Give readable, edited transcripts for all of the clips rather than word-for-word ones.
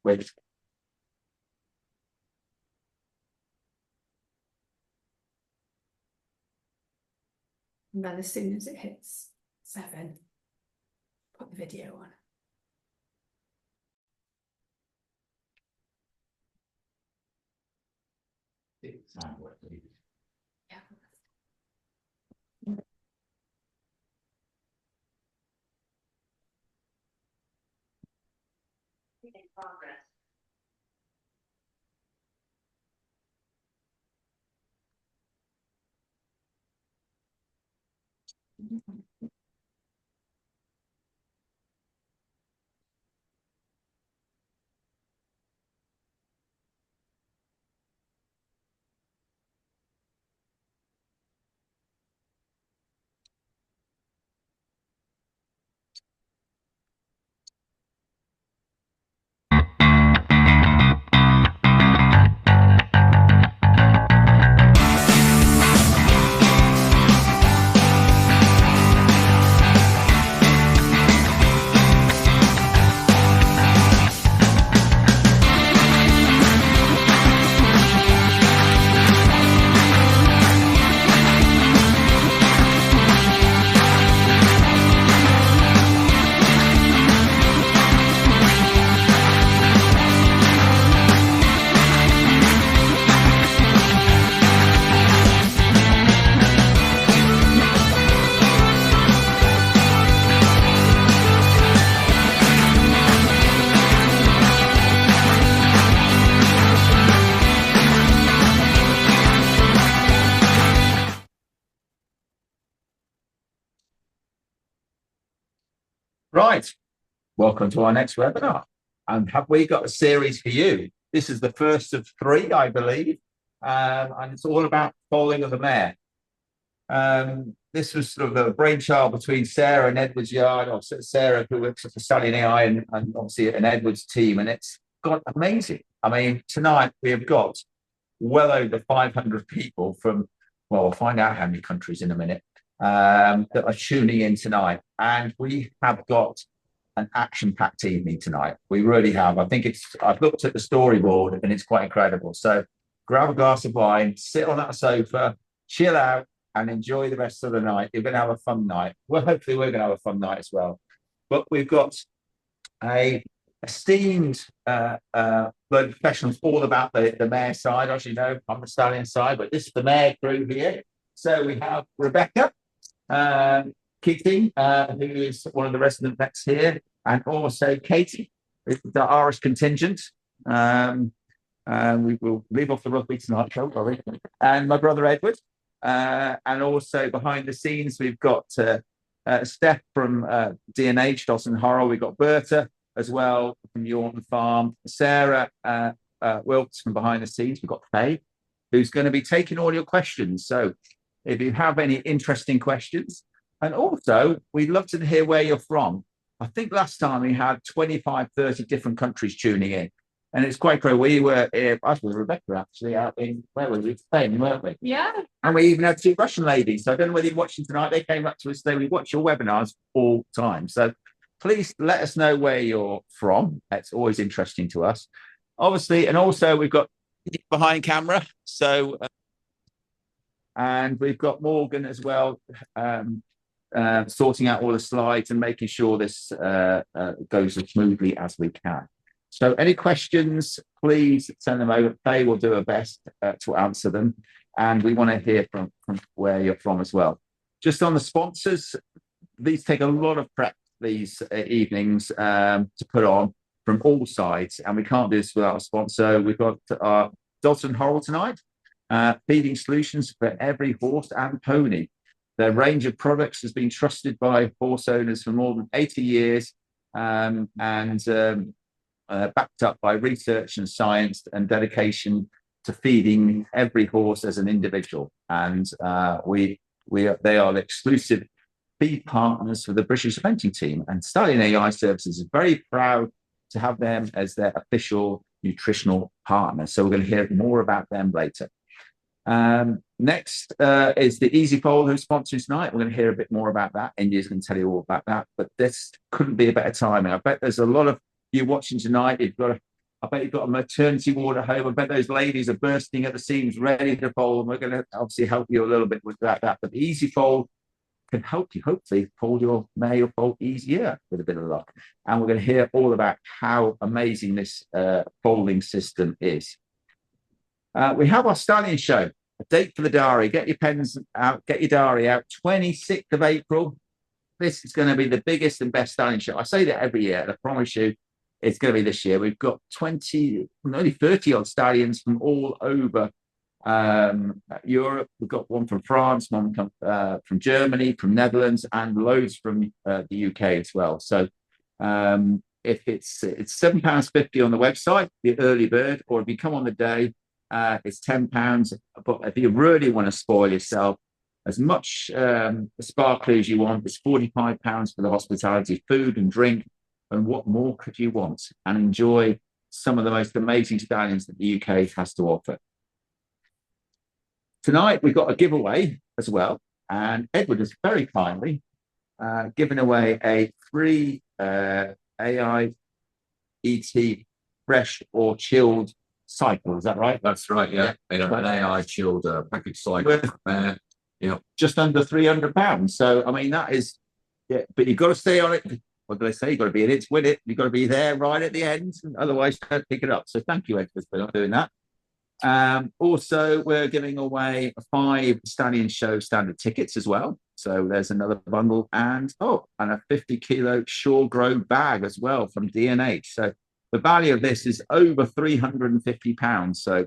with. And then as soon as it hits 7, put the video on. Yeah. In progress. Right, welcome to our next webinar. And have we got a series for you? This is the first of 3, I believe, and it's all about Foaling the Mare. This was sort of a brainchild between Sarah and Edward's yard, or Sarah, who works for Stallion AI, and obviously an Edward's team, and it's got amazing. I mean, tonight we have got well over 500 people from, well, we'll find out how many countries in a minute, that are tuning in tonight, and we have got an action-packed evening tonight. We really have. I think I've looked at the storyboard and it's quite incredible. So grab a glass of wine, sit on that sofa, chill out, and enjoy the rest of the night. You're going to have a fun night. Well, hopefully we're going to have a fun night as well. But we've got a esteemed professionals all about the mare side. As you know, I'm the stallion side, but this is the mare crew here. So we have Rebecca, Kitty, who is one of the resident vets here, and also Katie, the Irish contingent. We will leave off the rugby tonight, don't worry. And my brother Edward. And also behind the scenes, we've got Steph from D&H, Dawson Horrell. We've got Berta as well from Yorton Farm. Sarah Wilkes from behind the scenes. We've got Faye, who's going to be taking all your questions. So if you have any interesting questions, and also we'd love to hear where you're from. I think last time we had 25, 30 different countries tuning in. And it's quite great. We were, us with Rebecca actually, out in, where were we? Spain, weren't we? Yeah. And we even had 2 Russian ladies. So I don't know whether you're watching tonight. They came up to us, we watch your webinars all the time. So please let us know where you're from. That's always interesting to us. Obviously, and also we've got behind camera. So, and we've got Morgan as well, sorting out all the slides and making sure this goes as smoothly as we can. So any questions, please send them over. They will do her best to answer them. And we want to hear from where you're from as well. Just on the sponsors, these take a lot of prep these evenings to put on from all sides. And we can't do this without a sponsor. We've got our Dawson Horrell tonight, feeding solutions for every horse and pony. Their range of products has been trusted by horse owners for more than 80 years backed up by research and science and dedication to feeding every horse as an individual. And they are the exclusive feed partners for the British eventing team. And Stallion AI Services is very proud to have them as their official nutritional partner. So we're going to hear more about them later. Next is the Easy Foal, who sponsors tonight. We're going to hear a bit more about that. India's going to tell you all about that. But this couldn't be a better time. And I bet there's a lot of you watching tonight. You've got I bet you've got a maternity ward at home. I bet those ladies are bursting at the seams, ready to fold. And we're going to obviously help you a little bit with that. But the Easy Fold can help you hopefully fold your mare or fold easier with a bit of luck. And we're going to hear all about how amazing this folding system is. We have our stallion show. A date for the diary. Get your pens out. Get your diary out. 26th of April. This is going to be the biggest and best stallion show. I say that every year. And I promise you, it's going to be this year. We've got 20, nearly 30 odd stallions from all over Europe. We've got one from France, one from Germany, from Netherlands, and loads from the UK as well. So if it's £7.50 on the website, the early bird, or if you come on the day, it's £10. But if you really want to spoil yourself, as much sparkly as you want, it's £45 for the hospitality, food and drink. And what more could you want? And enjoy some of the most amazing stallions that the UK has to offer. Tonight, we've got a giveaway as well. And Edward has very kindly given away a free AIET fresh or chilled cycle. Is that right? That's right, yeah. An AI chilled package cycle. Just under £300. So, I mean, that is, yeah, but you've got to stay on it. What do they say? You've got to be in it to win it. You've got to be there right at the end. Otherwise, you don't pick it up. So thank you, Edward, for not doing that. Also, we're giving away 5 Stallion Show standard tickets as well. So there's another bundle and a 50-kilo Shore Grow bag as well from D&H. So the value of this is over £350. So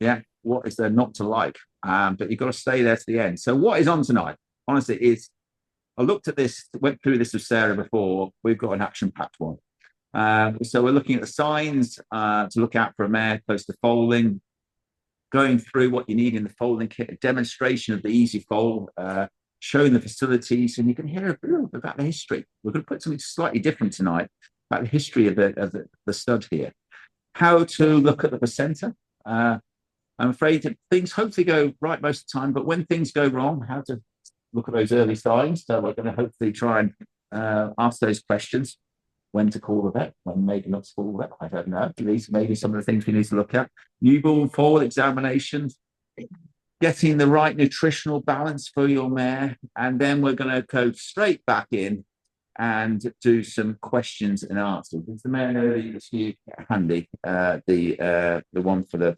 yeah, what is there not to like? But you've got to stay there to the end. So what is on tonight? Honestly, is I looked at this, went through this with Sarah before. We've got an action-packed one. So we're looking at the signs to look out for a mare close to foaling, going through what you need in the foaling kit, a demonstration of the Easy Fold, showing the facilities, and you can hear a bit about the history. We're going to put something slightly different tonight about the history of the stud here. How to look at the placenta. I'm afraid that things hopefully go right most of the time, but when things go wrong, how to look at those early signs. So we're going to hopefully try and ask those questions. When to call the vet, when maybe not to call the vet, I don't know. These maybe some of the things we need to look at. Newborn foal examinations, getting the right nutritional balance for your mare, and then we're going to go straight back in and do some questions and answers. Does the mare know that handy? The one for the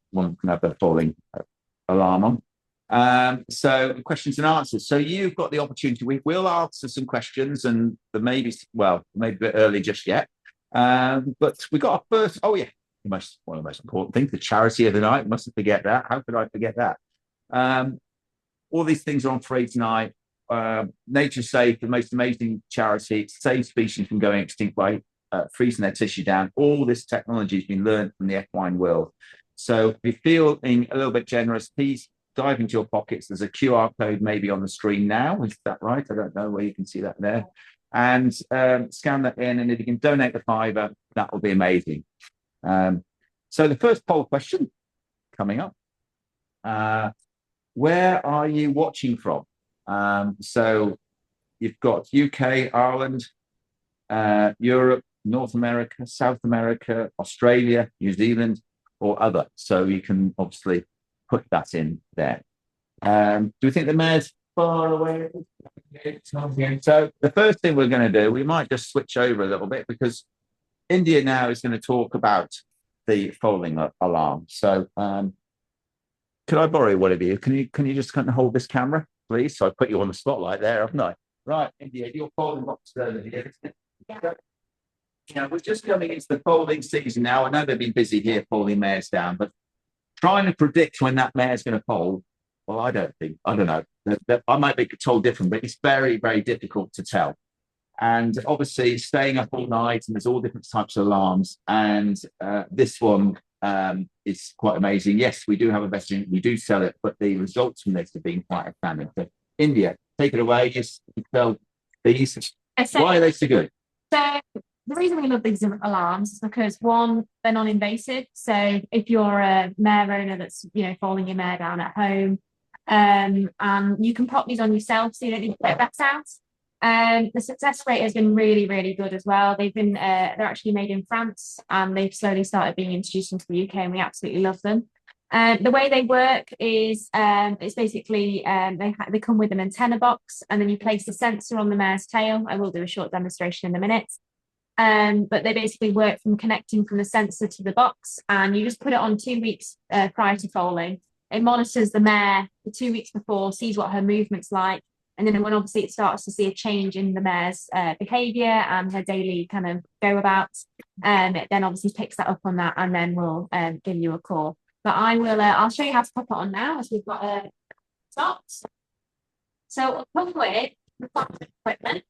one can have the falling alarm on. So questions and answers. So you've got the opportunity. We will answer some questions, and maybe a bit early just yet. But we got our first. Oh yeah, one of the most important things, the charity of the night. Mustn't forget that. How could I forget that? All these things are on free tonight. Nature Safe, the most amazing charity, saves species from going extinct by freezing their tissue down. All this technology has been learned from the equine world. So if you're feeling a little bit generous, please dive into your pockets. There's a QR code maybe on the screen now. Is that right? I don't know where you can see that there. And scan that in. And if you can donate the £5, that will be amazing. So the first poll question coming up. Where are you watching from? So you've got UK, Ireland, Europe, North America, South America, Australia, New Zealand, or other. So you can obviously put that in there. Do we think the mare's far away? So the first thing we're going to do, we might just switch over a little bit because India now is going to talk about the foaling alarm. So could I borrow one of you? Can you just kind of hold this camera, please? So I put you on the spotlight there, haven't I? Right, India, your foaling box over here, isn't it? Yeah. Now, we're just coming into the foaling season now. I know they've been busy here foaling mares down, but trying to predict when that mare's going to foal, well, I don't know. I might be told different, but it's very, very difficult to tell. And obviously, staying up all night, and there's all different types of alarms. And this one is quite amazing. Yes, we do have a vesting, we do sell it, but the results from this have been quite outstanding. So, India, take it away. Just tell these. Why are they so good? So the reason we love these alarms is because, one, they're non-invasive. So if you're a mare owner that's foaling your mare down at home, and you can pop these on yourself, so you don't need to put that out. The success rate has been really, really good as well. They're actually made in France, and they've slowly started being introduced into the UK, and we absolutely love them. The way they work is it's basically they come with an antenna box, and then you place the sensor on the mare's tail. I will do a short demonstration in a minute. But they basically work from connecting from the sensor to the box, and you just put it on 2 weeks prior to foaling. It monitors the mare for 2 weeks before, sees what her movement's like, and then when obviously it starts to see a change in the mare's behavior and her daily kind of go about, it then obviously picks that up on that, and then we'll give you a call. But I'll show you how to pop it on now, as we've got a top. So it'll come with the equipment.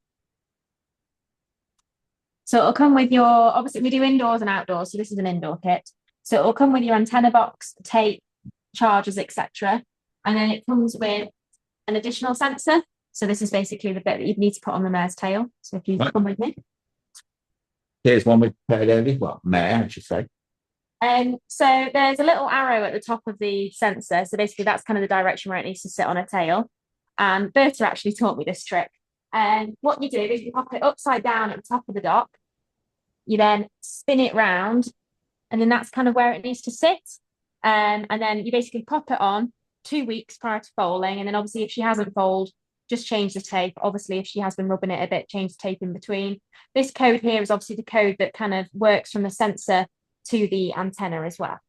So it'll come with your, obviously we do indoors and outdoors, so this is an indoor kit. So it'll come with your antenna box, tape, chargers, etc. And then it comes with an additional sensor. So this is basically the bit that you'd need to put on the mare's tail. So if you come with me. Here's one with mare, I should say. So there's a little arrow at the top of the sensor. So basically that's kind of the direction where it needs to sit on a tail. And Berta actually taught me this trick. And what you do is you pop it upside down at the top of the dock. You then spin it round, and then that's kind of where it needs to sit. And then you basically pop it on 2 weeks prior to foaling. And then obviously if she hasn't foaled, just change the tape. Obviously, if she has been rubbing it a bit, change the tape in between. This code here is obviously the code that kind of works from the sensor to the antenna as well.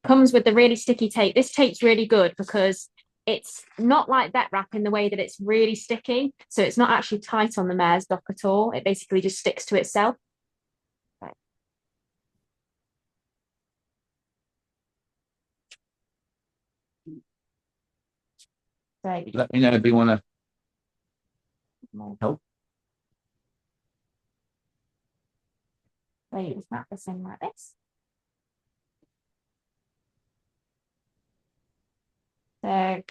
Comes with the really sticky tape. This tape's really good because it's not like vet wrap in the way that it's really sticky. So it's not actually tight on the mare's dock at all. It basically just sticks to itself. Right. Let me know if you want to help. So you snap this in like this. So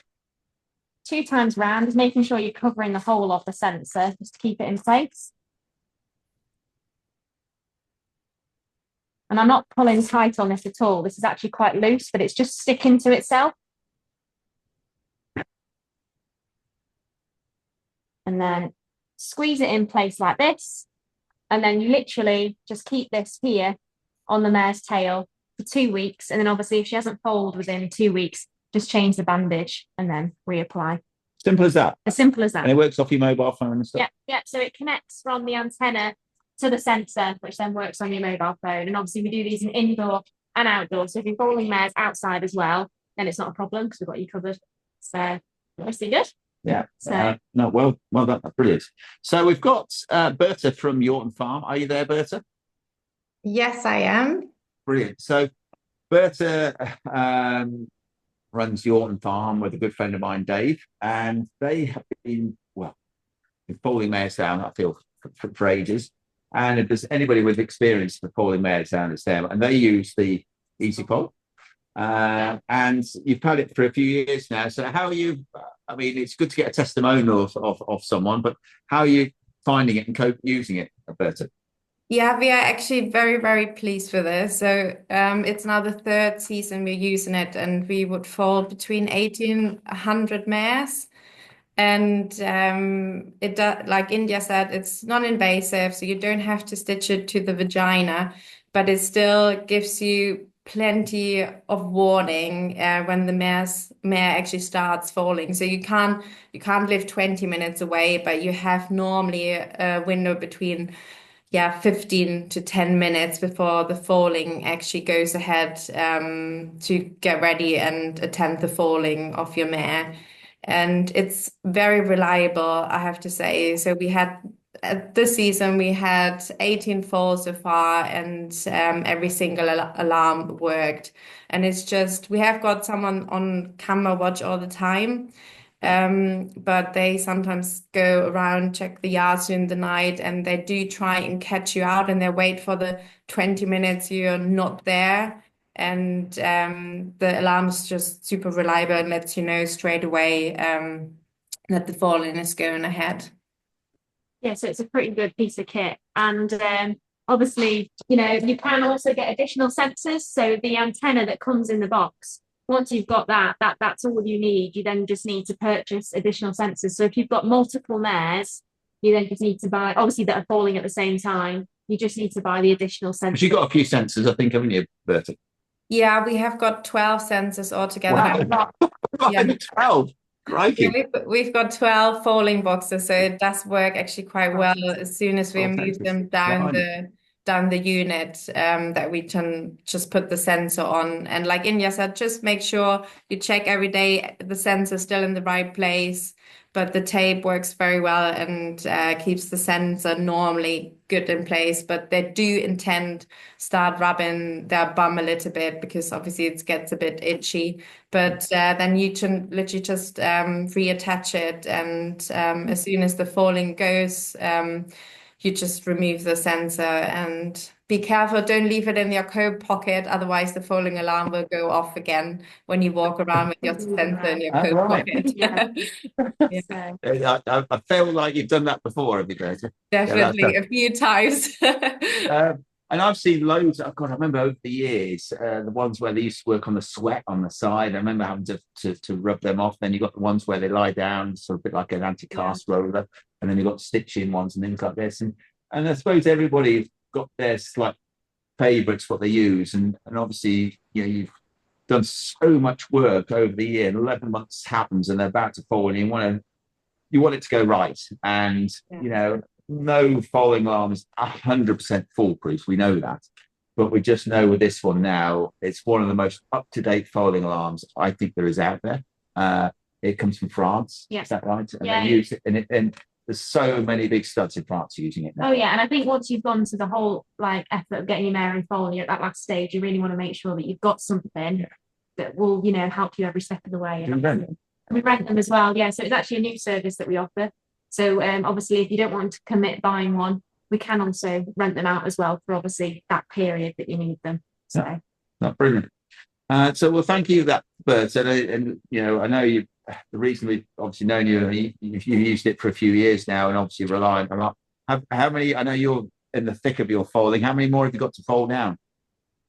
2 times round, is making sure you're covering the whole of the sensor just to keep it in place. And I'm not pulling tight on this at all. This is actually quite loose, but it's just sticking to itself. And then squeeze it in place like this. And then you literally just keep this here on the mare's tail for 2 weeks. And then obviously if she hasn't foaled within 2 weeks, just change the bandage and then reapply. Simple as that. As simple as that. And it works off your mobile phone and stuff. Yeah. So it connects from the antenna to the sensor, which then works on your mobile phone. And obviously we do these in indoor and outdoor. So if you're foaling mares outside as well, then it's not a problem because we've got you covered. So obviously good. Yeah. So no, well done. That's brilliant. So we've got Berta from Yorton Farm. Are you there, Berta? Yes, I am. Brilliant. So Berta runs Yorton Farm with a good friend of mine, Dave, and they have been foaling mares down, I feel, for ages. And if there's anybody with experience for foaling mares down, it's them. And they use the Easy Foal. And you've had it for a few years now. So how are you? I mean, it's good to get a testimonial of someone, but how are you finding it and using it, Berta? Yeah, we are actually very, very pleased with this. So it's now the 3rd season we're using it, and we would foal between 80 and 100 mares. And it does, like India said, it's non-invasive, so you don't have to stitch it to the vagina, but it still gives you plenty of warning when the mare actually starts foaling. So you can't live 20 minutes away, but you have normally a window between 15 to 10 minutes before the foaling actually goes ahead to get ready and attempt the foaling of your mare. And it's very reliable, I have to say. So we had this season we had 18 foals so far, and every single alarm worked. And it's just, we have got someone on camera watch all the time. But they sometimes go around, check the yards during the night, and they do try and catch you out, and they wait for the 20 minutes you're not there. And the alarm is just super reliable and lets you know straight away that the foaling is going ahead. Yeah, so it's a pretty good piece of kit. And obviously, you can also get additional sensors. So the antenna that comes in the box, once you've got that's all you need. You then just need to purchase additional sensors. So if you've got multiple mares, You then just need to buy, obviously that are falling at the same time. You just need to buy the additional But sensors. you've got a few sensors, I think, haven't you, Bertie? Yeah, we have got 12 sensors altogether Wow. now. Yeah. 12. Yeah, Crikey. we've got 12 falling boxes, so it does work actually quite well as soon as we Oh, move thank them you. down Blimey. the unit, that we can just put the sensor on. And like India said, just make sure you check every day the sensor's still in the right place. But the tape works very well and keeps the sensor normally good in place. But they do intend start rubbing their bum a little bit because obviously it gets a bit itchy. But then you can literally just reattach it, and as soon as the falling goes, you just remove the sensor and be careful. Don't leave it in your coat pocket, otherwise the falling alarm will go off again when you walk around with your sensor in your coat Right. pocket. Yeah. Yeah, So, I feel like you've done that before, have you, Bertie? definitely a few times. And I've seen loads. Oh God, I remember over the years, the ones where they used to work on the sweat on the side. I remember having to rub them off. Then you got the ones where they lie down, sort of a bit like an anti-cast roller, and then you got stitching ones and things like this. And I suppose everybody's got their slight favourites what they use, and obviously you've done so much work over the year. And 11 months happens, and they're about to fall, and you want it to go right. And no falling alarm is 100% foolproof. We know that. But we just know with this one now, it's one of the most up-to-date falling alarms I think there is out there. It comes from France. Yeah. Is that right? And Yeah. they use it, and there's so many big studs in France using it now. oh yeah, and I think once you've gone to the whole like effort of getting your mare and foaling at that last stage, you really want to make sure that you've got something that will, help you every step of the way. You rent them? We rent them as well, yeah. So it's actually a new service that we offer. So obviously, if you don't want to commit buying one, we can also rent them out as well for obviously that period that you need them. So Not brilliant. Well, thank you for that, Bert. And I know you. The reason we've obviously known you've used it for a few years now, and obviously reliant a lot. How many? I know you're in the thick of your folding. How many more have you got to fold down?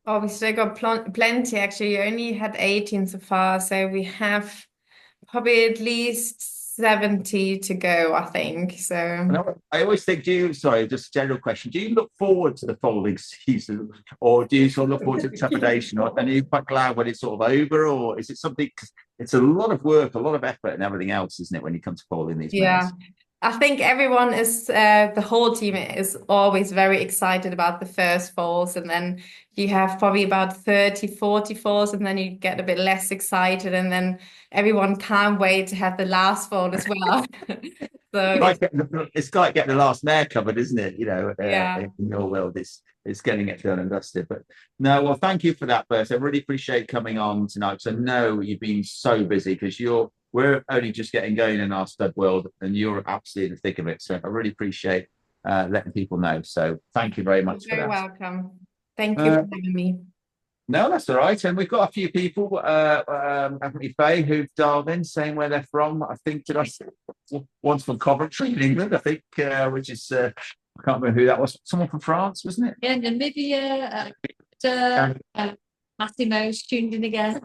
Oh, we still got plenty actually. You only had 18 so far, so we have probably at least 70 to go, I think. So I always think, sorry, just a general question. Do you look forward to the folding season, or do you sort of look forward to trepidation, or are you quite glad when it's sort of over, or is it something? It's a lot of work, a lot of effort, and everything else, isn't it, when you come to folding these mares? I think everyone is, the whole team is always very excited about the first falls, and then you have probably about 30, 40 falls, and then you get a bit less excited, and then everyone can't wait to have the last fall as well. So It's like getting the last mare covered, isn't it? Yeah. In your world, it's getting it done and dusted. But no, well, thank you for that, Bert. I really appreciate coming on tonight. So I know you've been so busy because we're only just getting going in our stud world, and you're absolutely in the thick of it. So I really appreciate letting people know. So thank you very much for You're that. very welcome. Thank you for having me. No, that's all right. And we've got a few people, haven't we, Faye, who've dialed in saying where they're from. I think, did I say one's from Coventry in England, I think, which is, I can't remember who that was. Someone from France, wasn't it? Yeah, Namibia, Massimo's tuned in again.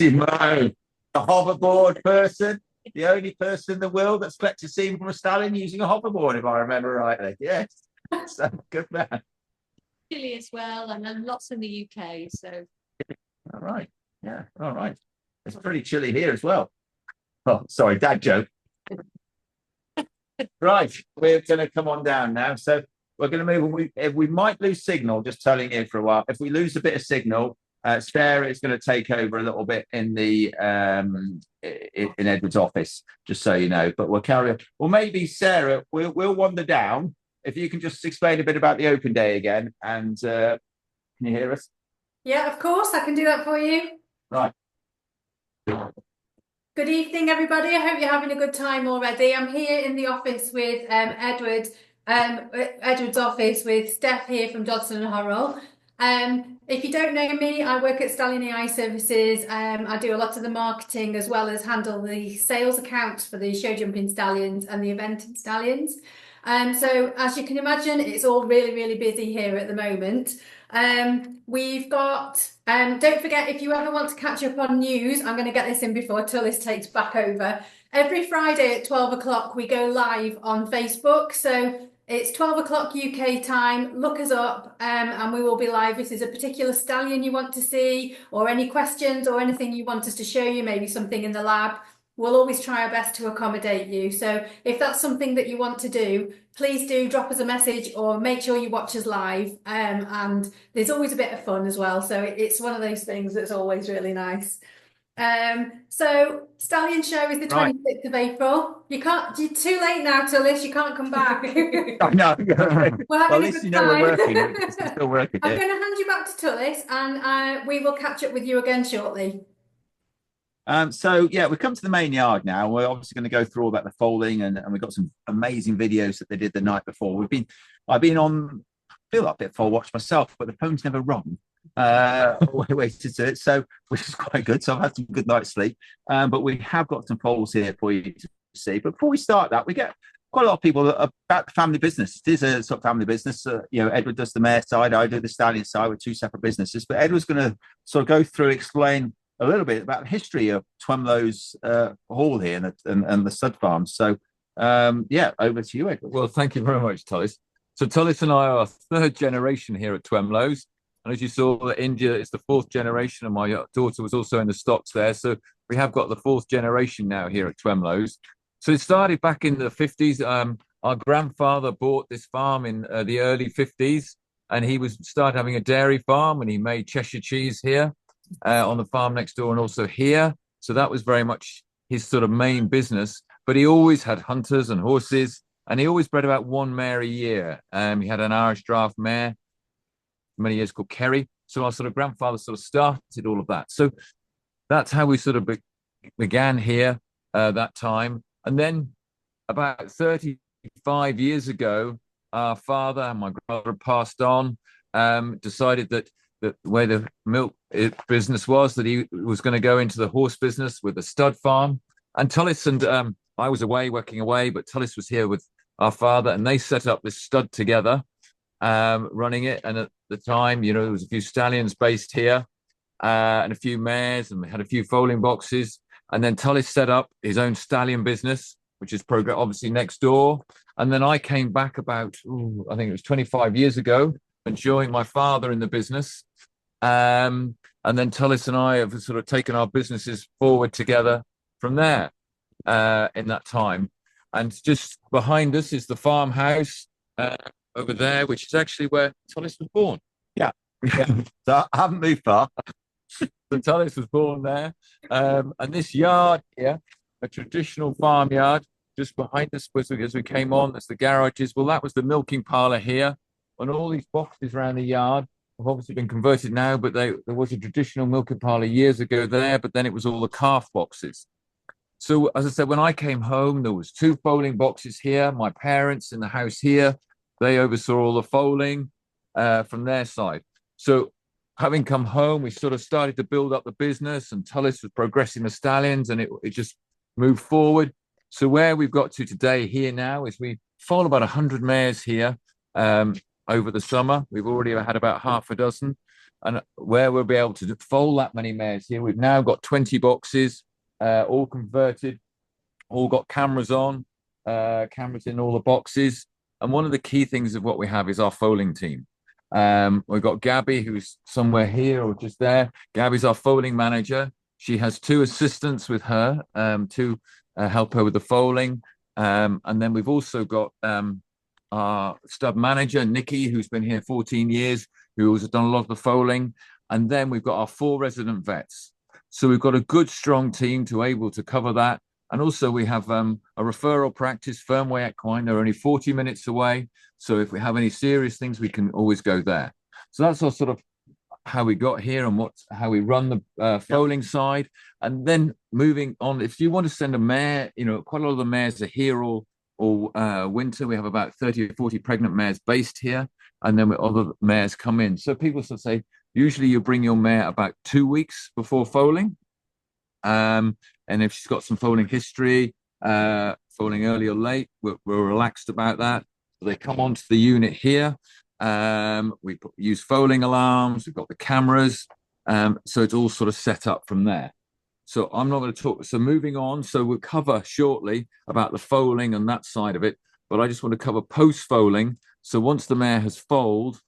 Simo, the hoverboard person, the only person in the world that's collected semen from a stallion using a hoverboard, if I remember rightly. Yes. So, good man. Chile as well, and then lots in the UK. So, all right. Yeah. All right. It's pretty chilly here as well. Oh, sorry, dad joke. Right. We're going to come on down now. So we're going to move. We might lose signal, just telling you for a while. If we lose a bit of signal, Sarah is going to take over a little bit in the in Edward's office, just so you know. But we'll carry on. Well, maybe Sarah, we'll wander down. If you can just explain a bit about the open day again, and can you hear us? Yeah, of course, I can do that for you. Right. Good evening, everybody. I hope you're having a good time already. I'm here in the office with Edward's office with Steph here from Dodson and Horrell. If you don't know me, I work at Stallion AI Services. I do a lot of the marketing as well as handle the sales accounts for the show jumping stallions and the eventing stallions. So as you can imagine, it's all really, really busy here at the moment. We've got, don't forget, if you ever want to catch up on news, I'm going to get this in before Tullis takes back over. Every Friday at 12 o'clock, we go live on Facebook. So it's 12 o'clock UK time. Look us up and we will be live. If there's a particular stallion you want to see, or any questions or anything you want us to show you, maybe something in the lab, we'll always try our best to accommodate you. So if that's something that you want to do, please do drop us a message or make sure you watch us live. And there's always a bit of fun as well. So it's one of those things that's always really nice. So Stallion Show is the 26th of April. You're too late now, Tullis. You can't come back. I know. We're having Well, at a least good you know we're time. working. We're still working. I'm Yeah. going to hand you back to Tullis, and we will catch up with you again shortly. So yeah, we come to the main yard now. We're obviously going to go through all about the foaling, and we've got some amazing videos that they did the night before. I've been on, I feel like a bit full watch myself, but the phone's never rung. Waited to it, so which is quite good. So I've had some good night's sleep. But we have got some foals here for you to see. But before we start that, we get quite a lot of people about the family business. It is a sort of family business. Edward does the mare side, I do the stallion side. With two separate businesses. But Edward's going to sort of go through, explain a little bit about the history of Twemlow's hall here and the stud farms. So over to you, Edward. Well, thank you very much, Tullis. So Tullis and I are third generation here at Twemlow's. And as you saw, India is the fourth generation, and my daughter was also in the stocks there. So we have got the fourth generation now here at Twemlow's. So it started back in the 50s. Our grandfather bought this farm in the early 50s, and he started having a dairy farm, and he made Cheshire cheese here on the farm next door and also here. So that was very much his sort of main business. But he always had hunters and horses, and he always bred about one mare a year. He had an Irish draft mare many years called Kerry. So our sort of grandfather sort of started all of that. So that's how we sort of began here that time. And then about 35 years ago, our father and my grandfather passed on, decided that the way the milk business was, that he was going to go into the horse business with a stud farm. And Tullis and I was working away, but Tullis was here with our father, and they set up this stud together, running it. And at the time, there was a few stallions based here and a few mares, and we had a few foaling boxes. And then Tullis set up his own stallion business, which is obviously next door. And then I came back about, I think it was 25 years ago, and joined my father in the business. And then Tullis and I have sort of taken our businesses forward together from there in that time. And just behind us is the farmhouse over there, which is actually where Tullis was born. Yeah. So I haven't moved far. So Tullis was born there. And this yard here, a traditional farmyard, just behind us as we came on, there's the garages. Well, that was the milking parlour here. And all these boxes around the yard have obviously been converted now, but there was a traditional milking parlour years ago there, but then it was all the calf boxes. So as I said, when I came home, there was 2 foaling boxes here. My parents in the house here, they oversaw all the foaling from their side. So having come home, we sort of started to build up the business, and Tullis was progressing the stallions, and it just moved forward. So where we've got to today here now is we foal about 100 mares here over the summer. We've already had about half a dozen, and where we'll be able to foal that many mares here, we've now got 20 boxes, all converted, all got cameras on, cameras in all the boxes. And one of the key things of what we have is our foaling team. We've got Gabby, who's somewhere here or just there. Gabby's our foaling manager. She has 2 assistants with her to help her with the foaling. And then we've also got our stud manager, Nikki, who's been here 14 years, who has done a lot of the foaling. And then we've got our 4 resident vets. So we've got a good, strong team to able to cover that. And also we have a referral practice, Fernway Equine. They're only 40 minutes away. So if we have any serious things, we can always go there. So that's our sort of how we got here and how we run the foaling side. And then moving on, if you want to send a mare, quite a lot of the mares are here all winter. We have about 30 or 40 pregnant mares based here. And then other mares come in. So people sort of say, usually you bring your mare about 2 weeks before foaling. And if she's got some foaling history, foaling early or late, we're relaxed about that. They come onto the unit here. We use foaling alarms. We've got the cameras. So it's all sort of set up from there. So I'm not going to talk. So moving on. So we'll cover shortly about the foaling and that side of it. But I just want to cover post-foaling. So once the mare has foaled,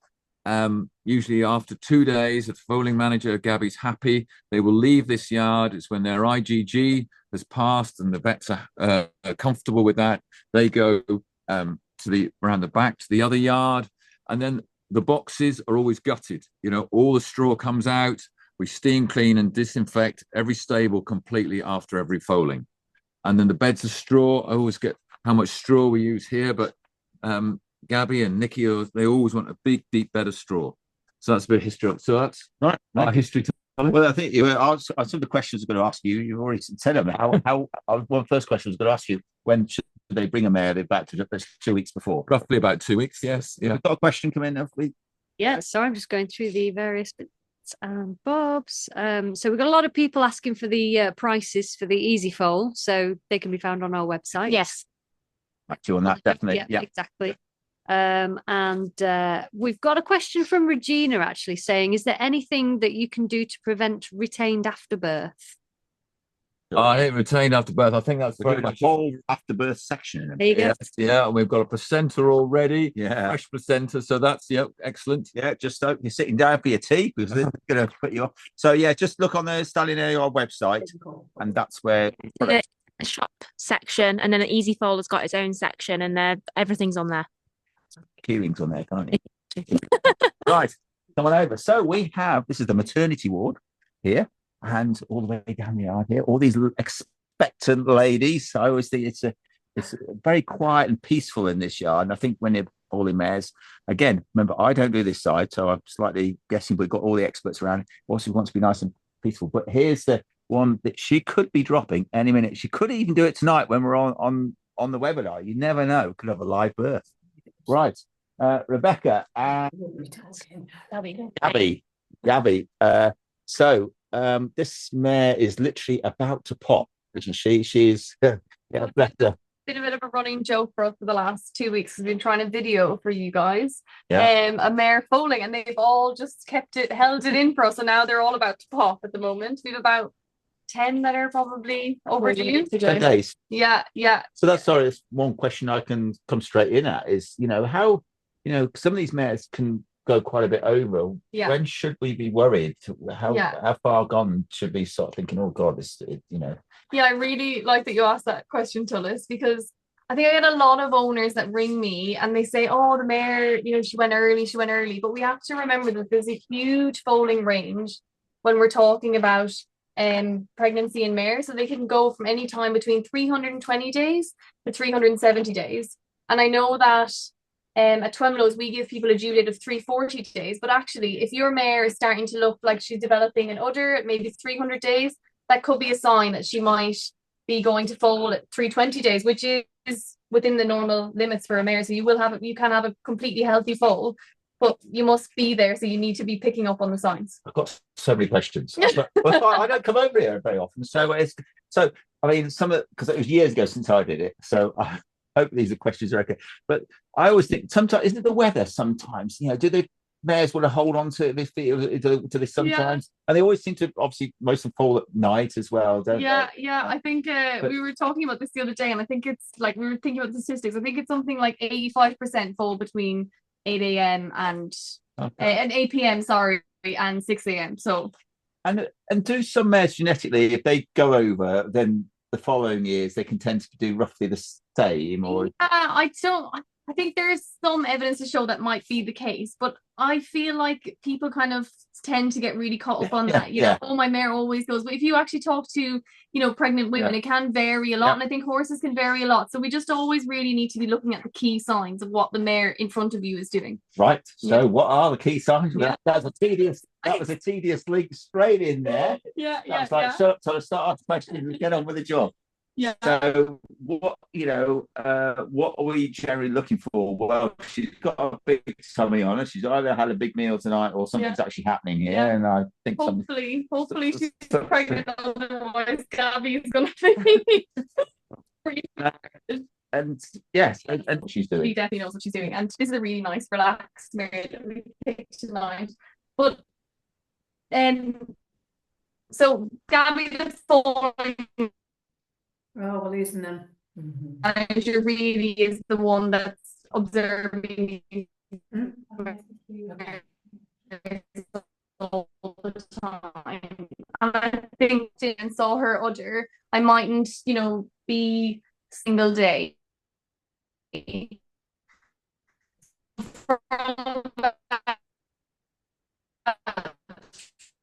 usually after 2 days, if the foaling manager, Gabby's happy, they will leave this yard. It's when their IgG has passed and the vets are comfortable with that. They go around the back to the other yard. And then the boxes are always gutted. You know, all the straw comes out. We steam clean and disinfect every stable completely after every foaling. And then the beds of straw, I always get how much straw we use here, but Gabby and Nikki, they always want a big, deep bed of straw. So that's a bit of history. So that's Right. our history. Well, I think some of the questions I was going to ask you, you've already said them. Well, the first question I was going to ask you, when should they bring a mare back to 2 weeks before? Roughly about 2 weeks, yes. Yeah. We've got a question come in, have we? Yeah, so I'm just going through the various bits and bobs. So we've got a lot of people asking for the prices for the Easy Foal, so they can be found on our website. Yes. Back to you on that, definitely. Yeah, exactly. And we've got a question from Regina actually saying, is there anything that you can do to prevent retained afterbirth? I think retained after birth. I think that's very We've got much a whole afterbirth section in it. There you go. yeah. And we've got a placenta already. Yeah. Fresh placenta. So that's excellent. Yeah, just hope you're sitting down for your tea because they're going to put you off. So yeah, just look on the Stallion AR website, and that's where The shop section, and then an Easy Fold has got its own section, and everything's on there. Keeling's on there, can't you? Right, come on over. So we have, this is the maternity ward here, and all the way down the yard here, all these little expectant ladies. I always think it's very quiet and peaceful in this yard. And I think when they're all in mares, again, remember, I don't do this side, so I'm slightly guessing we've got all the experts around. Also wants to be nice and peaceful. But here's the one that she could be dropping any minute. She could even do it tonight when we're on the webinar. You never know. Could have a live birth. Right. Rebecca and Gabby. So this mare is literally about to pop, isn't she? She's bless her. Been a bit of a running joke for us for the last 2 weeks. We've been trying to video for you guys. Yeah. A mare foaling, and they've all just held it in for us, and now they're all about to pop at the moment. We've about 10 that are probably overdue. 10 days. Yeah. So that's one question I can come straight in at is, how, some of these mares can go quite a bit over. Yeah. When should we be worried? How far gone should we start thinking, oh God, Yeah, I really like that you asked that question, Tullis, because I think I get a lot of owners that ring me and they say, oh, the mare, she went early. But we have to remember that there's a huge foaling range when we're talking about pregnancy in mares. So they can go from any time between 320 days to 370 days. And I know that at Twemlow's, we give people a due date of 340 days. But actually, if your mare is starting to look like she's developing an udder at maybe 300 days, that could be a sign that she might be going to foal at 320 days, which is within the normal limits for a mare. So you can have a completely healthy foal, but you must be there. So you need to be picking up on the signs. I've got so many questions. But I don't come over here very often. So I mean, because it was years ago since I did it. So I hope these questions are okay. But I always think sometimes, isn't it the weather sometimes? Do the mares want to hold on to this sometimes? And they always seem to, obviously, most of them fall at night as well, don't they? Yeah. I think we were talking about this the other day, and I think it's like, we were thinking about the statistics. I think it's something like 85% fall between 8 a.m. and 8 p.m. and 6 a.m. So and do some mares genetically, if they go over, then the following years they can tend to do roughly the same, or I think there's some evidence to show that might be the case, but I feel like people kind of tend to get really caught up on that. Oh, my mare always goes. But if you actually talk to, pregnant women, it can vary a lot. And I think horses can vary a lot. So we just always really need to be looking at the key signs of what the mare in front of you is doing. Right. So what are the key signs? That was a tedious link straight in there. Yeah. So to start off questions and get on with the job. Yeah. So what are we generally looking for? Well, she's got a big tummy on her. She's either had a big meal tonight or something's actually happening here. And I think hopefully she's pregnant. Otherwise, Gabby is going to be. and yes, and what she's She doing. definitely knows what she's doing. And this is a really nice, relaxed mare that we picked tonight. But so Gabby the Foaling Oh, we're losing them. manager really is the one that's observing all the time. And I think and saw her udder, I mightn't, be single day. From about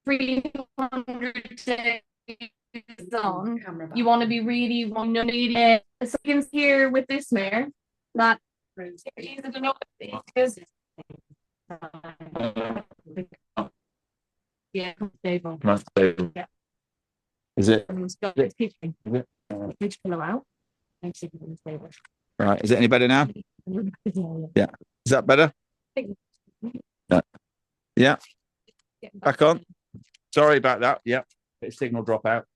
300 days on, you want to be really, so you can hear with this mare that it's easy to know because yeah, stable. Yeah. Is it? It's got its pitching. Pitch pillow out. Makes it really stable. Right. Is it any better now? Yeah. Is that better? Yeah. Yeah. Back on. Sorry about that. Yeah. Bit of signal drop out.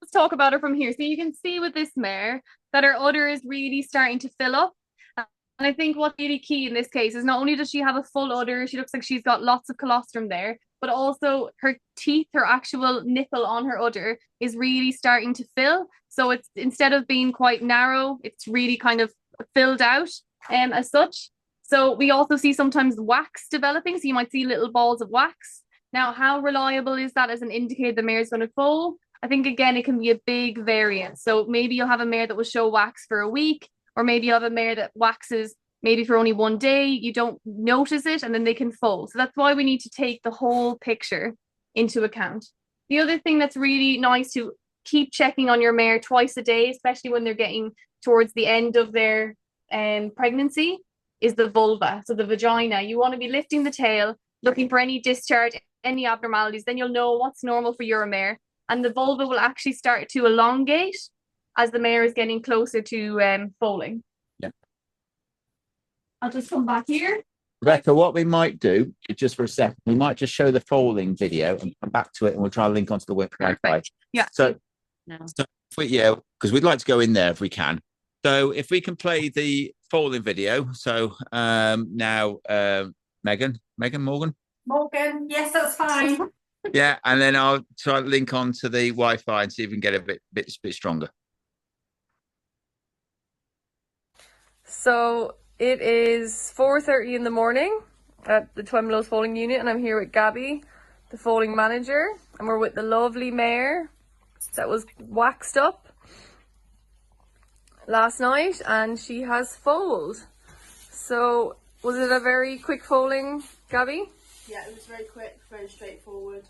Let's talk about her from here. So you can see with this mare that her udder is really starting to fill up. And I think what's really key in this case is not only does she have a full udder, she looks like she's got lots of colostrum there, but also her teeth, her actual nipple on her udder is really starting to fill. So it's instead of being quite narrow, it's really kind of filled out as such. So we also see sometimes wax developing. So you might see little balls of wax. Now, how reliable is that as an indicator the mare is going to foal? I think, again, it can be a big variance. So maybe you'll have a mare that will show wax for a week, or maybe you'll have a mare that waxes maybe for only one day. You don't notice it, and then they can foal. So that's why we need to take the whole picture into account. The other thing that's really nice to keep checking on your mare twice a day, especially when they're getting towards the end of their pregnancy, is the vulva. So the vagina. You want to be lifting the tail, looking for any discharge, any abnormalities. Then you'll know what's normal for your mare. And the vulva will actually start to elongate as the mare is getting closer to foaling. Yeah. I'll just come back here. Rebecca, what we might do, just for a second, we might just show the foaling video and come back to it, and we'll try and link onto the Wi-Fi. Yeah. So because we'd like to go in there if we can. So if we can play the foaling video. So now, Megan Morgan. Morgan, yes, that's fine. Yeah, and then I'll try to link on to the Wi-Fi and see if we can get a bit stronger. So it is 4:30 in the morning at the Twemlow's foaling unit, and I'm here with Gabby, the foaling manager, and we're with the lovely mare that was waxed up last night, and she has foaled. So was it a very quick foaling, Gabby? Yeah, it was very quick, very straightforward.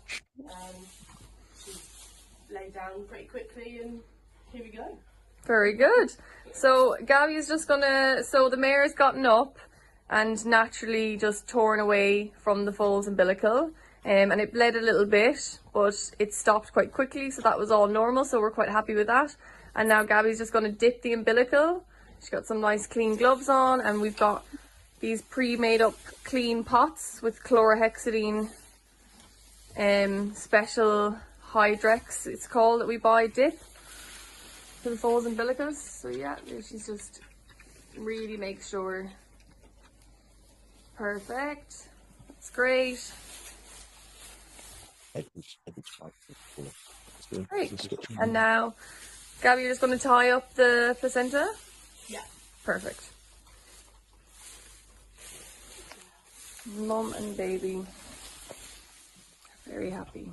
She laid down pretty quickly, and here we go. Very good. So Gabby is just gonna, so the mare has gotten up and naturally just torn away from the foal's umbilical, and it bled a little bit, but it stopped quite quickly, so that was all normal, so we're quite happy with that. And now Gabby's just gonna dip the umbilical. She's got some nice clean gloves on, and we've got these pre-made up clean pots with chlorhexidine special Hydrex, it's called, that we buy dip for the foal's umbilicals. So yeah, she's just really makes sure. Perfect. That's great. Great. And now, Gabby, you're just going to tie up the placenta? Yeah. Perfect. Mum and baby are very happy.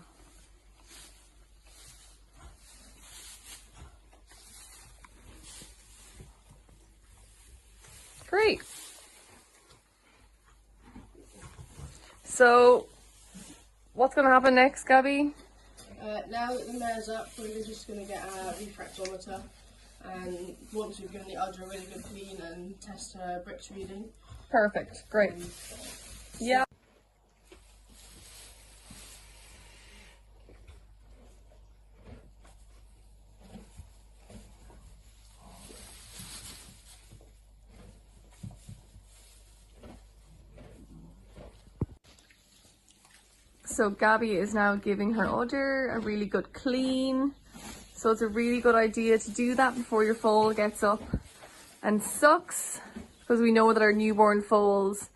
Great. So, what's going to happen next, Gabby? Now that the mare's up, we're just going to get a refractometer, and once we've given the udder a really good clean and test her Brix reading. Perfect. Great. Yeah. So Gabby is now giving her udder a really good clean. So it's a really good idea to do that before your foal gets up. and sucks, because we know that our newborn foals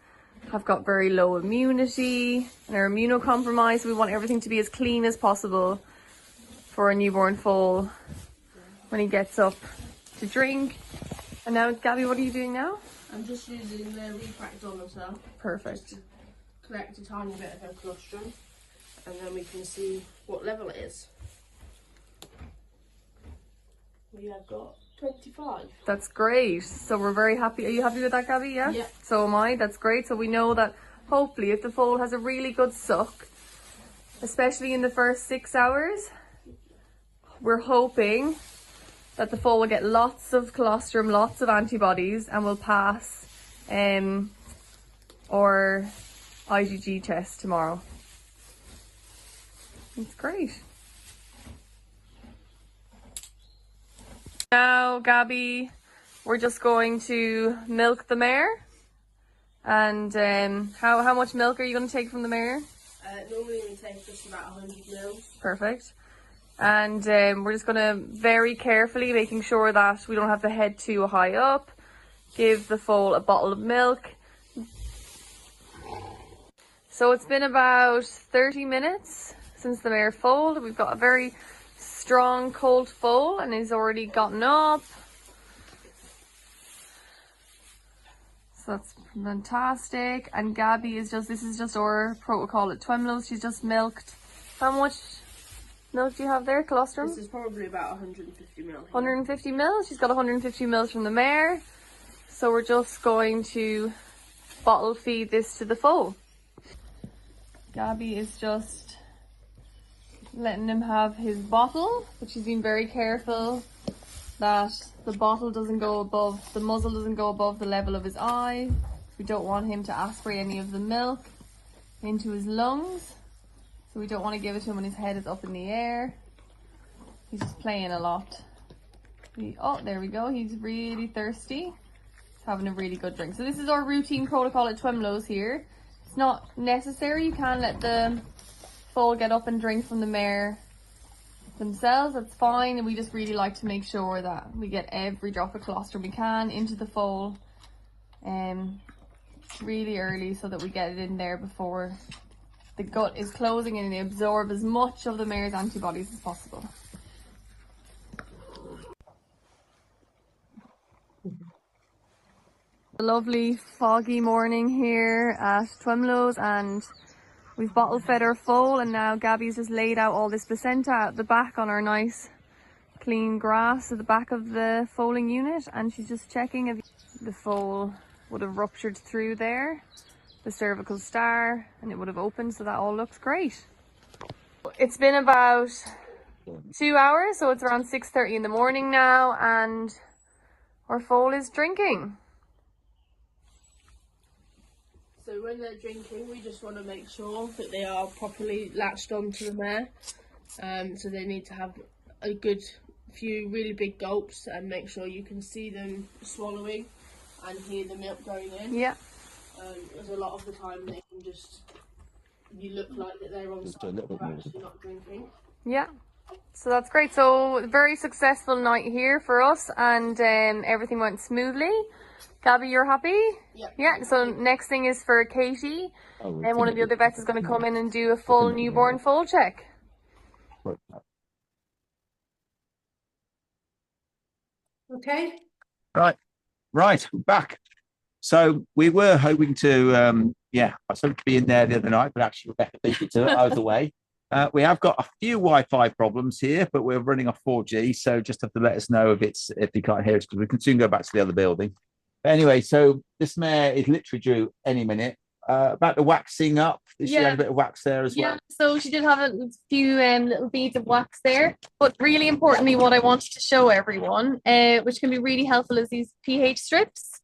have got very low immunity and are immunocompromised. We want everything to be as clean as possible for a newborn foal when he gets up to drink. And now, Gabby, what are you doing now? I'm just using the refractometer. Perfect. To collect a tiny bit of her colostrum, and then we can see what level it is. We have got 25. That's great. So we're very happy. Are you happy with that, Gabby? Yeah? Yeah. So am I. That's great. So we know that hopefully if the foal has a really good suck, especially in the first 6 hours, we're hoping that the foal will get lots of colostrum, lots of antibodies, and will pass our IgG test tomorrow. That's great. Now, Gabby, we're just going to milk the mare. And how much milk are you going to take from the mare? Normally we take just about 100 mils. Perfect. And we're just going to very carefully, making sure that we don't have the head too high up, give the foal a bottle of milk. So it's been about 30 minutes since the mare foaled. We've got a very strong cold foal and he's already gotten up. So that's fantastic. And Gabby is just, this is just our protocol at Twemlows. She's just milked. How much milk do you have there, colostrum? This is probably about 150 mil. 150 mils. She's got 150 mils from the mare. So we're just going to bottle feed this to the foal. Gabby is just letting him have his bottle, but she's been very careful that the bottle doesn't go above, the muzzle doesn't go above the level of his eye. We don't want him to aspirate any of the milk into his lungs. So we don't want to give it to him when his head is up in the air. He's just playing a lot. Oh, there we go. He's really thirsty. He's having a really good drink. So this is our routine protocol at Twemlows here. It's not necessary. You can let the foal get up and drink from the mare themselves. That's fine. And we just really like to make sure that we get every drop of colostrum we can into the foal really early, so that we get it in there before the gut is closing and they absorb as much of the mare's antibodies as possible. A lovely foggy morning here at Twemlows, and we've bottle fed our foal, and now Gabby's just laid out all this placenta at the back on our nice clean grass at the back of the foaling unit, and she's just checking if the foal would have ruptured through there, the cervical star, and it would have opened, so that all looks great. It's been about 2 hours, so it's around 6:30 in the morning now, and our foal is drinking. So when they're drinking, we just want to make sure that they are properly latched onto the mare. So they need to have a good few really big gulps and make sure you can see them swallowing and hear the milk going in. Yeah. Because a lot of the time they can just, you look like that they're on side, but they're actually not drinking. Yeah. So that's great. So very successful night here for us, and everything went smoothly. Gabby, you're happy? Yeah. Yeah. So next thing is for Katie, and one of the other vets is going to come in and do a full newborn foal check. Okay. Right, back. So we were hoping to, I was hoping to be in there the other night, but actually Rebecca beat it to it. I was away. We have got a few Wi-Fi problems here, but we're running off 4G, so just have to let us know if you can't hear us, because we can soon go back to the other building. But anyway, so this mare is literally due any minute. About the waxing up, she had a bit of wax there as well. Yeah, so she did have a few little beads of wax there, but really importantly, what I wanted to show everyone, which can be really helpful, is these pH strips.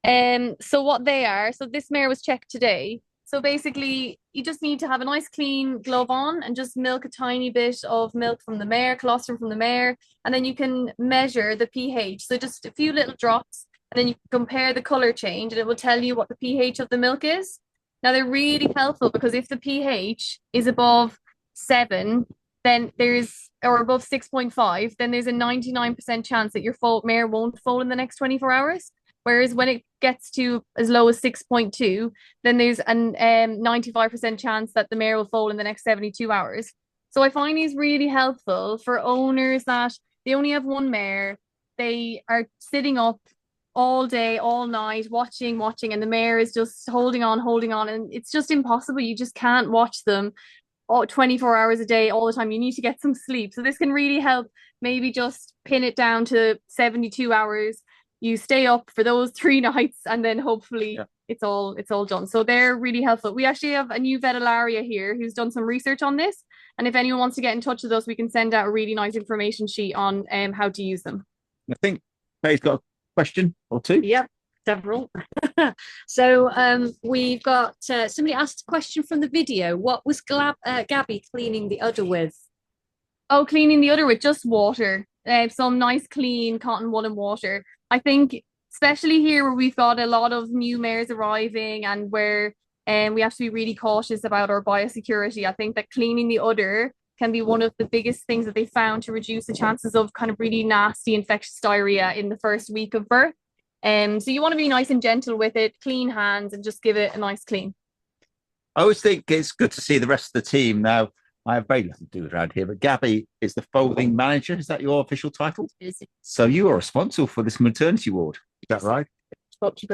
So what they are, so this mare was checked today. So basically, you just need to have a nice clean glove on and just milk a tiny bit of milk from the mare, colostrum from the mare, and then you can measure the pH. So just a few little drops, and then you can compare the color change, and it will tell you what the pH of the milk is. Now they're really helpful, because if the pH is above 7, then there's, or above 6.5, then there's a 99% chance that your mare won't foal in the next 24 hours. Whereas when it gets to as low as 6.2, then there's a 95% chance that the mare will foal in the next 72 hours. So I find these really helpful for owners that they only have one mare. They are sitting up all day, all night, watching, and the mare is just holding on, and it's just impossible. You just can't watch them 24 hours a day all the time. You need to get some sleep. So this can really help maybe just pin it down to 72 hours. You stay up for those 3 nights, and then hopefully it's all done. So they're really helpful. We actually have a new veterinarian here who's done some research on this. And if anyone wants to get in touch with us, we can send out a really nice information sheet on how to use them. I think Faye's got a question or two. Yep, several. So we've got somebody asked a question from the video. What was Gabby cleaning the udder with? Oh, cleaning the udder with just water. Some nice clean cotton wool and water. I think especially here where we've got a lot of new mares arriving and where we have to be really cautious about our biosecurity, I think that cleaning the udder can be one of the biggest things that they found to reduce the chances of kind of really nasty infectious diarrhea in the first week of birth. So you want to be nice and gentle with it, clean hands, and just give it a nice clean. I always think it's good to see the rest of the team. Now, I have very little to do around here, but Gabby is the foaling manager. Is that your official title? Is it? So you are responsible for this maternity ward. Is that right?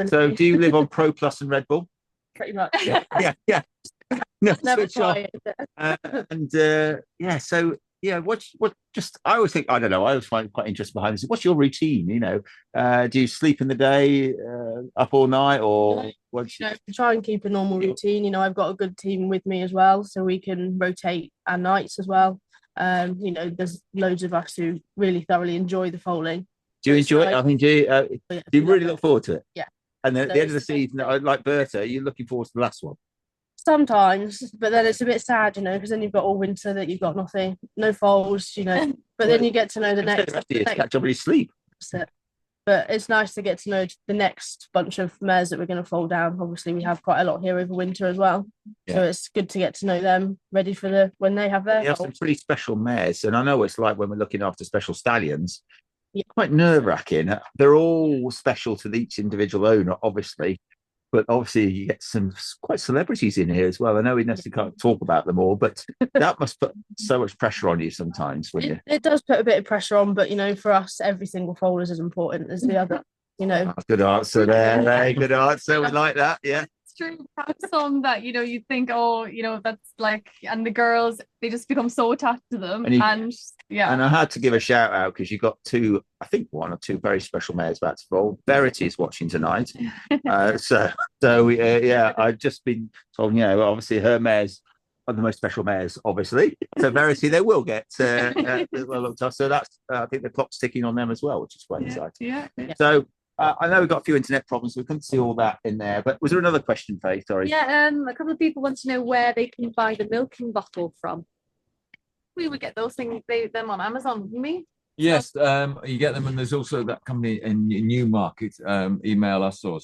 So do you live on Pro Plus and Red Bull? Pretty much. Yeah. No, Never switch off. So what just I always think, I don't know, I always find it quite interesting behind this. What's your routine? Do you sleep in the day, up all night, or what? Try and keep a normal routine. I've got a good team with me as well, so we can rotate our nights as well. There's loads of us who really thoroughly enjoy the foaling. Do you enjoy it? I mean, do you really look forward to it? Yeah. And then at the end of the season, like Bertha, you're looking forward to the last one. Sometimes, but then it's a bit sad, because then you've got all winter that you've got nothing, no foals, but then you get to know the next. Catch up with sleep. But it's nice to get to know the next bunch of mares that we're going to foal down. Obviously, we have quite a lot here over winter as well, so it's good to get to know them, ready for when they have their. They have some pretty special mares, and I know it's like when we're looking after special stallions. Quite nerve-wracking. They're all special to each individual owner, obviously. But obviously, you get some quite celebrities in here as well. I know we necessarily can't talk about them all, but that must put so much pressure on you sometimes. It does put a bit of pressure on, but for us, every single foal is as important as the other. Good answer there. Good answer. We like that. Yeah. It's true. Some that you think, that's like, and the girls, they just become so attached to them, and I had to give a shout out because you got one or two very special mares about to foal. Verity is watching tonight, I've just been told, obviously her mares are the most special mares, obviously. So Verity, they will get well looked after. So that's I think the clock's ticking on them as well, which is quite exciting. Yeah. So. I know we've got a few internet problems, so we couldn't see all that in there. But was there another question, Faye? Sorry. Yeah, a couple of people want to know where they can buy the milking bottle from. We would get those things, them on Amazon, wouldn't we? Yes, you get them, and there's also that company in Newmarket. Email us or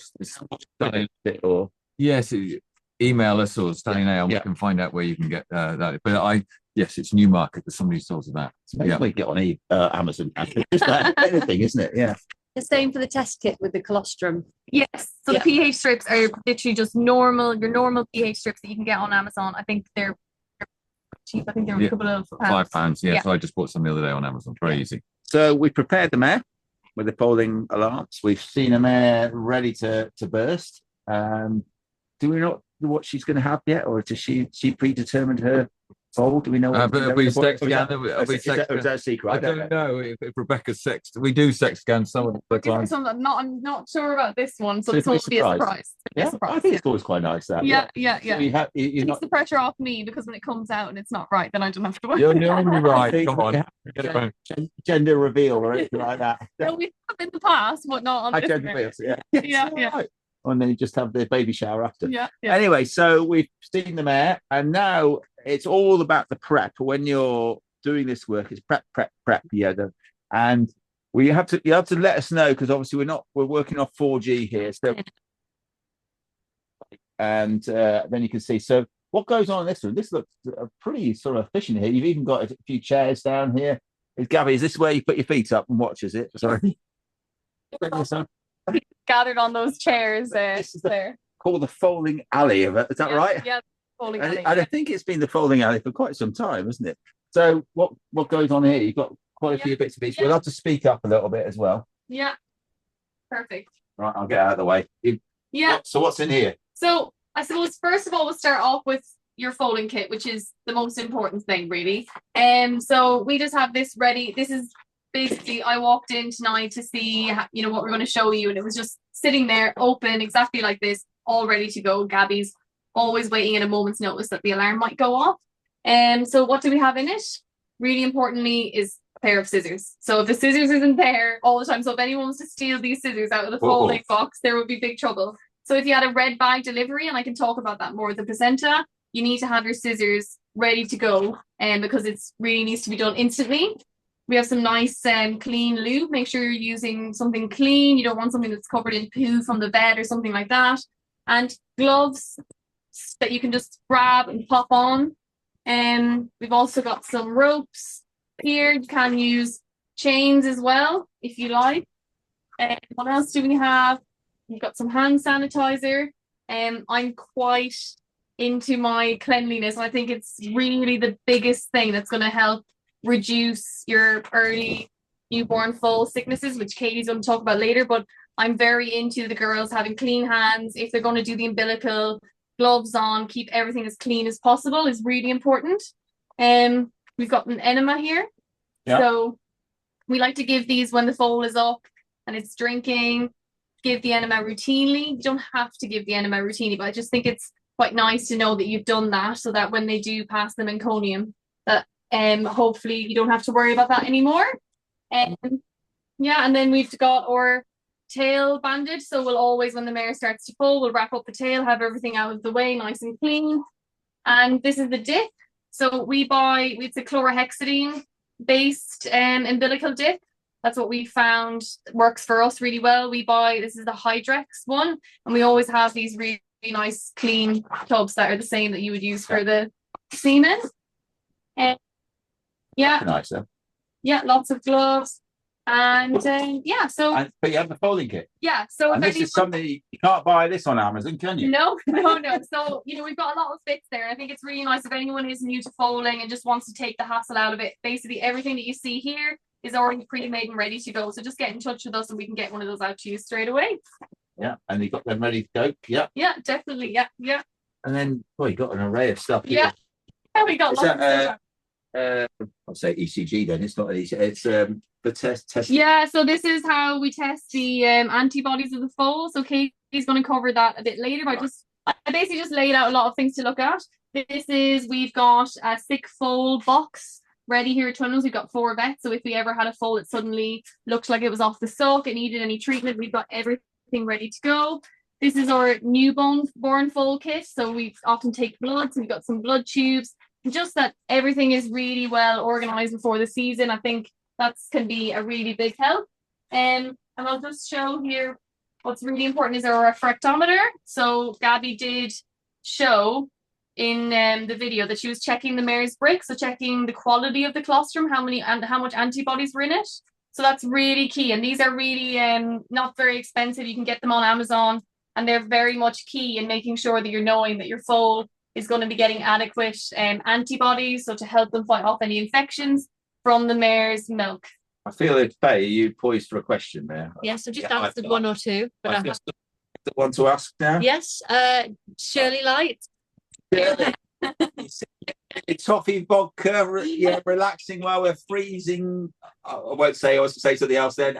email us or Stanley Nail. We can find out where you can get that. But it's Newmarket. There's somebody who sells that. We get on Amazon. Just about anything, isn't it? Yeah. The same for the test kit with the colostrum. Yes. So the pH strips are literally just your normal pH strips that you can get on Amazon. I think they're cheap. I think they're a couple of pounds. £5. Yeah. So I just bought some the other day on Amazon. Very easy. So we prepared the mare with the foaling alarms. We've seen a mare ready to burst. Do we not know what she's going to have yet, or does she predetermined her foal? Do we know? We sex scan. Is that a secret? I don't know if Rebecca's sexed. We do sex scan some of the clients. I'm not sure about this one, so it's going to be a surprise. Yeah, I think it's always quite nice that. Yeah. So you takes the pressure off me, because when it comes out and it's not right, then I don't have to worry. You're normally right. Come on, gender reveal or anything like that. No, we have in the past, but not on this. Gender reveal. Yeah. Right. And then you just have the baby shower after. Yeah. Anyway, so we've seen the mare, and now it's all about the prep. When you're doing this work, it's prep. And you have to let us know, because obviously we're working off 4G here. So, and then you can see. So what goes on in this room? This looks pretty sort of efficient here. You've even got a few chairs down here. Gabby, is this where you put your feet up and watch? Is it? Sorry. Gathered on those chairs there. Called the Foaling Alley of it. Is that right? Yeah, Foaling And, Alley. and I think it's been the Foaling Alley for quite some time, isn't it? So what goes on here? You've got quite a few bits of each. We'll have to speak up a little bit as well. Yeah. Perfect. Right, I'll get out of the way. Yeah. So what's in here? So I suppose first of all, we'll start off with your folding kit, which is the most important thing, really. So we just have this ready. This is basically, I walked in tonight to see, you know, what we're going to show you, and it was just sitting there, open, exactly like this, all ready to go. Gabby's always waiting at a moment's notice that the alarm might go off. So what do we have in it? Really importantly is a pair of scissors. So if the scissors isn't there all the time, so if anyone wants to steal these scissors out of the folding box, there would be big trouble. So if you had a red bag delivery, and I can talk about that more with the placenta, you need to have your scissors ready to go, because it's really needs to be done instantly. We have some nice clean lube. Make sure you're using something clean. You don't want something that's covered in poo from the vet or something like that. And gloves that you can just grab and pop on. We've also got some ropes here. You can use chains as well if you like. What else do we have? We've got some hand sanitizer. I'm quite into my cleanliness, and I think it's really the biggest thing that's going to help reduce your early newborn foal sicknesses, which Katie's going to talk about later. But I'm very into the girls having clean hands. If they're going to do the umbilical, gloves on, keep everything as clean as possible is really important. We've got an enema here. Yeah. So we like to give these when the foal is up and it's drinking. Give the enema routinely. You don't have to give the enema routinely, but I just think it's quite nice to know that you've done that, so that when they do pass the meconium, that hopefully you don't have to worry about that anymore. Yeah, and then we've got our tail bandage. So we'll always, when the mare starts to foal, we'll wrap up the tail, have everything out of the way, nice and clean. And this is the dip. So it's a chlorhexidine based umbilical dip. That's what we found works for us really well. This is the Hydrex one, and we always have these really nice clean tubs that are the same that you would use for the semen. Yeah. Nice, though. Yeah, lots of gloves. And but you have the folding kit. Yeah, so and this is something you can't buy this on Amazon, can you? No. So we've got a lot of bits there. I think it's really nice if anyone is new to foaling and just wants to take the hassle out of it. Basically, everything that you see here is already pre-made and ready to go. So just get in touch with us and we can get one of those out to you straight away. Yeah, and you got them ready to go. Yeah. Yeah, definitely. Yeah. And then, you got an array of stuff. Yeah. We got lots of stuff. I'll say ECG then. It's not an ECG. It's the test. Yeah, so this is how we test the antibodies of the foal. So Katie's going to cover that a bit later. But I basically just laid out a lot of things to look at. We've got a sick foal box ready here at Tunnels. We've got 4 vets. So if we ever had a foal that suddenly looked like it was off the suck, it needed any treatment, we've got everything ready to go. This is our newborn foal kit. So we often take blood. So we've got some blood tubes. Just that everything is really well organized before the season. I think that can be a really big help. And I'll just show here what's really important is our refractometer. So Gabby did show in the video that she was checking the mare's brick, so checking the quality of the colostrum, how much antibodies were in it. So that's really key. And these are really not very expensive. You can get them on Amazon, and they're very much key in making sure that you're knowing that your foal is going to be getting adequate antibodies, so to help them fight off any infections from the mare's milk. I feel that Faye, you poised for a question there. Yes, I've just answered one or two, but I have the one to ask now. Yes, Shirley Light. Toffee vodka, relaxing while we're freezing. I won't say. I was to say something else then.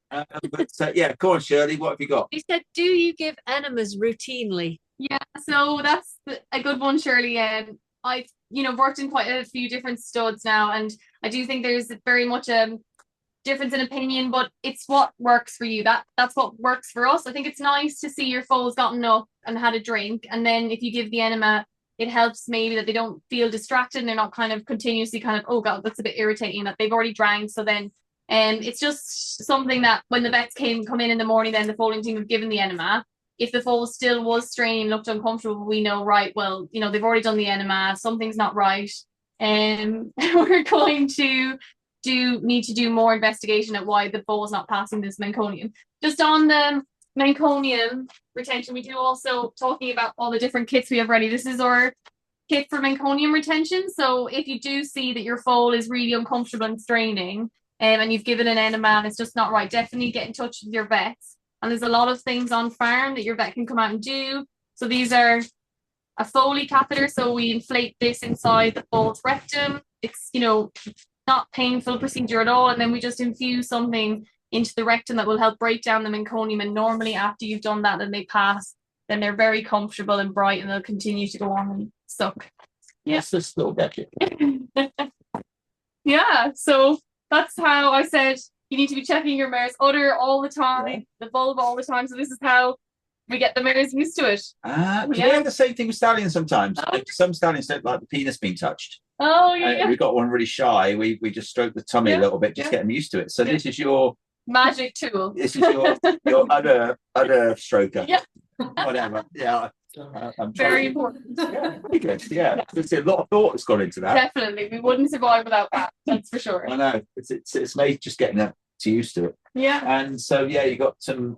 But go on, Shirley. What have you got? He said, "Do you give enemas routinely?" Yeah, so that's a good one, Shirley. I've worked in quite a few different studs now, and I do think there's very much a difference in opinion, but it's what works for you. That's what works for us. I think it's nice to see your foal's gotten up and had a drink, and then if you give the enema, it helps maybe that they don't feel distracted and they're not kind of continuously oh god, that's a bit irritating that they've already drank. So then it's just something that when the vets come in the morning, then the foaling team have given the enema, if the foal still was straining, looked uncomfortable, we know, right, well, you know, they've already done the enema, something's not right. And we're going to need to do more investigation at why the foal is not passing this meconium. Just on the meconium retention, we do also, talking about all the different kits we have ready. This is our kit for meconium retention. So if you do see that your foal is really uncomfortable and straining, and you've given an enema and it's just not right, definitely get in touch with your vets. And there's a lot of things on farm that your vet can come out and do. So these are a Foley catheter. So we inflate this inside the foal's rectum. It's, you know, not painful procedure at all. And then we just infuse something into the rectum that will help break down the meconium. And normally after you've done that and they pass, then they're very comfortable and bright and they'll continue to go on and suck. Yes, this little bucket. Yeah, so that's how I said you need to be checking your mare's udder all the time, the vulva all the time. So this is how we get the mares used to it. We have the same thing with stallions sometimes. Some stallions don't like the penis being touched. Oh yeah. We got one really shy. We just stroke the tummy a little bit, just get them used to it. So this is your magic tool. This is your udder stroker. Yeah. Whatever. Yeah. Very important. Yeah, very good. Yeah. There's a lot of thought that's gone into that. Definitely. We wouldn't survive without that. That's for sure. I know. It's made just getting them to used to it. Yeah. And so you got some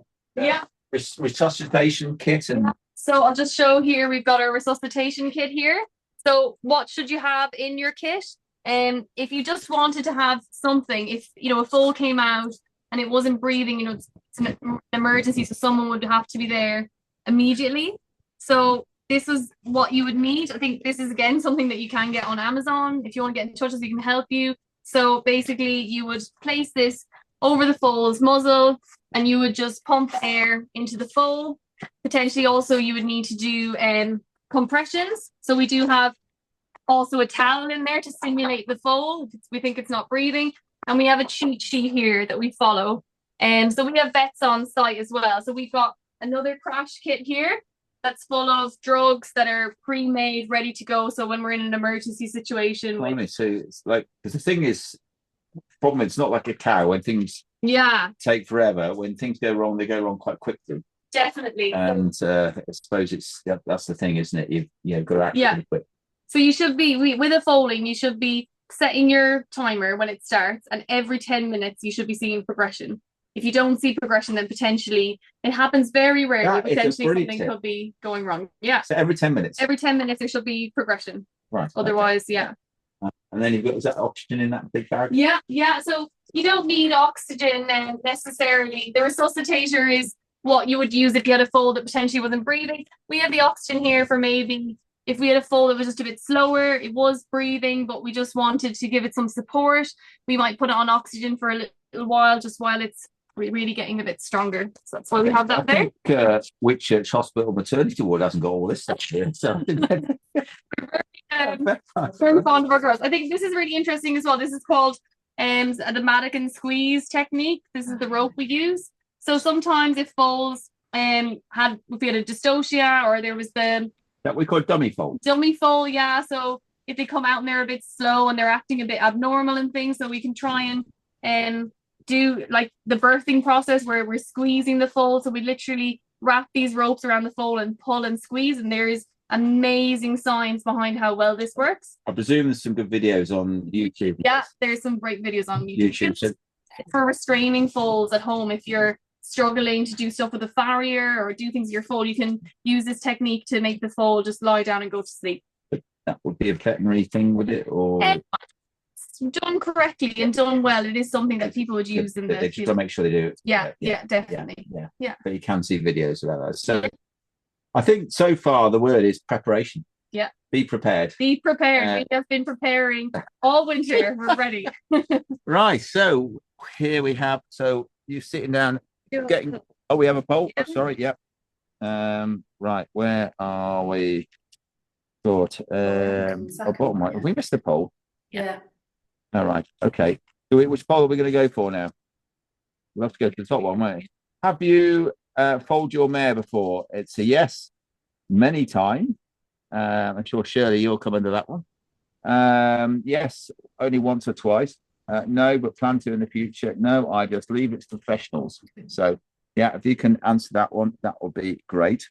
resuscitation kit and so I'll just show here we've got our resuscitation kit here. So what should you have in your kit? If you just wanted to have something, if you know a foal came out and it wasn't breathing, you know, it's an emergency, so someone would have to be there immediately. So this is what you would need. I think this is again something that you can get on Amazon. If you want to get in touch with us, we can help you. So basically you would place this over the foal's muzzle and you would just pump air into the foal. Potentially also you would need to do compressions. So we do have also a towel in there to simulate the foal if we think it's not breathing. And we have a cheat sheet here that we follow. And so we have vets on site as well. So we've got another crash kit here that's full of drugs that are pre-made, ready to go. So when we're in an emergency situation. So it's like, because the thing is, problem, it's not like a cow when things take forever. When things go wrong, they go wrong quite quickly. Definitely. And I suppose that's the thing, isn't it? You've got to act really quick. So you should be, with a foaling, you should be setting your timer when it starts, and every 10 minutes you should be seeing progression. If you don't see progression, then potentially it happens very rarely. Potentially something could be going wrong. Yeah. So every 10 minutes. Every 10 minutes there should be progression. Right. Otherwise, And then you've got, is that oxygen in that big bag? Yeah. So you don't need oxygen necessarily. The resuscitator is what you would use if you had a foal that potentially wasn't breathing. We have the oxygen here for maybe if we had a foal that was just a bit slower, it was breathing, but we just wanted to give it some support. We might put it on oxygen for a little while, just while it's really getting a bit stronger. So that's why we have that there. Think, Whitchurch Hospital maternity ward hasn't got all this stuff here. So very fond of our girls. I think this is really interesting as well. This is called the mannequin squeeze technique. This is the rope we use. So sometimes if foals if we had a dystocia or there was that we call dummy foal. Dummy foal, yeah. So if they come out and they're a bit slow and they're acting a bit abnormal and things, so we can try and do like the birthing process where we're squeezing the foal. So we literally wrap these ropes around the foal and pull and squeeze, and there is amazing science behind how well this works. I presume there's some good videos on YouTube. Yeah, there's some great videos on YouTube. For restraining foals at home, if you're struggling to do stuff with a farrier or do things with your foal, you can use this technique to make the foal just lie down and go to sleep. That would be a veterinary thing, would it? Or done correctly and done well, it is something that people would use in the they just got to make sure they do it. Yeah, definitely. Yeah. But you can see videos about that. So I think so far the word is preparation. Yeah. Be prepared. Be prepared. We have been preparing all winter. We're ready. Right. So here we have. So you sitting down, getting. Oh, we have a poll. Oh, sorry. Yep. Right. Where are we? Thought. Bottom right. Have we missed the poll? Yeah. All right. Okay. Which poll are we going to go for now? We'll have to go to the top one, won't we? Have you foaled your mare before? It's a yes, many times. I'm sure Shirley, you'll come under that one. Yes, only once or twice. No, but plan to in the future. No, I just leave it to professionals. So Yeah, if you can answer that one, that will be great.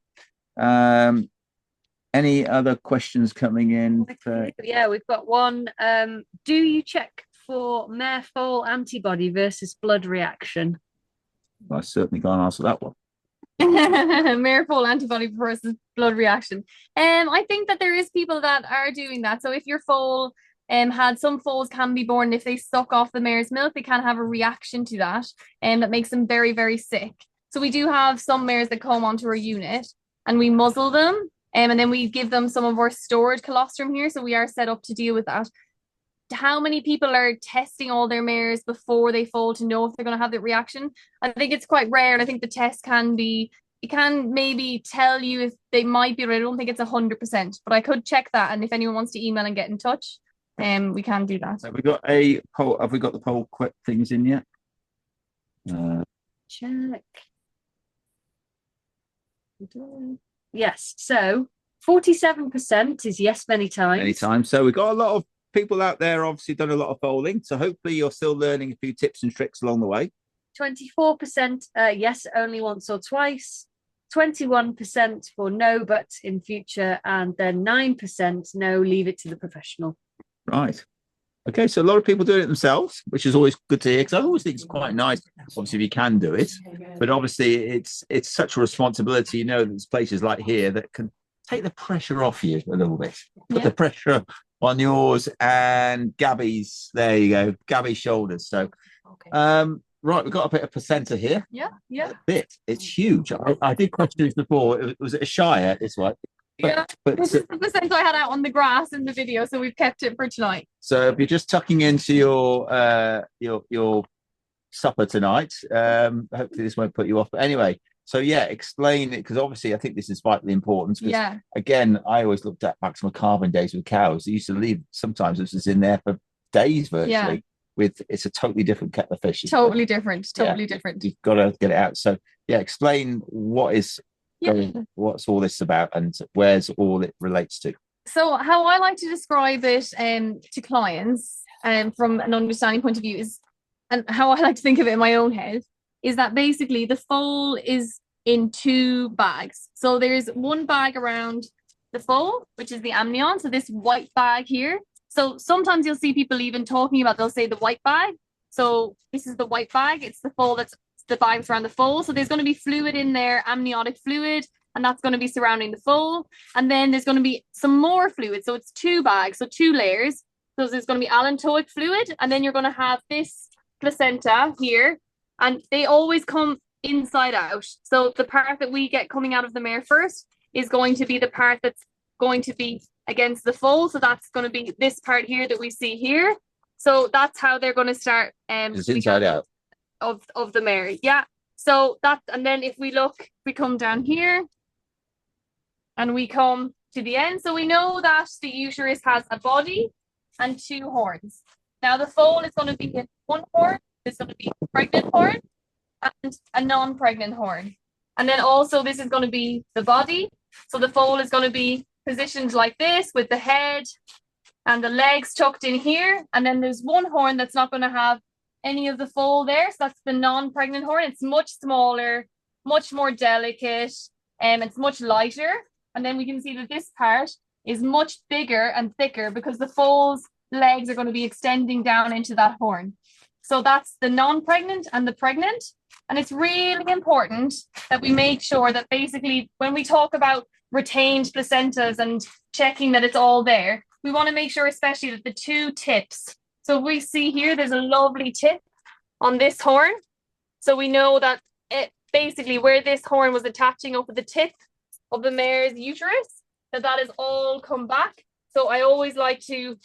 Any other questions coming in? Yeah, we've got one. Do you check for mare foal antibody versus blood reaction? I certainly can't answer that one. Mare foal antibody versus blood reaction. I think that there is people that are doing that. So if your foal had some foals can be born, if they suck off the mare's milk, they can have a reaction to that, and that makes them very, very sick. So we do have some mares that come onto our unit and we muzzle them, and then we give them some of our stored colostrum here. So we are set up to deal with that. How many people are testing all their mares before they foal to know if they're going to have that reaction? I think it's quite rare, and I think the test it can maybe tell you if they might be, but I don't think it's 100%. But I could check that, and if anyone wants to email and get in touch, we can do that. Have we got a poll? Have we got the poll quick things in yet? Check. Yes. So 47% is yes many times. Many times. So we've got a lot of people out there obviously done a lot of foaling. So hopefully you're still learning a few tips and tricks along the way. 24% yes, only once or twice. 21% for no, but in future, and then 9% no, leave it to the professional. Right. Okay, so a lot of people doing it themselves, which is always good to hear, because I always think it's quite nice, obviously, if you can do it. But obviously, it's such a responsibility, there's places like here that can take the pressure off you a little bit. Put the pressure on yours and Gabby's, there you go, Gabby's shoulders. So, right, we've got a bit of placenta here. Yeah. A bit. It's huge. I did question this before. Was it a Shire? It's like. But this is the placenta I had out on the grass in the video, so we've kept it for tonight. So if you're just tucking into your supper tonight, hopefully this won't put you off. But anyway, so explain it, because obviously I think this is vitally important. Again, I always looked at maximum carbon days with cows. They used to leave, sometimes this is in there for days virtually. It's a totally different kettle of fish. Totally different. You've got to get it out. So explain what's all this about and where's all it relates to. So how I like to describe it to clients from an understanding point of view is, and how I like to think of it in my own head, is that basically the foal is in two bags. So there's one bag around the foal, which is the amnion, so this white bag here. So sometimes you'll see people even talking about, they'll say the white bag. So this is the white bag, it's the foal, that's the bags around the foal. So there's going to be fluid in there, amniotic fluid, and that's going to be surrounding the foal. And then there's going to be some more fluid. So it's two bags, so two layers. So there's going to be allantoic fluid, and then you're going to have this placenta here, and they always come inside out. So the part that we get coming out of the mare first is going to be the part that's going to be against the foal. So that's going to be this part here that we see here. So that's how they're going to start. It's inside out. Of the mare. So that, and then if we come down here and we come to the end, so we know that the uterus has a body and two horns. Now the foal is going to be in one horn, there's going to be a pregnant horn and a non-pregnant horn. And then also this is going to be the body. So the foal is going to be positioned like this with the head and the legs tucked in here. And then there's one horn that's not going to have any of the foal there, so that's the non-pregnant horn. It's much smaller, much more delicate, and it's much lighter. And then we can see that this part is much bigger and thicker because the foal's legs are going to be extending down into that horn. So that's the non-pregnant and the pregnant. And it's really important that we make sure that basically when we talk about retained placentas and checking that it's all there, we want to make sure especially that the two tips. So we see here, there's a lovely tip on this horn. So we know that it basically where this horn was attaching up at the tip of the mare's uterus, that is all come back. So I always like to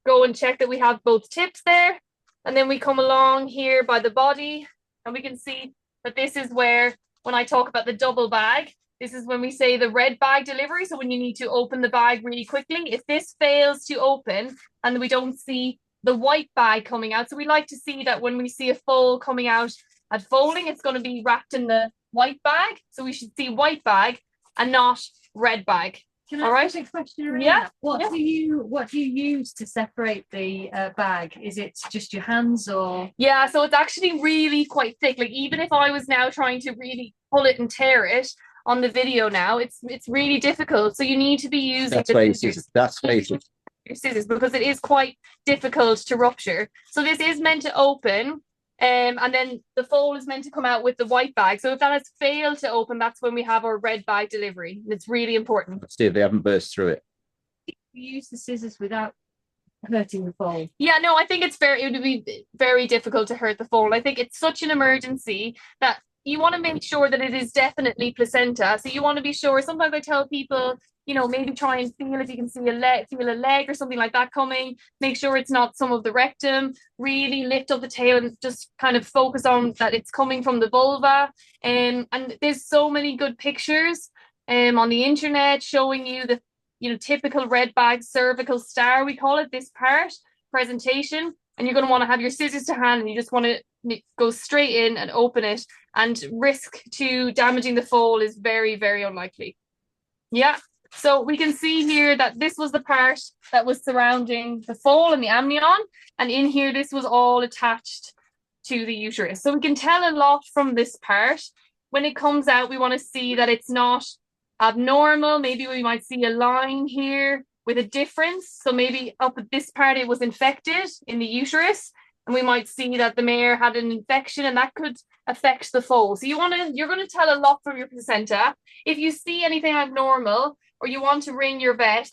go and check that we have both tips there. And then we come along here by the body and we can see that this is where, when I talk about the double bag, this is when we say the red bag delivery. So when you need to open the bag really quickly, if this fails to open and we don't see the white bag coming out. So we like to see that when we see a foal coming out at foaling, it's going to be wrapped in the white bag. So we should see white bag and not red bag. Can All I right. ask a question around Yeah, that? What yeah. do you use to separate the bag? Is it just your hands or? Yeah, so it's actually really quite thick. Like even if I was now trying to really pull it and tear it on the video now, it's really difficult. So you need to be using That's the faces. scissors. That's faces. Your scissors because it is quite difficult to rupture. So this is meant to open, and then the foal is meant to come out with the white bag. So if that has failed to open, that's when we have our red bag delivery. And it's really important. See if they haven't burst through it. You use the scissors without hurting the foal. Yeah, no, I think it would be very difficult to hurt the foal. I think it's such an emergency that you want to make sure that it is definitely placenta. So you want to be sure. Sometimes I tell people, maybe try and feel if you can see feel a leg or something like that coming. Make sure it's not some of the rectum. Really lift up the tail and just kind of focus on that it's coming from the vulva. And there's so many good pictures on the internet showing you the typical red bag cervical star, we call it, this part presentation. And you're going to want to have your scissors to hand and you just want to go straight in and open it, and risk to damaging the foal is very, very unlikely. Yeah. So we can see here that this was the part that was surrounding the foal and the amnion. And in here, this was all attached to the uterus. So we can tell a lot from this part. When it comes out, we want to see that it's not abnormal. Maybe we might see a line here with a difference. So maybe up at this part, it was infected in the uterus. And we might see that the mare had an infection and that could affect the foal. So you're going to tell a lot from your placenta. If you see anything abnormal or you want to ring your vet,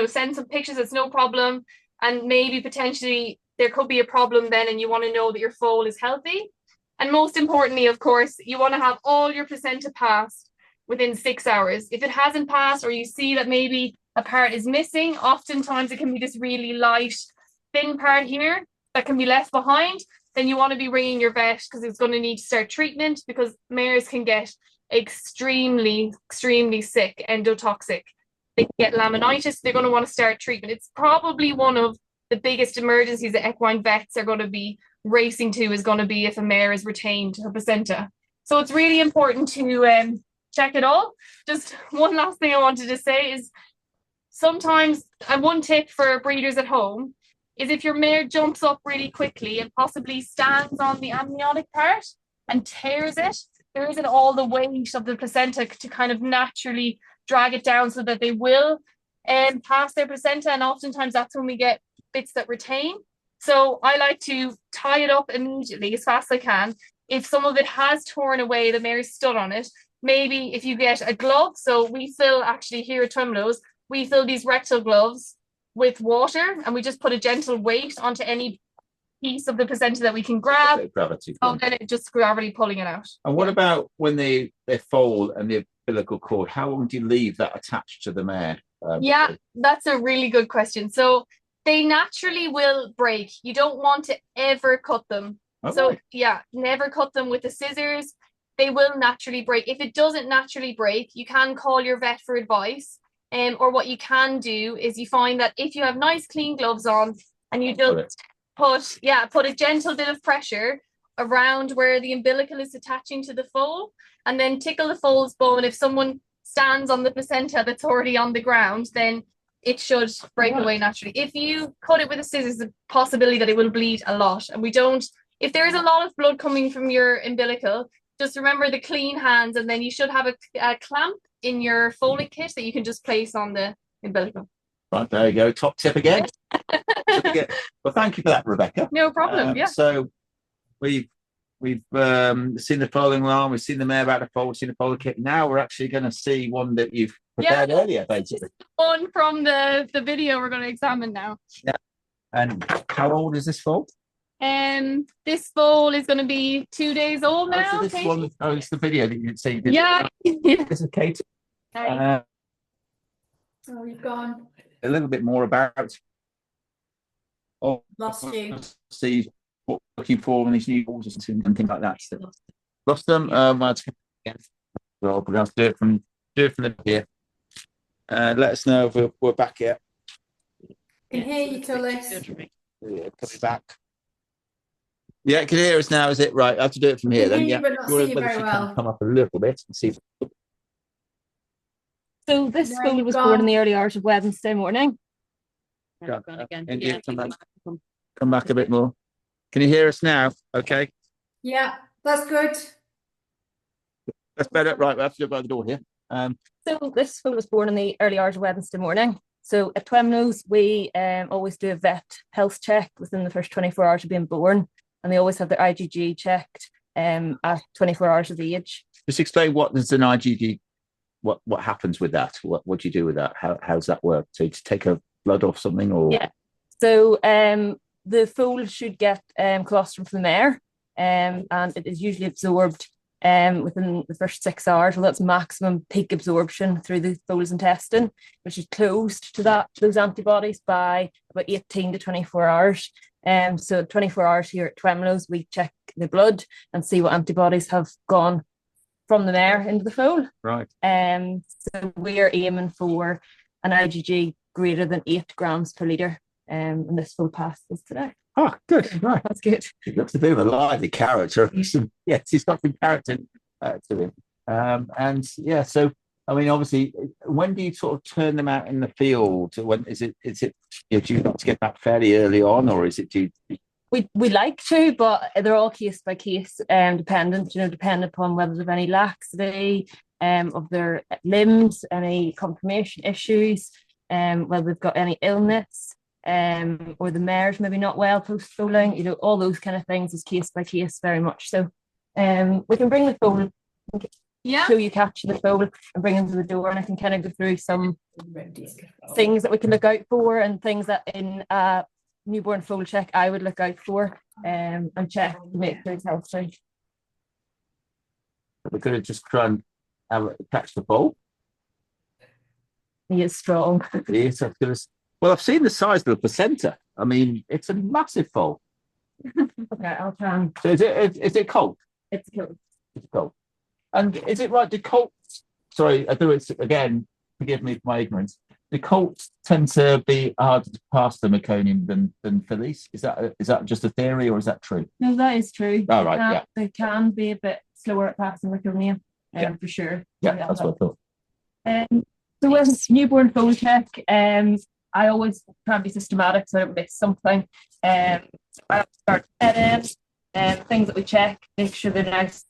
send some pictures, that's no problem. And maybe potentially there could be a problem then and you want to know that your foal is healthy. And most importantly, of course, you want to have all your placenta passed within 6 hours. If it hasn't passed or you see that maybe a part is missing, oftentimes it can be this really light, thin part here that can be left behind, then you want to be ringing your vet because it's going to need to start treatment because mares can get extremely, extremely sick, endotoxic. They can get laminitis, they're going to want to start treatment. It's probably one of the biggest emergencies that equine vets are going to be racing to is going to be if a mare is retained her placenta. So it's really important to check it all. Just one last thing I wanted to say is sometimes, and one tip for breeders at home, is if your mare jumps up really quickly and possibly stands on the amniotic part and tears it, there isn't all the weight of the placenta to kind of naturally drag it down so that they will pass their placenta. And oftentimes that's when we get bits that retain. So I like to tie it up immediately as fast as I can. If some of it has torn away, the mare is stood on it. Maybe if you get a glove, so we fill actually here at Twemlows, we fill these rectal gloves with water and we just put a gentle weight onto any piece of the placenta that we can grab. Gravity. Then it just gravity pulling it out. And what about when they foal and the umbilical cord? How long do you leave that attached to the mare? Yeah, that's a really good question. So they naturally will break. You don't want to ever cut them. Okay. So yeah, never cut them with the scissors. They will naturally break. If it doesn't naturally break, you can call your vet for advice. Or what you can do is you find that if you have nice clean gloves on and you just put a gentle bit of pressure around where the umbilical is attaching to the foal and then tickle the foal's bone. If someone stands on the placenta that's already on the ground, then it should break away naturally. If you cut it with a scissors, the possibility that it will bleed a lot. And if there is a lot of blood coming from your umbilical, just remember the clean hands, and then you should have a clamp in your foaling kit that you can just place on the umbilical. Right, there you go. Top tip again. Well, thank you for that, Rebecca. No problem. So we've seen the foaling alarm, we've seen the mare about to foal, we've seen the foaling kit. Now we're actually going to see one that you've prepared earlier, basically. One from the video we're going to examine now. Yeah. And how old is this foal? This foal is going to be 2 days old now. So this one, it's the video that you did see. Yeah. This is Kate. You've gone. A little bit more about. Lost you. See what we're looking for in these new balls and things like that. So, lost them. Well, we're going to do it from the here. Let us know if we're back here. Can hear you, Tullis. Yeah, coming back. Yeah, can hear us now, is it? Right, I have to do it from here then. Yeah, but not see you very well. Come up a little bit and see. So this There foal you was go. born in the early hours of Wednesday morning. Go. Gone again. And Yeah. come back a bit more. Can you hear us now? Okay, Yeah, that's good. that's better. Right, we have to go by the door here. So this foal was born in the early hours of Wednesday morning. So at Twemlows, we always do a vet health check within the first 24 hours of being born, and they always have their IgG checked at 24 hours of age. Just explain what is an IgG. What happens with that? What do you do with that? How's that work? So you take a blood off something, or yeah. So the foal should get colostrum from the mare, and it is usually absorbed within the first 6 hours. Well, that's maximum peak absorption through the foal's intestine, which is closed to those antibodies by about 18 to 24 hours. So 24 hours here at Twemlows, we check the blood and see what antibodies have gone from the mare into the foal. Right. So we are aiming for an IgG greater than 8 grams per litre. And this foal passes today. Oh, good. Right. That's good. He looks a bit of a lively character. Yes, he's got some character to him. And yeah, so I mean, obviously, when do you sort of turn them out in the field? When is it? Do you want to get that fairly early on, or is it We like to, but they're all case by case dependent, depending upon whether there's any laxity of their limbs, any conformation issues, whether they've got any illness, or the mare's maybe not well post-foaling, all those kind of things is case by case very much. So we can bring the foal, show you catching the foal and bring them to the door, and I can kind of go through some things that we can look out for and things that in newborn foal check I would look out for and check to make sure it's healthy. We're going to just try and catch the foal. He is strong. Yes, well, I've seen the size of the placenta. I mean, it's a massive foal. Okay, I'll try and... So is it colt? It's colt. It's colt. And is it right? Do colts? Sorry, I do it again. Forgive me for my ignorance. The colts tend to be harder to pass the meconium than fillies. Is that just a theory, or is that true? No, that is true. Oh, right, yeah. They can be a bit slower at passing meconium, for sure. Yeah, that's what I thought. So with newborn foal check, I always try and be systematic so I don't miss something. I start head in, things that we check, make sure they're nice,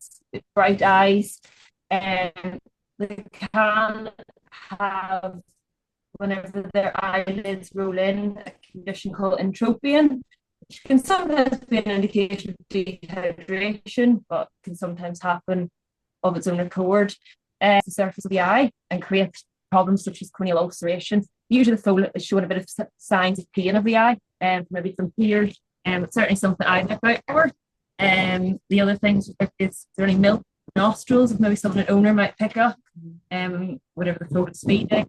bright eyes, and they can have, whenever their eyelids roll in, a condition called entropion, which can sometimes be an indication of dehydration, but can sometimes happen of its own accord the surface of the eye and create problems such as corneal ulceration. Usually the foal is showing a bit of signs of pain of the eye, and maybe some tears, and it's certainly something I look out for. The other things is there any milk nostrils, maybe something an owner might pick up, whatever the foal is feeding.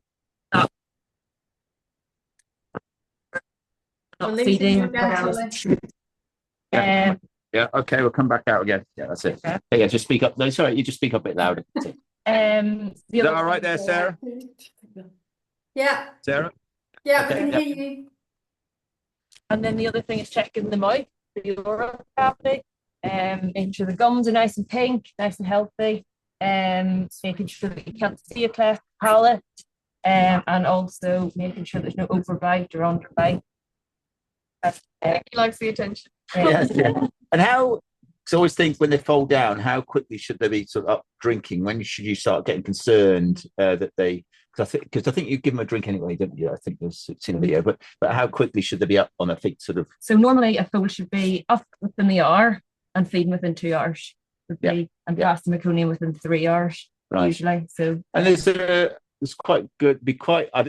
Not feeding. Yeah, okay, we'll come back out again. Yeah, that's it. Okay. Hey, yeah, just speak up. No, sorry, you just speak up a bit louder. Is that all right there, Sarah? Yeah. Sarah? Yeah, Okay, we can hear you. And then the other thing is checking the mouth, the oral cavity, making sure the gums are nice and pink, nice and healthy, making sure that you can't see a cleft palate, and also making sure there's no overbite or underbite. He likes the attention. Yes, yeah. And how? Because I always think when they fall down, how quickly should they be sort of up drinking? When should you start getting concerned that they? Because I think you give them a drink anyway, don't you? I think there's seen a video, but how quickly should they be up on their feet, sort of? So normally a foal should be up within the hour and feeding within 2 hours, and passing meconium within 3 hours, usually. So and it's quite good.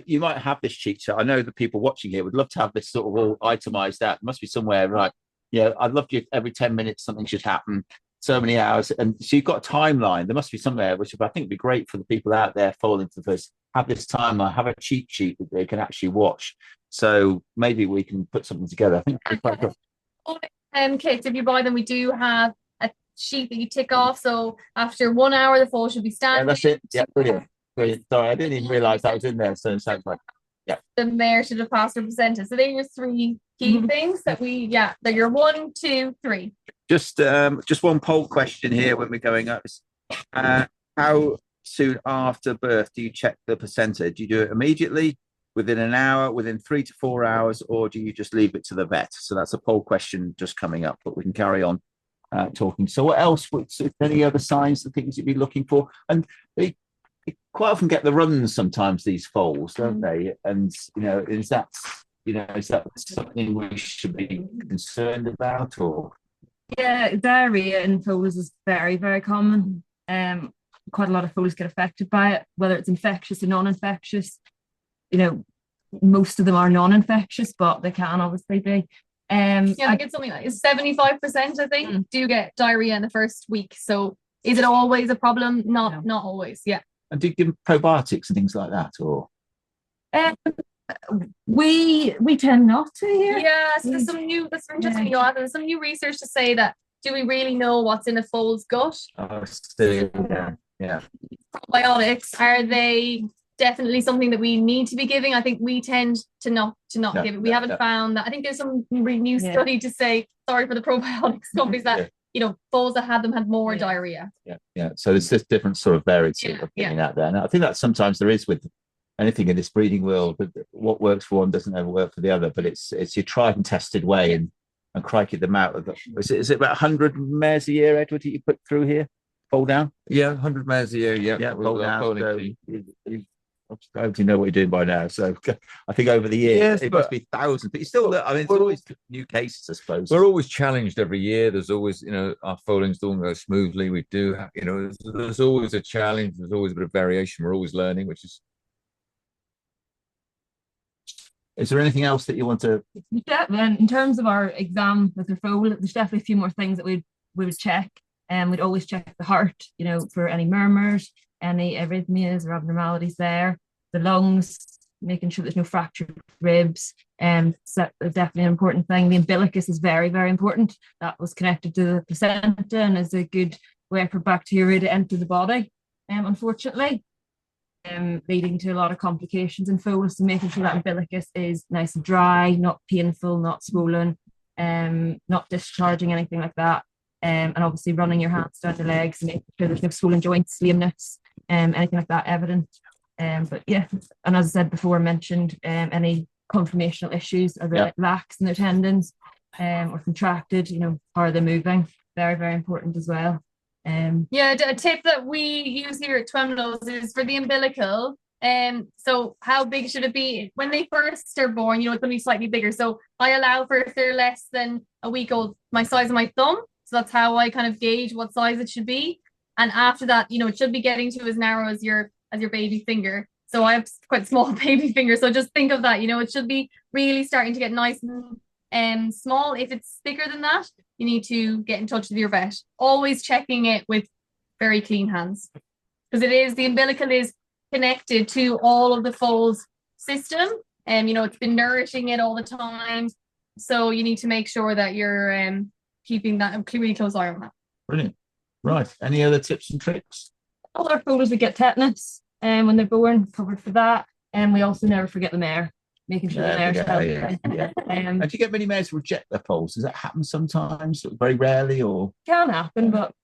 You might have this cheat sheet. I know the people watching here would love to have this sort of all itemized out. There must be somewhere, right? Yeah, I'd love to. Every 10 minutes something should happen. So many hours, and so you've got a timeline. There must be somewhere which I think would be great for the people out there following to this. Have this timeline, have a cheat sheet that they can actually watch. So maybe we can put something together. I think it's quite good. Kids, if you buy them, we do have a sheet that you tick off. So after 1 hour, the foal should be standing. Yeah, that's it. Yeah, brilliant. Brilliant. Sorry, I didn't even realise that was in there. So it sounds like, yeah. The mare should have passed her placenta. So they're your 3 key things that they're your 1, 2, 3. Just one poll question here when we're going up. soon after birth do you check the placenta? Do you do it immediately, within an hour, within 3 to 4 hours, or do you just leave it to the vet? So that's a poll question just coming up, but we can carry on talking. So what else? Any other signs, the things you'd be looking for? And they quite often get the runs sometimes, these foals, don't they? And is that something we should be concerned about, or? Yeah, diarrhea in foals is very, very common. Quite a lot of foals get affected by it, whether it's infectious or non-infectious. Most of them are non-infectious, but they can obviously be. I think it's something like 75%, I think, do get diarrhea in the first week. So is it always a problem? Not always, yeah. And do you give probiotics and things like that, or? We tend not to here. Yeah, so there's some new, there's some new research to say that, do we really know what's in a foal's gut? Yeah. Probiotics, are they definitely something that we need to be giving? I think we tend to not give it. We haven't found that. I think there's some new study to say, sorry for the probiotics companies, that foals that had them had more diarrhea. Yeah. So there's this different sort of variety of getting out there. And I think that sometimes there is with anything in this breeding world, but what works for one doesn't ever work for the other. But it's your tried and tested way, and crikey them out of is it about 100 mares a year, Edward, that you put through here? Foal down? Yeah, 100 mares a year. Yeah, foal down. I hope you know what you're doing by now. So I think over the years, it must be thousands, but you still, it's always new cases, I suppose. We're always challenged every year. There's always, our foalings don't go smoothly. We do, there's always a challenge. There's always a bit of variation. We're always learning, which is. Is there anything else that you want to? In terms of our exam with the foal, there's definitely a few more things that we would check. And we'd always check the heart, for any murmurs, any arrhythmias or abnormalities there. The lungs, making sure there's no fractured ribs. So that's definitely an important thing. The umbilicus is very, very important. That was connected to the placenta and is a good way for bacteria to enter the body, unfortunately. Leading to a lot of complications in foals. So making sure that umbilicus is nice and dry, not painful, not swollen, not discharging, anything like that. And obviously running your hands down the legs and making sure there's no swollen joints, lameness, anything like that evident. But yeah, and as I said before, mentioned any conformational issues, are they lax in their tendons or contracted, how are they moving? Very, very important as well. A tip that we use here at Twemlow's is for the umbilical. So how big should it be when they first are born? It's going to be slightly bigger. So I allow for, if they're less than a week old, my size of my thumb. So that's how I kind of gauge what size it should be. And after that, it should be getting to as narrow as your baby finger. So I have quite small baby fingers. So just think of that. It should be really starting to get nice and small. If it's thicker than that, you need to get in touch with your vet. Always checking it with very clean hands, because the umbilical is connected to all of the foal's system, and it's been nourishing it all the time. So you need to make sure that you're keeping that really close eye on that. Brilliant. Right. Any other tips and tricks? All our foals, we get tetanus when they're born, covered for that, and we also never forget the mare. Making sure the mare's healthy. And do you get many mares reject their foals? Does that happen sometimes? Very rarely, or? Can happen, but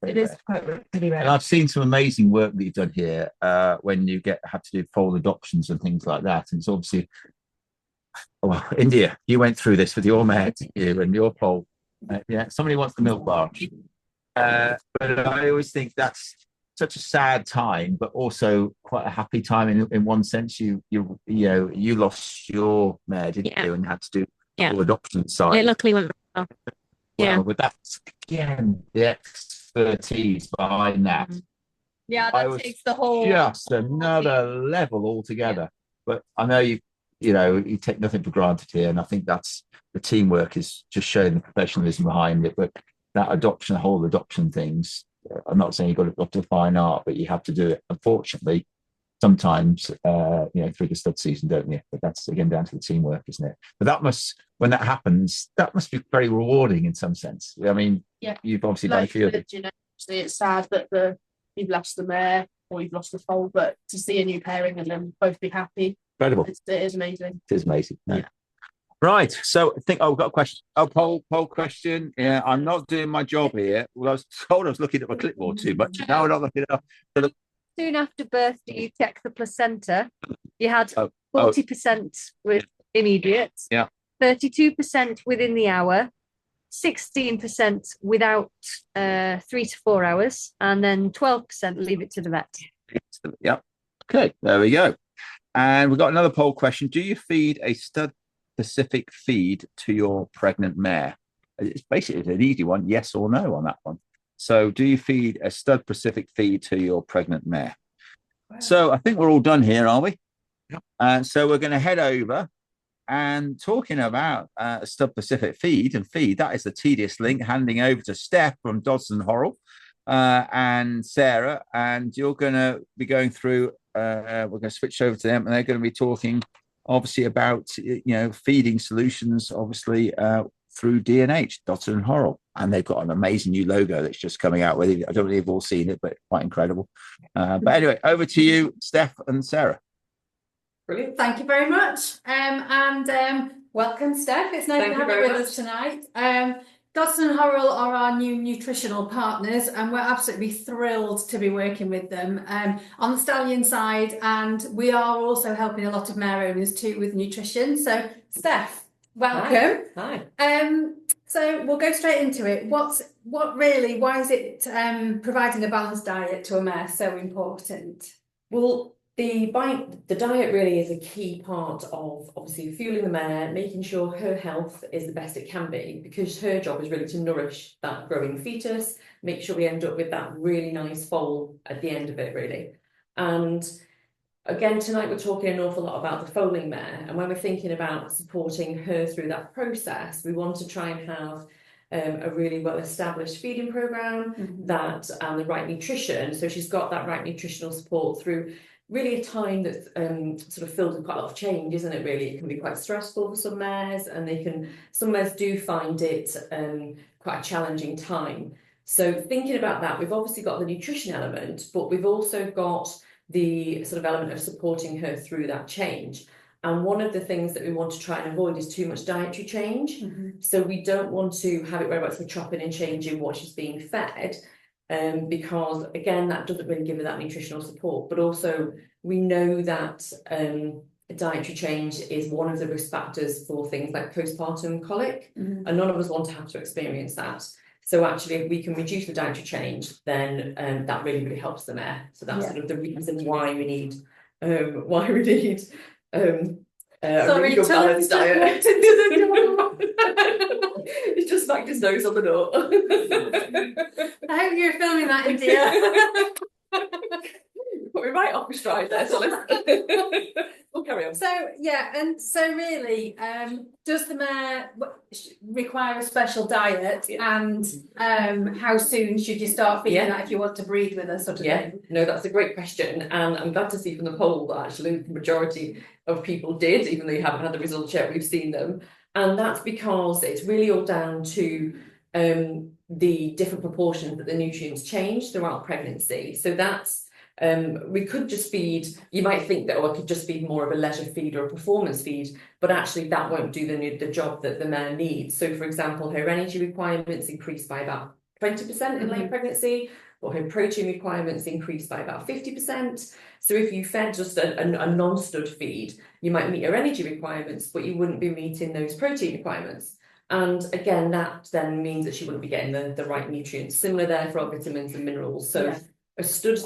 it is quite pretty rare. And I've seen some amazing work that you've done here when you have to do foal adoptions and things like that. And it's obviously, India, you went through this with your mare, and your foal. Somebody wants the milk bar. But I always think that's such a sad time, but also quite a happy time in one sense. You lost your mare, didn't you, and had to do the adoption side. It luckily went well. Well, with that, again, the expertise behind that. Yeah, that takes the whole just another level altogether. But I know you take nothing for granted here, and I think that's the teamwork is just showing the professionalism behind it. But that whole adoption things. I'm not saying you've got to a fine art, but you have to do it. Unfortunately, sometimes, through the stud season, don't you? But that's again down to the teamwork, isn't it? But when that happens, that must be very rewarding in some sense. I mean, you've obviously done a few of it. It's sad that you've lost the mare or you've lost the foal, but to see a new pairing and them both be happy, incredible. It is amazing. It is amazing. Yeah. Right. So I think we've got a question. Poll question. Yeah, I'm not doing my job here. Well, I was told I was looking at my clipboard too much. Now I'm not looking it up. So soon after birth do you check the placenta? You had Oh, 40% with immediate, yeah. 32% within the hour, 16% without 3 to 4 hours, and then 12% leave it to the vet. Yeah. Okay, there we go. And we've got another poll question. Do you feed a stud-specific feed to your pregnant mare? It's basically an easy one, yes or no on that one. So do you feed a stud-specific feed to your pregnant mare? Wow. So I think we're all done here, are we? Yeah. And so we're going to head over and talking about a stud-specific feed, that is the tedious link, handing over to Steph from Dodson Horrell and Sarah, and you're going to be going through, we're going to switch over to them, and they're going to be talking obviously about, feeding solutions, obviously, through D&H, Dodson Horrell. And they've got an amazing new logo that's just coming out with it. I don't know if you've all seen it, but quite incredible. But anyway, over to you, Steph and Sarah. Brilliant. Thank you very much. Welcome, Steph. It's nice to have you with us tonight. Dodson and Horrell are our new nutritional partners, and we're absolutely thrilled to be working with them on the stallion side. And we are also helping a lot of mare owners too with nutrition. So, Steph, welcome. Hi. So we'll go straight into it. Why is it providing a balanced diet to a mare so important? Well, the diet really is a key part of obviously fueling the mare, making sure her health is the best it can be, because her job is really to nourish that growing fetus, make sure we end up with that really nice foal at the end of it, really. And again, tonight we're talking an awful lot about the foaling mare, and when we're thinking about supporting her through that process, we want to try and have a really well-established feeding program, that and the right nutrition. So she's got that right nutritional support through really a time that's sort of filled with quite a lot of change, isn't it? Really, it can be quite stressful for some mares, and some mares do find it quite a challenging time. So thinking about that, we've obviously got the nutrition element, but we've also got the sort of element of supporting her through that change. And one of the things that we want to try and avoid is too much dietary change. So we don't want to have it whereabouts we're chopping and changing what she's being fed, because again, that doesn't really give her that nutritional support. But also we know that dietary change is one of the risk factors for things like postpartum colic, and none of us want to have to experience that. So actually, if we can reduce the dietary change, then that really, really helps the mare. So that's sort of the reason why we need a really good balanced diet. It's just smacked his nose on the door. I hope you're filming that, India. Put me right off my stride there, so we'll carry on. So really, does the mare require a special diet, and how soon should you start feeding that if you want to breed with her, sort of thing? No, that's a great question, and I'm glad to see from the poll that actually the majority of people did, even though you haven't had the results yet, we've seen them. And that's because it's really all down to the different proportions that the nutrients change throughout pregnancy. So that's we could just feed, you might think that, I could just feed more of a leisure feed or a performance feed, but actually that won't do the job that the mare needs. So for example, her energy requirements increase by about 20% in late pregnancy, or her protein requirements increase by about 50%. So if you fed just a non-stud feed, you might meet your energy requirements, but you wouldn't be meeting those protein requirements. And again, that then means that she wouldn't be getting the right nutrients. Similar there for our vitamins and minerals. So a stud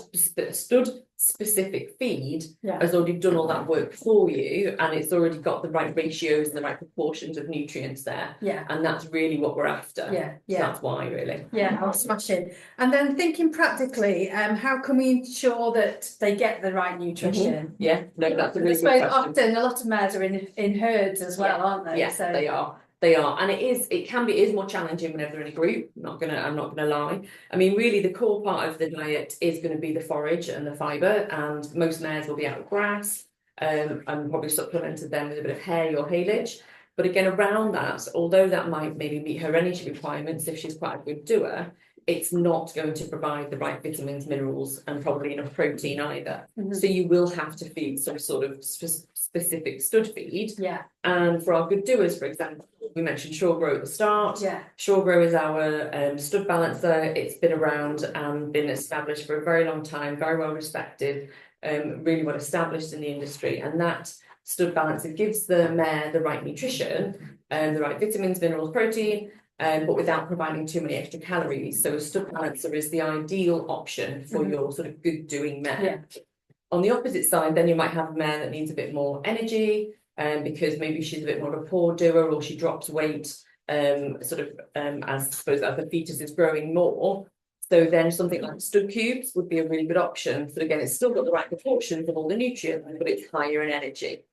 specific feed has already done all that work for you, and it's already got the right ratios and the right proportions of nutrients there. And that's really what we're after. So that's why, really. I'll smash it. And then thinking practically, how can we ensure that they get the right nutrition? That's a really good question. Often a lot of mares are in herds as well, aren't they? Yes, they are. They are, and it is more challenging whenever they're in a group. I'm not gonna lie. I mean, really, the core part of the diet is going to be the forage and the fibre, and most mares will be out of grass, and probably supplemented them with a bit of hay or haylage. But again, around that, although that might maybe meet her energy requirements if she's quite a good doer, it's not going to provide the right vitamins, minerals, and probably enough protein either. So you will have to feed some sort of specific stud feed. Yeah. And for our good doers, for example, we mentioned Shawgrow at the start. Yeah. Shawgrow is our stud balancer. It's been around and been established for a very long time, very well respected, really well established in the industry. And that stud balancer gives the mare the right nutrition and the right vitamins, minerals, protein, but without providing too many extra calories. So a stud balancer is the ideal option for your sort of good doing mare. Yeah. On the opposite side, then you might have a mare that needs a bit more energy, because maybe she's a bit more of a poor doer, or she drops weight, as I suppose as the fetus is growing more. So then something like stud cubes would be a really good option. So again, it's still got the right proportions of all the nutrients, but it's higher in energy.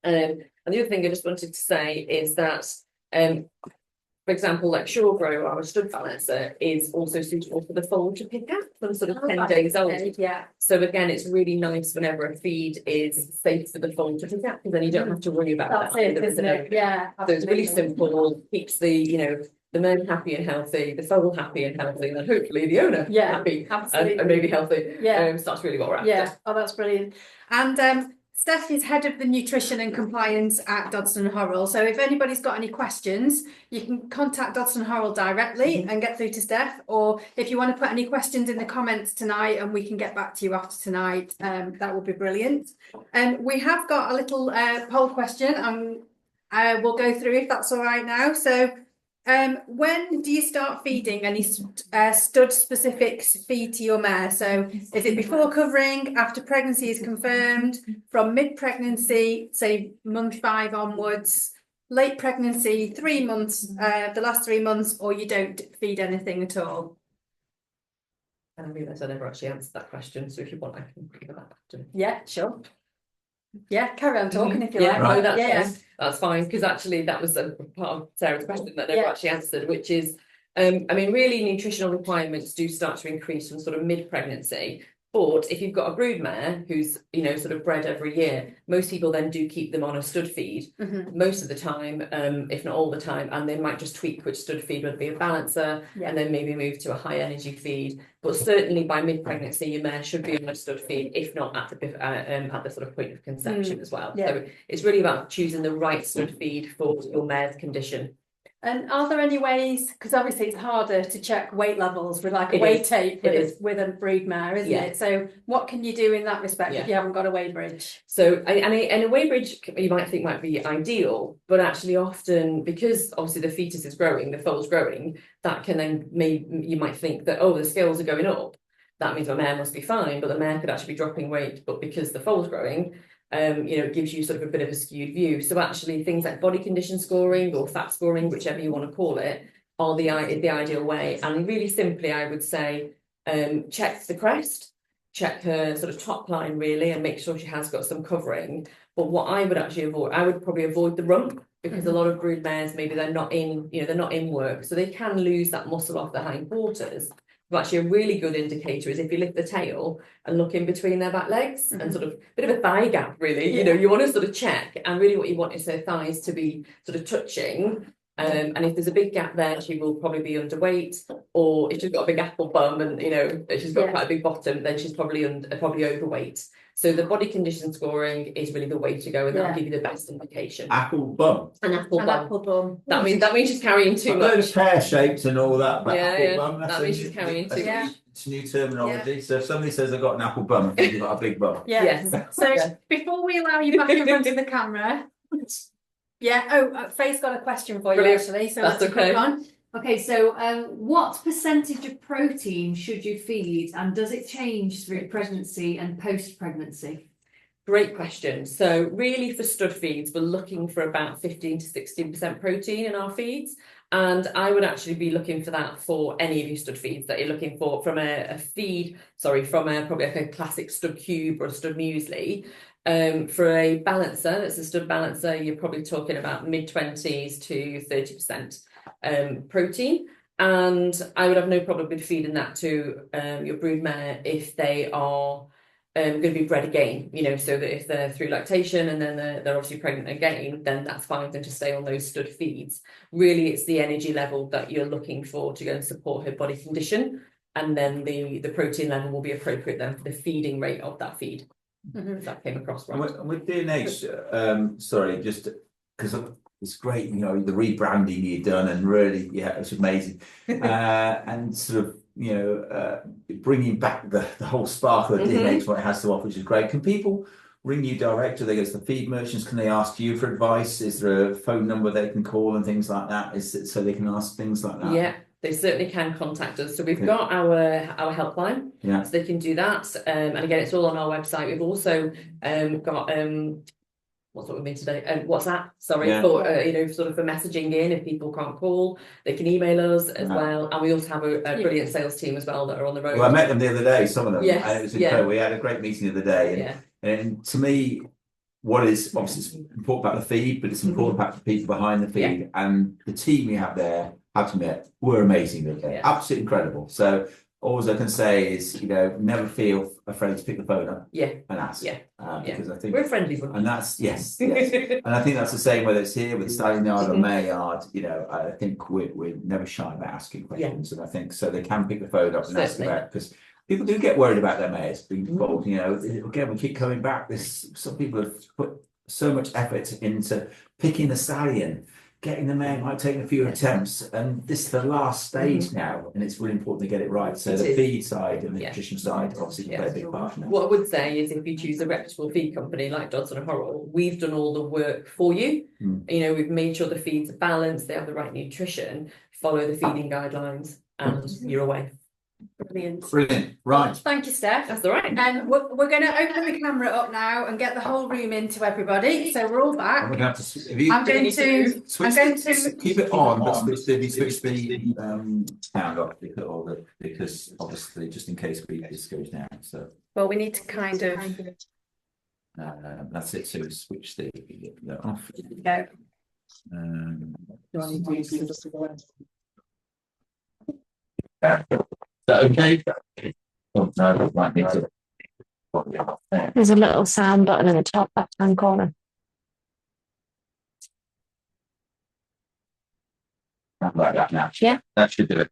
And the other thing I just wanted to say is that, for example, like Shawgrow, our stud balancer, is also suitable for the foal to pick up from sort of 10 days old. Yeah. So again, it's really nice whenever a feed is safe for the foal to pick up, because then you don't have to worry about That's that. it, isn't it? Yeah. So it's really simple, keeps the mare happy and healthy, the foal happy and healthy, and then hopefully the owner happy and maybe healthy. Yeah. So that's really what we're after. Yeah. Oh, that's brilliant. And Steph is head of the nutrition and compliance at Dodson and Horrell. So if anybody's got any questions, you can contact Dodson and Horrell directly and get through to Steph. Or if you want to put any questions in the comments tonight and we can get back to you after tonight, that would be brilliant. We have got a little poll question and we'll go through if that's all right now. So when do you start feeding any stud specific feed to your mare? So is it before covering, after pregnancy is confirmed, from mid-pregnancy, say month 5 onwards, late pregnancy, 3 months, the last 3 months, or you don't feed anything at all? And I realise I never actually answered that question, so if you want, I can go back to. Yeah, sure. Yeah, carry on talking if you Yeah, like. right. No, Yeah. That's fine, because actually that was a part of Sarah's question that never actually answered, which is, I mean, really nutritional requirements do start to increase from sort of mid-pregnancy. But if you've got a brood mare who's, sort of bred every year, most people then do keep them on a stud feed most of the time, if not all the time, and they might just tweak which stud feed would be a balancer and then maybe move to a high energy feed. But certainly by mid-pregnancy, your mare should be on a stud feed, if not at the sort of point of conception as well. So it's really about choosing the right stud feed for your mare's condition. And are there any ways, because obviously it's harder to check weight levels with like a weight tape with a brood mare, isn't it? So what can you do in that respect if you haven't got a weigh bridge? So and a weigh bridge you might think might be ideal, but actually often, because obviously the fetus is growing, the foal's growing, that can then you might think that, oh, the scales are going up, that means my mare must be fine, but the mare could actually be dropping weight, but because the foal's growing, it gives you sort of a bit of a skewed view. So actually things like body condition scoring or fat scoring, whichever you want to call it, are the ideal way. And really simply, I would say, check the crest, check her sort of top line really, and make sure she has got some covering. But what I would actually avoid, I would probably avoid the rump, because a lot of brood mares, maybe they're not in work, so they can lose that muscle off the hindquarters. But actually a really good indicator is if you lift the tail and look in between their back legs and sort of a bit of a thigh gap, really. You want to sort of check, and really what you want is her thighs to be sort of touching. And if there's a big gap there, she will probably be underweight, or if she's got a big apple bum and she's got quite a big bottom, then she's probably overweight. So the body condition scoring is really the way to go, and that'll give you the best indication. Apple bum. An apple bum. That Mm. means she's carrying too much. Those pear shapes and all that, but apple bum. That means she's carrying too much. It's new terminology. So if somebody says I've got an apple bum, I think you've got a big bum. Yes. So before we allow you back in front of the camera, Faye's got a question for you actually. So that's a quick one. Okay, so what percentage of protein should you feed, and does it change through pregnancy and post-pregnancy? Great question. So really for stud feeds, we're looking for about 15 to 16% protein in our feeds. And I would actually be looking for that for any of your stud feeds that you're looking for, from probably like a classic stud cube or a stud muesli. For a balancer, that's a stud balancer, you're probably talking about mid-20s to 30% protein. And I would have no problem with feeding that to your brood mare if they are going to be bred again, you know, so that if they're through lactation and then they're obviously pregnant again, then that's fine for them to stay on those stud feeds. Really, it's the energy level that you're looking for to go and support her body condition, and then the protein level will be appropriate then for the feeding rate of that feed. If that came across right. And with D&H, sorry, just because it's great, you know, the rebranding you've done, and really, yeah, it's amazing. And sort of, you know, bringing back the whole sparkle of D&H, what it has to offer, which is great. Can people ring you direct, or they go to the feed merchants? Can they ask you for advice? Is there a phone number they can call and things like that? Is it so they can ask things like that? Yeah, they certainly can contact us. So we've got our helpline, Yeah. so they can do that. And again, it's all on our website. We've also got what's what we mean today? WhatsApp, sorry, for you know, sort of for messaging in if people can't call, they can email us as well. And we also have a brilliant sales team as well that are on the road. Well, I met them the other day, some of them, Yes, and it was incredible. We had a great meeting the other day, and to me, what is obviously it's important about the feed, but it's important about the people behind the feed, and the team we have there, I have to admit, were amazing. Absolutely incredible. So all I can say is, you know, never feel afraid to pick the phone up and ask. Because I think we're friendly, and that's yes. And I think that's the same whether it's here with Stallion Yard or Mare Yard. You know, I think we're never shy about asking questions, and I think so they can pick the phone up and ask about, because people do get worried about their mares being foaled. You know, again, we keep coming back. Some people have put so much effort into picking the stallion, getting the mare, might take a few attempts, and this is the last stage now, and it's really important to get it right. So the feed side and the nutrition side obviously play a big part in it. What I would say is, if you choose a reputable feed company like Dodson and Horrell, we've done all the work for you. You know, we've made sure the feeds are balanced, they have the right nutrition, follow the feeding guidelines, and you're away. Brilliant. Right. Well, thank you, Steph. That's all right. And we're going to open the camera up now and get the whole room into everybody. So we're all back. I'm going to I'm going to keep it on, but switch the sound off because obviously just in case this goes down. So well, we need to kind of that's it. So switch the off. Go. Do I need to use this to go in? Okay. Oh, no, might need to. There's a little sound button in the top left-hand corner. Like that now. Yeah. That should do it.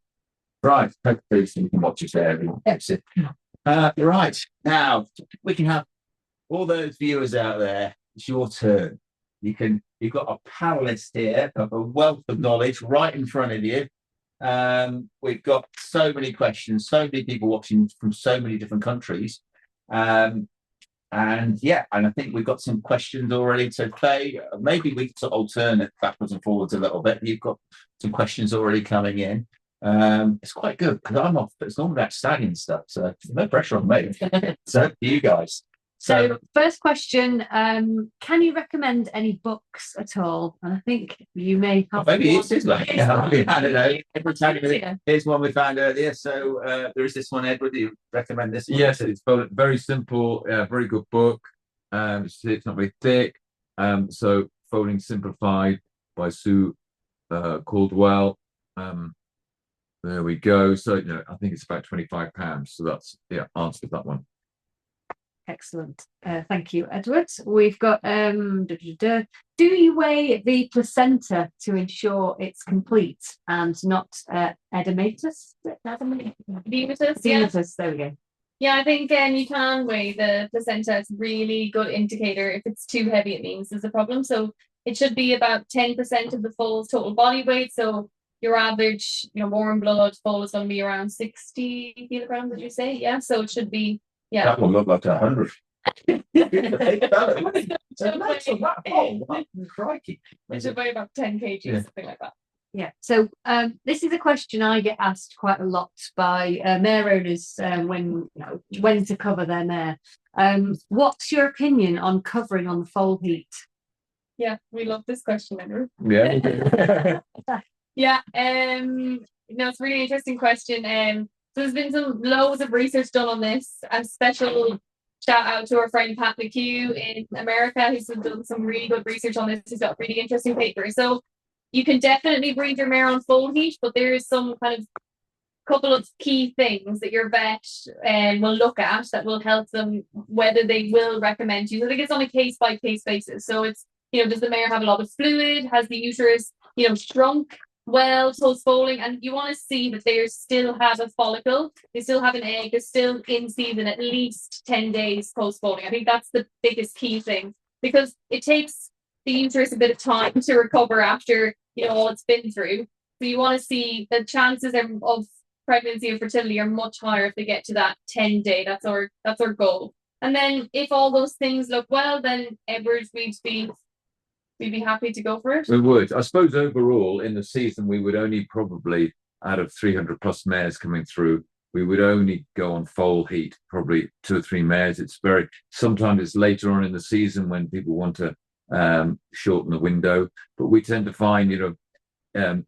Right. Hopefully so you can watch it there. Exit. Right. Now we can have all those viewers out there. It's your turn. You've got a panelist here of a wealth of knowledge right in front of you. We've got so many questions, so many people watching from so many different countries, and I think we've got some questions already to play. Maybe we can alternate backwards and forwards a little bit. You've got some questions already coming in. It's quite good because I'm off, but it's all about stallion stuff, so no pressure on me. So you guys. So first question, can you recommend any books at all? And I think you may have maybe it is like I don't know. Here's one we found earlier. So there is this one, Edward. Do you recommend this one? Yes, it's very simple, very good book. It's not very thick. So Foaling Simplified by Sue Caldwell. There we go. So I think it's about £25. So that's answered that one. Excellent. Thank you, Edward. We've got do you weigh the placenta to ensure it's complete and not edematous? Edematous, there we go. Yeah, I think you can weigh the placenta. It's a really good indicator. If it's too heavy, it means there's a problem. So it should be about 10% of the foal's total body weight. So your average, warm blood foal is going to be around 60 kilograms, did you say? Yeah, so it should be. Yeah. That will look like 100. Crikey. It should weigh about 10 kg, something like that. Yeah. So this is a question I get asked quite a lot by mare owners when to cover their mare. What's your opinion on covering on the foal heat? Yeah, we love this question, Andrew. Yeah. Yeah. It's a really interesting question. So there's been loads of research done on this. A special shout out to our friend Pat McHugh in America, who's done some really good research on this. He's got a really interesting paper. So you can definitely breed your mare on foal heat, but there is some kind of couple of key things that your vet will look at that will help them whether they will recommend you. I think it's on a case by case basis. So it's, you know, does the mare have a lot of fluid? Has the uterus, you know, shrunk well post foaling? And you want to see that they still have a follicle, they still have an egg, they're still in season at least 10 days post foaling. I think that's the biggest key thing, because it takes the uterus a bit of time to recover after, you know, all it's been through. So you want to see the chances of pregnancy and fertility are much higher if they get to that 10-day. That's our goal. And then if all those things look well, then Edwards, we'd be happy to go for it. We would. I suppose overall in the season we would only probably, out of 300 plus mares coming through, we would only go on foal heat, probably 2 or 3 mares. Sometimes it's later on in the season when people want to shorten the window, but we tend to find, you know,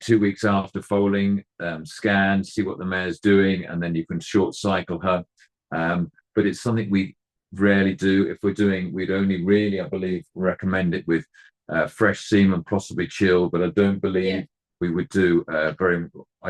2 weeks after foaling, scan, see what the mare's doing, and then you can short cycle her. But it's something we rarely do. If we're doing, we'd only really, I believe, recommend it with fresh semen, possibly chilled, but I don't believe we would do I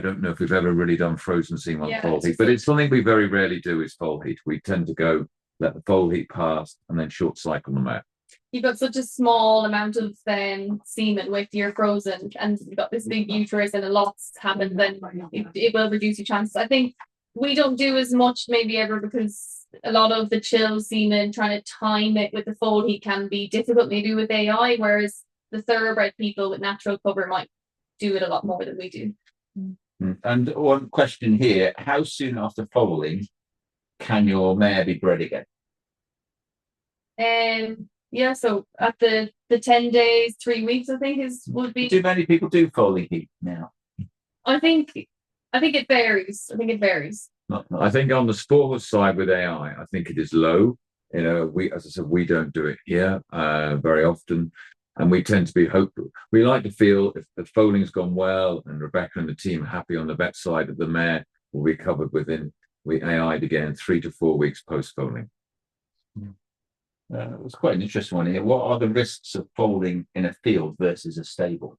don't know if we've ever really done frozen semen on foal heat, but it's something we very rarely do is foal heat. We tend to go let the foal heat pass and then short cycle them out. You've got such a small amount of semen with your frozen, and you've got this big uterus and a lot's happened, then it will reduce your chances. I think we don't do as much maybe ever because a lot of the chill semen, trying to time it with the foal heat can be difficult maybe with AI, whereas the thoroughbred people with natural cover might do it a lot more than we do. And one question here, how soon after foaling can your mare be bred again? Yeah, so at the 10 days, 3 weeks, I think would be. Do many people do foaling heat now? I think it varies. I think on the sport side with AI, I think it is low. You know, as I said, we don't do it here very often, and we tend to be hopeful. We like to feel if the foaling's gone well and Rebecca and the team are happy on the vet side, that the mare will be covered within, we AI'd again 3 to 4 weeks post foaling. It was quite an interesting one here. What are the risks of foaling in a field versus a stable?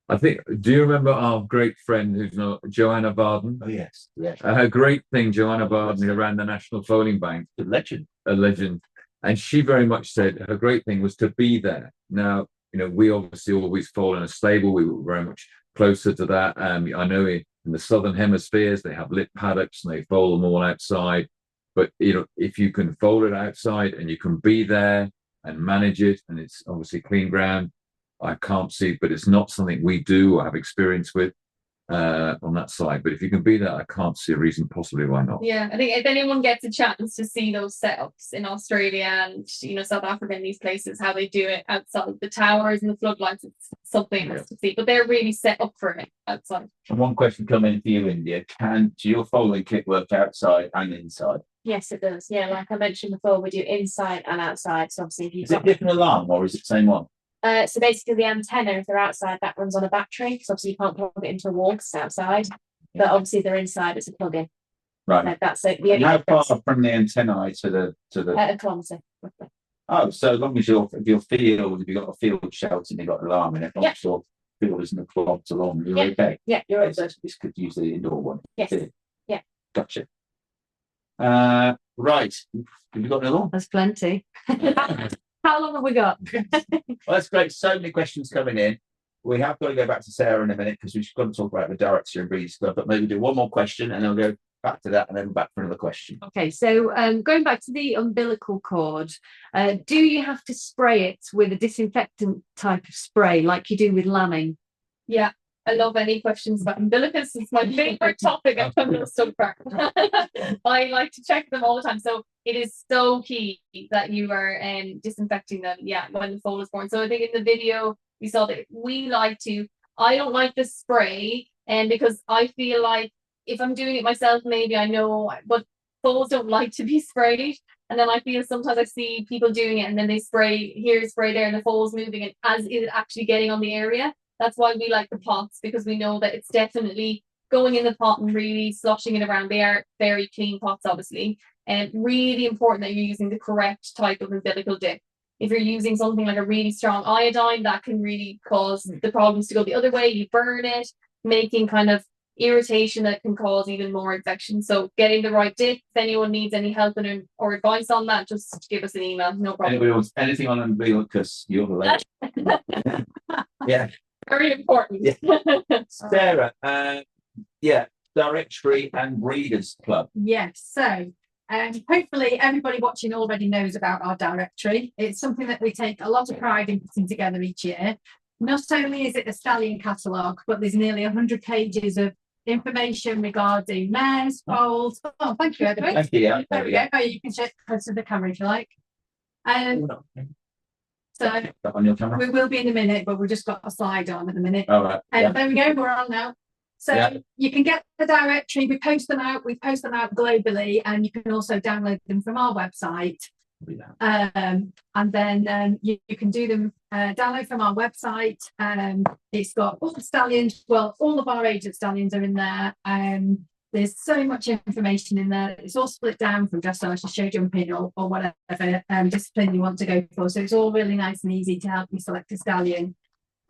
I think, do you remember our great friend who's not Joanna Varden? Oh, yes. Her great thing, Joanna Varden, who ran the National Foaling Bank. A legend. And she very much said her great thing was to be there. Now, you know, we obviously always foal in a stable. We were very much closer to that. I know in the Southern Hemispheres, they have lit paddocks and they foal them all outside. But, you know, if you can foal it outside and you can be there and manage it, and it's obviously clean ground, I can't see, but it's not something we do or have experience with on that side. But if you can be there, I can't see a reason possibly why not. Yeah, I think if anyone gets a chance to see those setups in Australia and, you know, South Africa and these places, how they do it outside the towers and the floodlights, it's something to see. But they're really set up for it outside. And one question coming for you, India: do your foaling kit work outside and inside? Yes, it does. Yeah, like I mentioned before, we do inside and outside. So obviously, if you've it different alarm or is it the same one? So basically, the antenna, if they're outside, that runs on a battery. So obviously, you can't plug it into a wall because it's outside. But obviously, if they're inside, it's a plug-in. Right. That's it. The only how difference. far from the antennae to the? A kilometre. Roughly. Oh, so as long as if you've got a field shelter and you've got an alarm in it, not your field isn't clogged along, you're okay. Yeah, you're all good. This could use the indoor one. Yes. Yeah. Gotcha. Right. Have you got another one? There's plenty. How long have we got? Well, that's great. So many questions coming in. We have got to go back to Sarah in a minute because we've got to talk about the director and breed stuff, but maybe do one more question and then we'll go back to that and then back for another question. Okay, so going back to the umbilical cord, do you have to spray it with a disinfectant type of spray like you do with lambing? Yeah, I love any questions about umbilicus. It's my favorite topic at Feminist Subcrack. I like to check them all the time. So it is so key that you are disinfecting them, when the foal is born. So I think in the video you saw that I don't like the spray, and because I feel like if I'm doing it myself, maybe I know, but foals don't like to be sprayed. And then I feel sometimes I see people doing it and then they spray here, spray there, and the foal's moving it as is it actually getting on the area. That's why we like the pots, because we know that it's definitely going in the pot and really sloshing it around. They are very clean pots, obviously, and really important that you're using the correct type of umbilical dip. If you're using something like a really strong iodine, that can really cause the problems to go the other way. You burn it, making kind of irritation that can cause even more infection. So getting the right dip, if anyone needs any help or advice on that, just give us an email, no problem. Anybody wants anything on umbilicus, you're the lady. Yeah. Very important. Yeah. Sarah, yeah, Directory and Breeders Club. Yes, so hopefully everybody watching already knows about our directory. It's something that we take a lot of pride in putting together each year. Not only is it a stallion catalogue, but there's nearly 100 pages of information regarding mares, foals. Oh, thank you, Edward. Thank you. Yeah, There we go. Oh, you can check close to the camera if you like. So on your camera. we will be in a minute, but we've just got a slide on at the minute. All right. And there we go, we're on now. So you can get the directory, we post them out globally, and you can also download them from our website. And then you can do them, download from our website. It's got all the stallions, well, all of our age of stallions are in there. There's so much information in there. It's all split down from dressage, show jumping, or whatever discipline you want to go for. So it's all really nice and easy to help you select a stallion.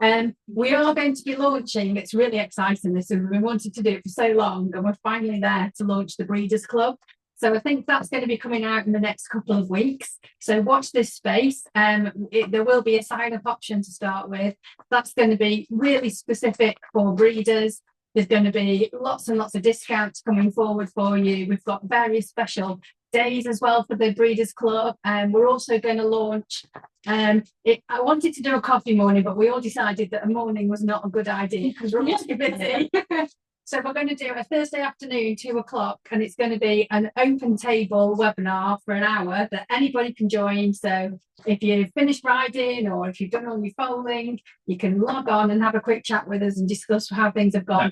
We are going to be launching, it's really exciting, this, and we wanted to do it for so long, and we're finally there to launch the Breeders Club. So I think that's going to be coming out in the next couple of weeks. So watch this space. There will be a sign-up option to start with. That's going to be really specific for breeders. There's going to be lots and lots of discounts coming forward for you. We've got various special days as well for the Breeders Club, and we're also going to launch I wanted to do a coffee morning, but we all decided that a morning was not a good idea because we're all too busy. So we're going to do a Thursday afternoon, 2 o'clock, and it's going to be an open table webinar for an hour that anybody can join. So if you've finished riding or if you've done all your foaling, you can log on and have a quick chat with us and discuss how things have gone.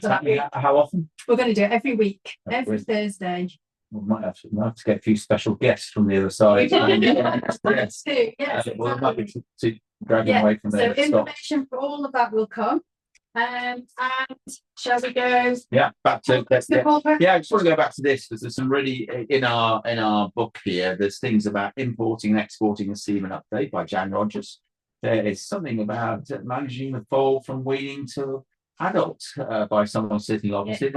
How often? We're going to do it every week, every Thursday. We might have to get a few special guests from the other side. Yes, We're happy to drag them away from there. So information for all of that will come. And shall we go? Yeah, back to I just want to go back to this because there's some really in our book here. There's things about importing and exporting a semen update by Jan Rogers. There is something about managing the foal from weaning to adult by someone sitting opposite.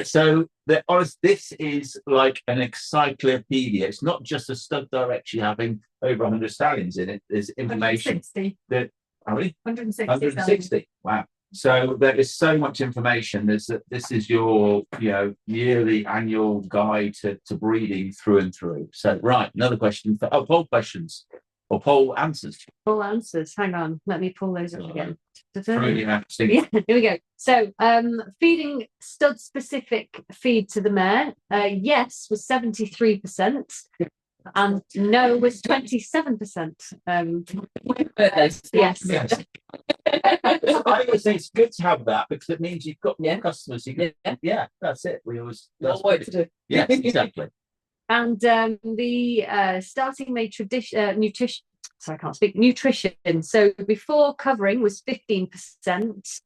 So this is like an encyclopedia. It's not just a stud directory having over 100 stallions in it. There's information 160. That how many? 160. 160. Wow. So there is so much information. This is your yearly annual guide to breeding through and through. So right, another question for poll questions or poll answers. Poll answers. Hang on, let me pull those up again. Really interesting. Yeah, here we go. So feeding stud specific feed to the mare, yes was 73%. And no was 27%. Yes. I always think it's good to have that because it means you've got more customers. You can, that's it. We always work to do. Yes, exactly. And the starting made nutrition. Sorry, I can't speak. Nutrition. So before covering was 15%.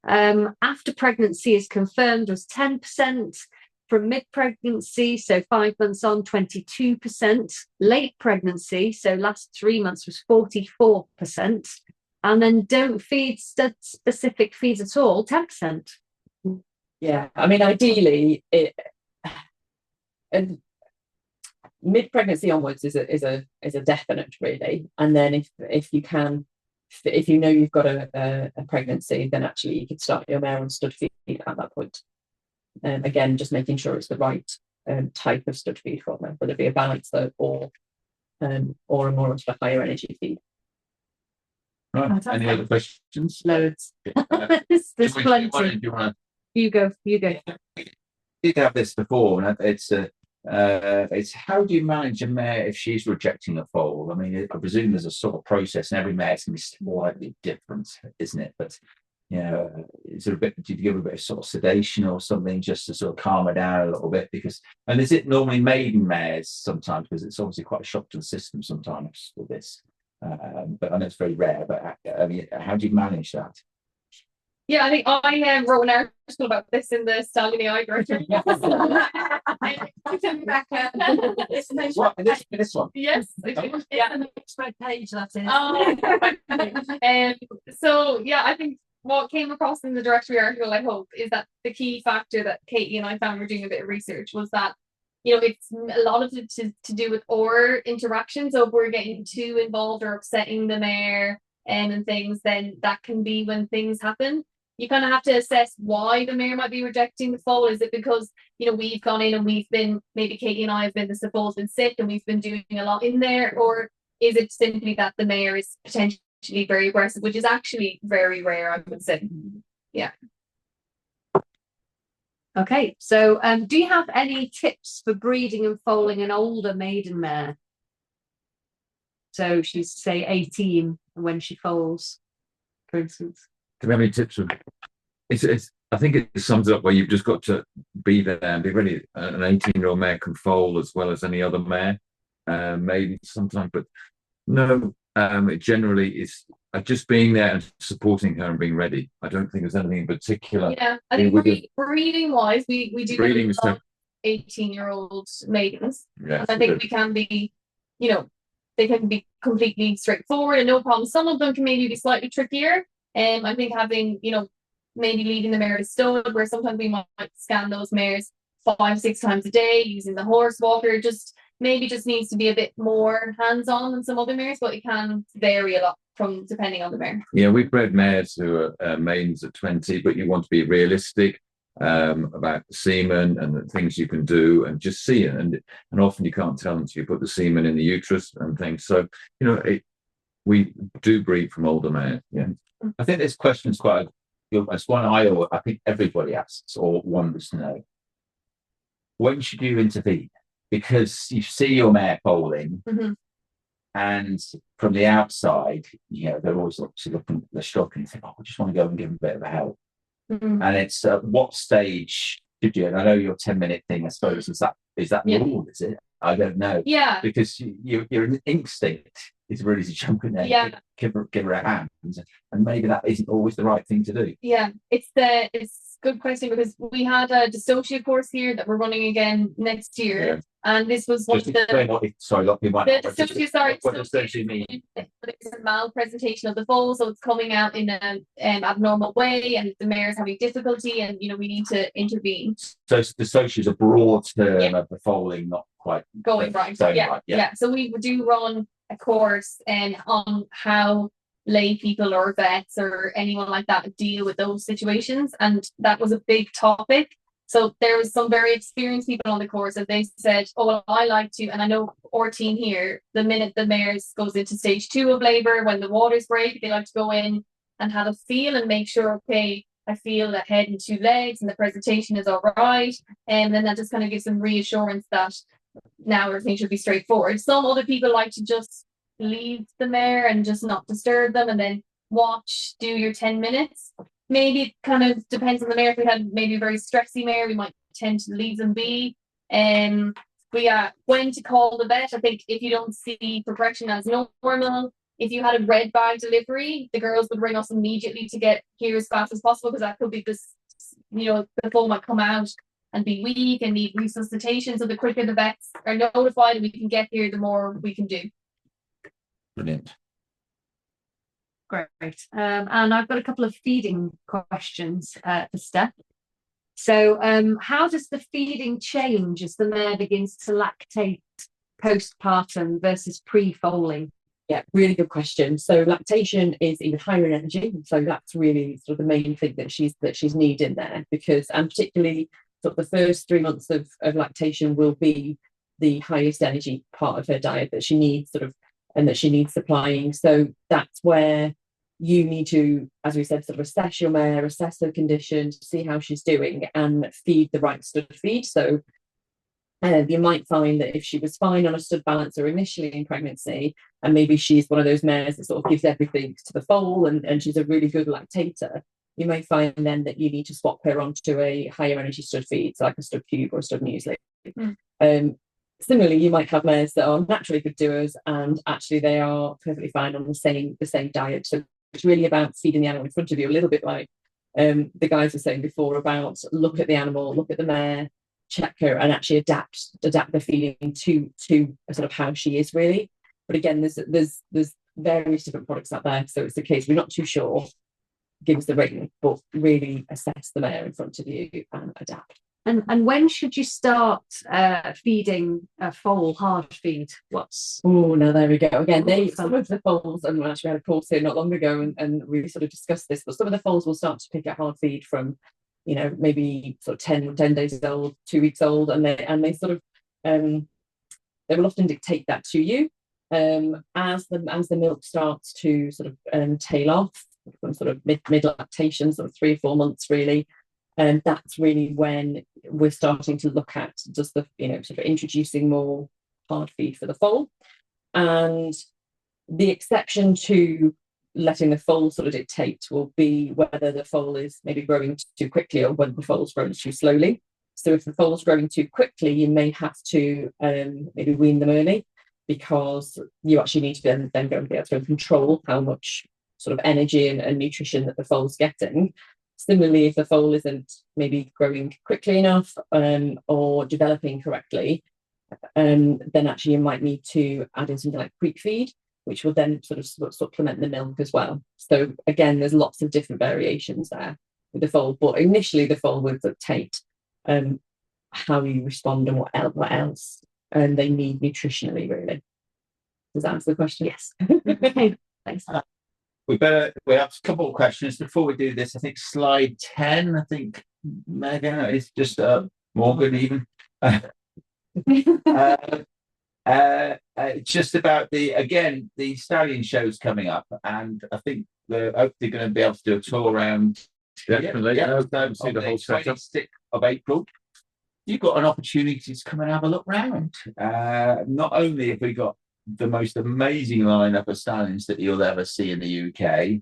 After pregnancy is confirmed was 10%. From mid-pregnancy, so 5 months on, 22%. Late pregnancy, so last 3 months was 44%. And then don't feed stud-specific feeds at all, 10%. Yeah, I mean, ideally, and mid-pregnancy onwards is a definite, really. And then if you know you've got a pregnancy, then actually you could start your mare on stud feed at that point. Again, just making sure it's the right type of stud feed for them, whether it be a balancer or a more of a higher energy feed. Right. Any other questions? Loads. There's plenty. You go. We did have this before, and it's how do you manage a mare if she's rejecting a foal? I mean, I presume there's a sort of process, and every mare can be slightly different, isn't it? But is there did you give a bit of sort of sedation or something just to sort of calm her down a little bit? And is it normally maiden mares sometimes, because it's obviously quite a shock to the system sometimes with this, but I know it's very rare. But I mean, how do you manage that? Yeah, I think I wrote an article about this in the Stallion AI version. This one? Yes. Yeah, the next red page, that's it. So yeah, I think what came across in the directory article, I hope, is that the key factor that Katie and I found, we're doing a bit of research, was that, you know, it's a lot of it to do with our interaction. So if we're getting too involved or upsetting the mare and things, then that can be when things happen. You kind of have to assess why the mare might be rejecting the foal. Is it because, you know, we've gone in and we've been, maybe Katie and I have been, the foal's been sick and we've been doing a lot in there, or is it simply that the mare is potentially very aggressive, which is actually very rare, I would say. Yeah. Okay, so do you have any tips for breeding and foaling an older maiden mare? So she's say 18 when she foals, for instance. Do we have any tips? I think it sums up where you've just got to be there and be ready. An 18-year-old mare can foal as well as any other mare, maybe sometimes, but no, it generally is just being there and supporting her and being ready. I don't think there's anything in particular. Yeah, I think breeding wise, we do breeding 18-year-old maidens. Yes, and I think we can be, you know, they can be completely straightforward and no problem. Some of them can maybe be slightly trickier. And I think having, you know, maybe leading the mare to stud, where sometimes we might scan those mares 5-6 times a day using the horse walker, just needs to be a bit more hands-on than some other mares, but it can vary a lot from depending on the mare. Yeah, we've bred mares who are maidens at 20, but you want to be realistic about the semen and the things you can do and just see it. And often you can't tell until you put the semen in the uterus and things. So, you know, we do breed from older mares. Yeah. I think this question is quite it's one I think everybody asks or wants to know. When should you intervene? Because you see your mare foaling, and from the outside, you know, they're always looking at the stock and think, oh, I just want to go and give them a bit of a help. And it's what stage should you? And I know your 10-minute thing, I suppose, is that ruled, is it? I don't know. Yeah. Because your instinct is really to jump in there, and give her a hand, and maybe that isn't always the right thing to do. Yeah, it's a good question, because we had a dystocia course here that we're running again next year, and this was one of the. Sorry, lot people might. Dystocia, sorry. What does dystocia mean? It's a malpresentation of the foal, so it's coming out in an abnormal way, and the mare is having difficulty, and you know we need to intervene. So dystocia is a broad term of the foaling not quite going right. Yeah. So we do run a course on how lay people or vets or anyone like that deal with those situations, and that was a big topic. So there was some very experienced people on the course, and they said, oh well, I like to, and I know our team here, the minute the mare goes into stage 2 of labor, when the waters break, they like to go in and have a feel and make sure, okay, I feel the head and 2 legs and the presentation is all right, and then that just kind of gives them reassurance that now everything should be straightforward. Some other people like to just leave the mare and just not disturb them and then do your 10 minutes. Maybe it kind of depends on the mare. If we had maybe a very stressy mare, we might tend to leave them be. But yeah, when to call the vet, I think if you don't see progression as normal, if you had a red bag delivery, the girls would ring us immediately to get here as fast as possible, because that could be this, you know, the foal might come out and be weak and need resuscitation. So the quicker the vets are notified and we can get here, the more we can do. Brilliant. Great. And I've got a couple of feeding questions for Steph. So how does the feeding change as the mare begins to lactate postpartum versus pre-foaling? Yeah, really good question. So lactation is even higher in energy. So that's really sort of the main thing that she's needing there, because, and particularly sort of the first 3 months of lactation will be the highest energy part of her diet that she needs and that she needs supplying. So that's where you need to, as we said, sort of assess your mare, assess her condition, see how she's doing, and feed the right stud feed. So you might find that if she was fine on a stud balancer initially in pregnancy, and maybe she's one of those mares that sort of gives everything to the foal and she's a really good lactator, you may find then that you need to swap her onto a higher energy stud feed, so like a stud cube or a stud muesli. Similarly, you might have mares that are naturally good doers and actually they are perfectly fine on the same diet. So it's really about feeding the animal in front of you, a little bit like the guys were saying before about look at the animal, look at the mare, check her, and actually adapt the feeding to sort of how she is really. But again, there's various different products out there, so it's the case we're not too sure. give us the ring, but really assess the mare in front of you and adapt. And when should you start feeding a foal hard feed? Oh, now there we go again. Some of the foals, and we actually had a course here not long ago, and we sort of discussed this. But some of the foals will start to pick up hard feed from, maybe sort of 10 days old, 2 weeks old, and they sort of they will often dictate that to you as the milk starts to sort of tail off from sort of mid lactation, sort of 3 or 4 months really. And that's really when we're starting to look at just the, sort of introducing more hard feed for the foal. And the exception to letting the foal sort of dictate will be whether the foal is maybe growing too quickly or whether the foal's growing too slowly. So if the foal's growing too quickly, you may have to maybe wean them early, because you actually need to then go and be able to control how much sort of energy and nutrition that the foal's getting. Similarly, if the foal isn't maybe growing quickly enough or developing correctly, then actually you might need to add in something like creek feed, which will then sort of supplement the milk as well. So again, there's lots of different variations there with the foal, but initially the foal will dictate how you respond and what else they need nutritionally, really. Does that answer the question? Yes. Thanks. We have a couple of questions before we do this. I think slide 10, I think, Megan, it's just Morgan even. Just about the stallion shows coming up, and I think they're hopefully going to be able to do a tour around. Definitely. See the whole 26th of April. You've got an opportunity to come and have a look round. Not only have we got the most amazing lineup of stallions that you'll ever see in the UK.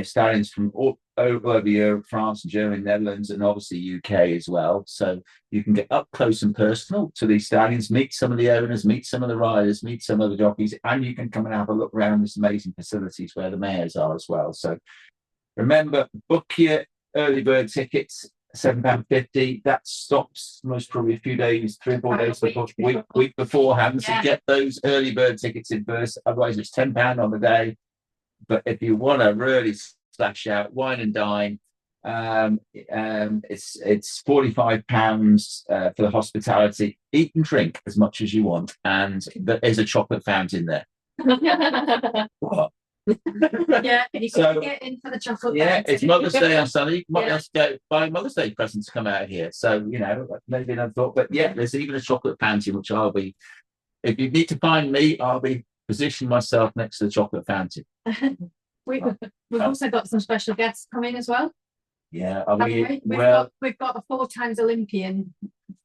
Stallions from all over Europe, France, Germany, Netherlands, and obviously UK as well. So you can get up close and personal to these stallions, meet some of the owners, meet some of the riders, meet some of the jockeys, and you can come and have a look around this amazing facilities where the mares are as well. So remember, book your early bird tickets. £7.50. That stops most probably a few days, 3 or 4 days before, week beforehand. So get those early bird tickets in first. Otherwise, it's £10 on the day. But if you want to really splash out, wine and dine, it's £45 for the hospitality. Eat and drink as much as you want, and there's a chocolate fountain there. What? Yeah, you So, get in for the chocolate. Yeah, it's Mother's Day on Sunday. You might have to go buy Mother's Day presents to come out here. So, maybe another thought. But yeah, there's even a chocolate fountain, which I'll be, if you need to find me, I'll be positioning myself next to the chocolate fountain. We've also got some special guests coming as well. Yeah, we've got a 4 times Olympian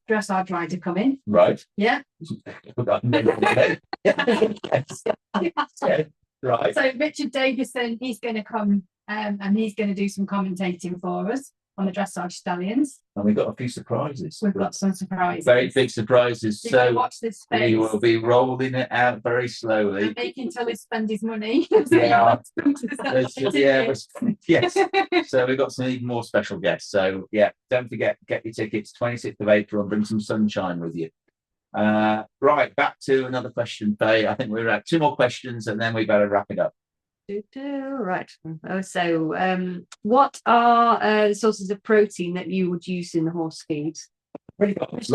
dressage rider coming. Right. Yeah. Yeah. Right. So Richard Davison, he's going to come and he's going to do some commentating for us on the dressage stallions. And we've got a few surprises. We've got some surprises. Very big surprises. So watch this space. We will be rolling it out very slowly. And making Tully spend his money. Yes. So we've got some even more special guests. So yeah, don't forget, get your tickets 26th of April and bring some sunshine with you. Right, back to another question, Faye. I think we're at 2 more questions and then we better wrap it up. Right. So, what are the sources of protein that you would use in the horse feed? Because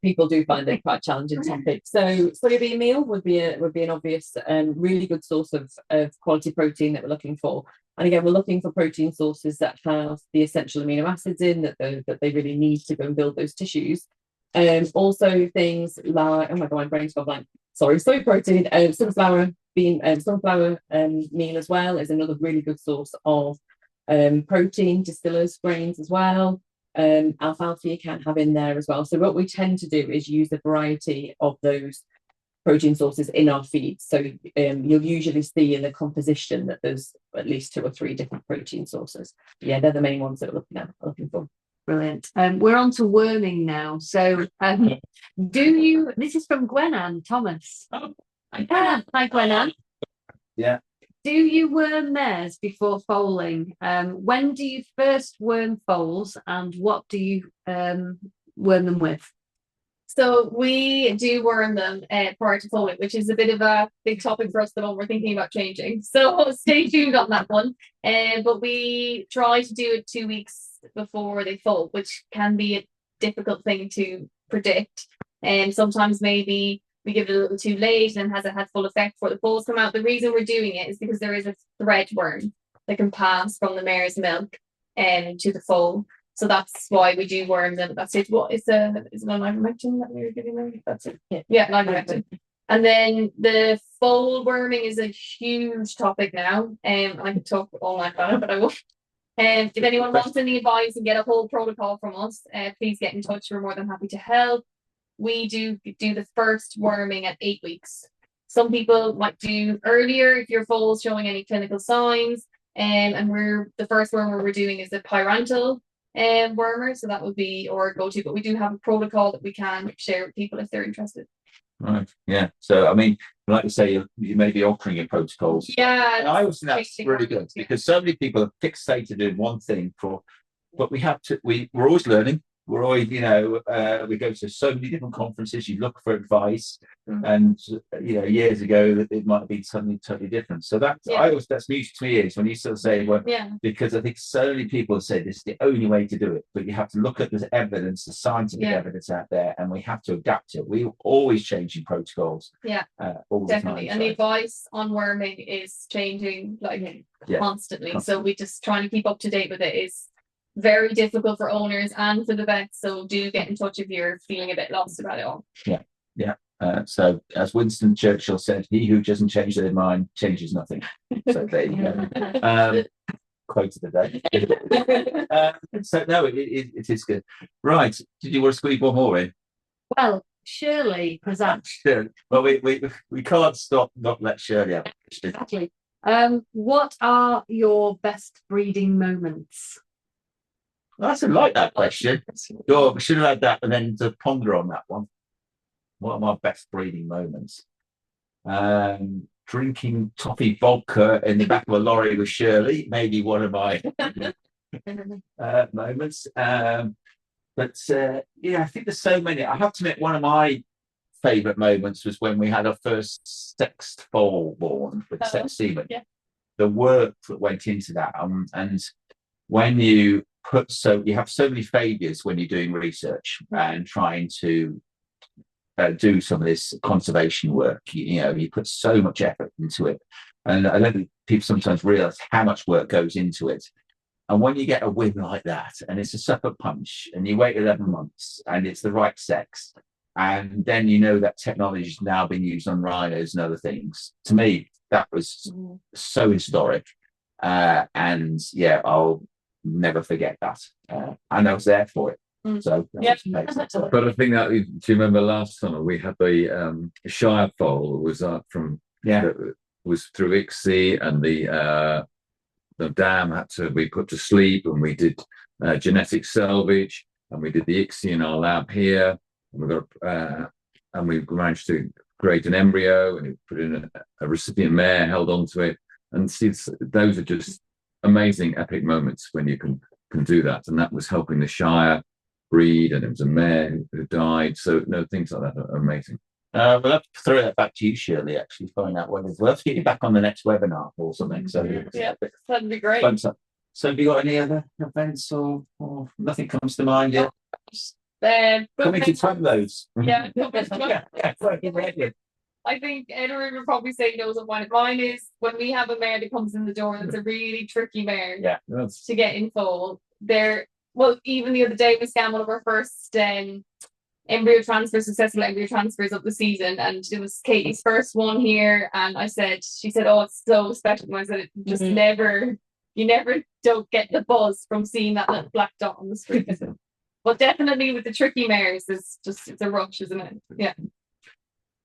people do find it quite challenging topic. So soybean meal would be an obvious really good source of quality protein that we're looking for. And again, we're looking for protein sources that have the essential amino acids in that they really need to go and build those tissues. Also things like, oh my god, my brain's gone blank. Sorry, soy protein, sunflower meal as well is another really good source of protein, distillers grains as well. Alfalfa you can have in there as well. So what we tend to do is use a variety of those protein sources in our feed. So you'll usually see in the composition that there's at least 2 or 3 different protein sources. Yeah, they're the main ones that we're looking for. Brilliant. We're on to worming now. So this is from Gwenann Thomas. Hi Gwenann. Yeah. Do you worm mares before foaling? When do you first worm foals and what do you worm them with? So we do worm them prior to foaling, which is a bit of a big topic for us at the moment. We're thinking about changing. So stay tuned on that one. But we try to do it 2 weeks before they foal, which can be a difficult thing to predict. And sometimes maybe we give it a little too late and has it had full effect before the foals come out. The reason we're doing it is because there is a thread worm that can pass from the mare's milk to the foal. So that's why we do worm them at that stage. What is it an ivermectin that we were giving them? That's it. Yeah, ivermectin. And then the foal worming is a huge topic now. I could talk all night about it, but I won't. If anyone wants any advice and get a whole protocol from us, please get in touch. We're more than happy to help. We do the first worming at 8 weeks. Some people might do earlier if your foal's showing any clinical signs. And the first wormer we're doing is the pyrantel wormer, so that would be our go-to. But we do have a protocol that we can share with people if they're interested. Right. Yeah. So I mean, like you say, you may be altering your protocols. Yeah. And I always think that's really good because so many people are fixated in one thing but we have to. We're always learning. We're always, we go to so many different conferences. You look for advice, and years ago it might have been something totally different. So that's music to me is when you sort of say, well, because I think so many people say this is the only way to do it, but you have to look at the evidence, the scientific evidence out there, and we have to adapt it. We're always changing protocols. Yeah, all definitely. the time. And the advice on worming is changing constantly. So we just trying to keep up to date with it is very difficult for owners and for the vets, so do get in touch if you're feeling a bit lost about it all. So as Winston Churchill said, he who doesn't change their mind changes nothing. So there you go. Quote of the day. So no, it is good. Right, did you want to squeeze one more in? Well, Shirley presents. Sure. Well, we can't stop not let Shirley have it. Exactly. What are your best breeding moments? I actually like that question. We should have had that and then to ponder on that one. What are my best breeding moments? Drinking toffee vodka in the back of a lorry with Shirley, maybe one of my moments. I think there's so many. I have to admit, one of my favourite moments was when we had our first sexed foal born with sex semen. Yeah. The work that went into that, and when you have so many failures when you're doing research and trying to do some of this conservation work. You put so much effort into it, and I don't think people sometimes realize how much work goes into it. And when you get a win like that, and it's a sucker punch, and you wait 11 months, and it's the right sex, and then that technology is now being used on rhinos and other things. To me, that was so historic, and I'll never forget that. And I was there for it. So but I think that, do you remember last summer we had the Shire foal was up from was through ICSI, and the dam we put to sleep, and we did genetic salvage, and we did the ICSI in our lab here, and we got and we managed to create an embryo, and we put in a recipient mare, held onto it, and those are just amazing epic moments when you can do that. And that was helping the Shire breed, and it was a mare who died. So things like that are amazing. We'll have to throw that back to you, Shirley, actually find out what it is. We'll have to get you back on the next webinar or something. So that'd be great. So have you got any other events or nothing comes to mind yet? Coming to Twemlows. I think Edward would probably say he knows what mine is. When we have a mare that comes in the door, that's a really tricky mare to get in foal. Even the other day we scanned one of our first successful embryo transfers of the season, and it was Katie's first one here, and she said, oh, it's so special. And I said, you never don't get the buzz from seeing that little black dot on the screen. But definitely with the tricky mares, it's a rush, isn't it? Yeah.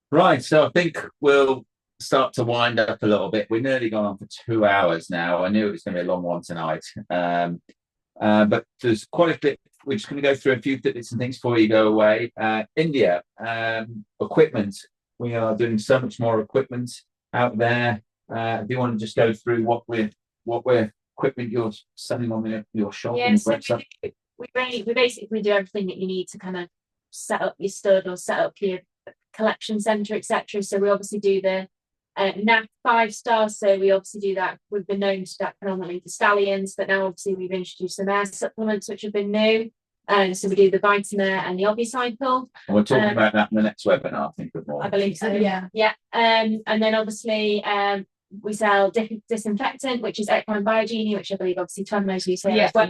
Right, so I think we'll start to wind up a little bit. We're nearly gone on for 2 hours now. I knew it was going to be a long one tonight. But there's quite a bit. We're just going to go through a few bits and things before you go away. India, equipment. We are doing so much more equipment out there. Do you want to just go through what equipment you're selling on your shop and website? We basically do everything that you need to kind of set up your stud or set up your collection centre, etc. So we obviously do the NAF 5-star. So we obviously do that. We've been known to that predominantly for stallions, but now obviously we've introduced some air supplements which have been new. So we do the Vitamare and the Ovicycle. And we're talking about that in the next webinar, I think, with more. I believe so. Yeah. Yeah. And then obviously we sell disinfectant, which is Equine Biogenie, which I believe obviously Tom knows you say as well,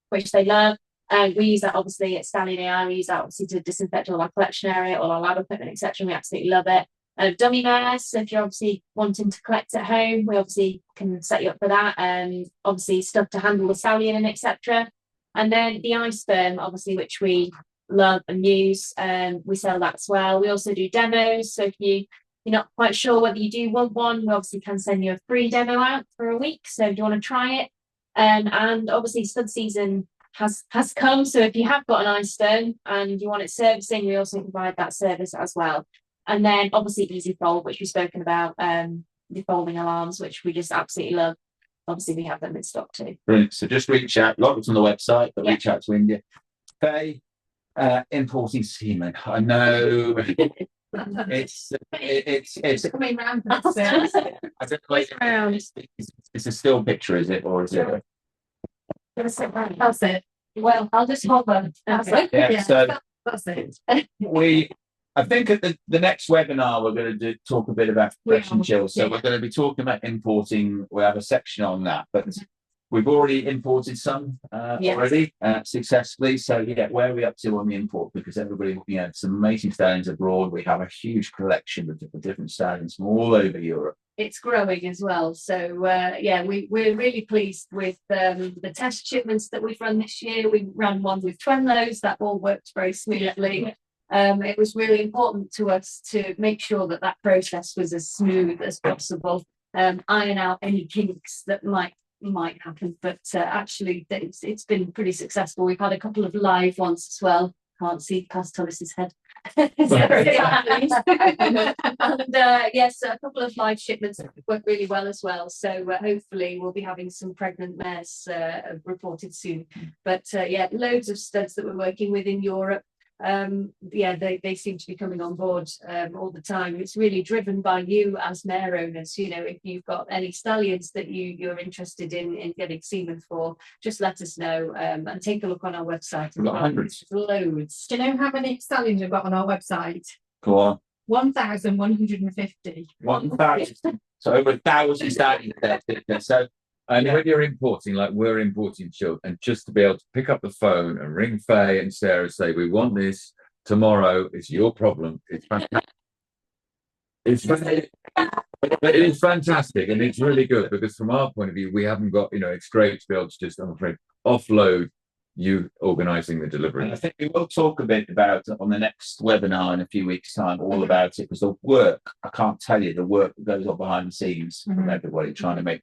which they love. We use that obviously at Stallion AI. We use that obviously to disinfect all our collection area, all our lab equipment, etc. We absolutely love it. Dummy mares, so if you're obviously wanting to collect at home, we obviously can set you up for that. Obviously stuff to handle the stallion and etc. And then the ice sperm, obviously, which we love and use, we sell that as well. We also do demos, so if you're not quite sure whether you do want one, we obviously can send you a free demo out for a week. So if you want to try it, and obviously stud season has come. So if you have got an ice sperm and you want it servicing, we also provide that service as well. And then obviously Easy Fold, which we've spoken about, the folding alarms, which we just absolutely love. Obviously, we have them in stock too. Brilliant. So just reach out, log on the website, but reach out to India. Faye, importing semen. I know it's coming round. I don't know. It's a still picture, is it, or is it? That's it. Well, I'll just hold on. That's it. Yeah. So that's it. I think at the next webinar we're going to talk a bit about fresh and chill. So we're going to be talking about importing. We have a section on that, but we've already imported some already successfully. So yeah, where are we up to on the import? Because everybody, some amazing stallions abroad. We have a huge collection of different stallions from all over Europe. It's growing as well. So we're really pleased with the test shipments that we've run this year. We ran one with Twenlows, that all worked very smoothly. It was really important to us to make sure that process was as smooth as possible, iron out any kinks that might happen, but actually it's been pretty successful. We've had a couple of live ones as well. Can't see past Thomas's head. And yes, a couple of live shipments worked really well as well. So hopefully we'll be having some pregnant mares reported soon. But loads of studs that we're working with in Europe. They seem to be coming on board all the time. It's really driven by you as mare owners. If you've got any stallions that you're interested in getting semen for, just let us know and take a look on our website. We've got hundreds. Loads. Do you know how many stallions we've got on our website? Go on. 1,150. 1,000. So over 1,000 stallions there. So and when you're importing, like we're importing children, and just to be able to pick up the phone and ring Faye and Sarah and say, we want this tomorrow, it's your problem. It's fantastic. It is fantastic, and it's really good because from our point of view, we haven't got, it's great to be able to just, I'm afraid, offload you organising the delivery. And I think we will talk a bit about it on the next webinar in a few weeks' time, all about it, because the work, I can't tell you the work that goes on behind the scenes from everybody trying to make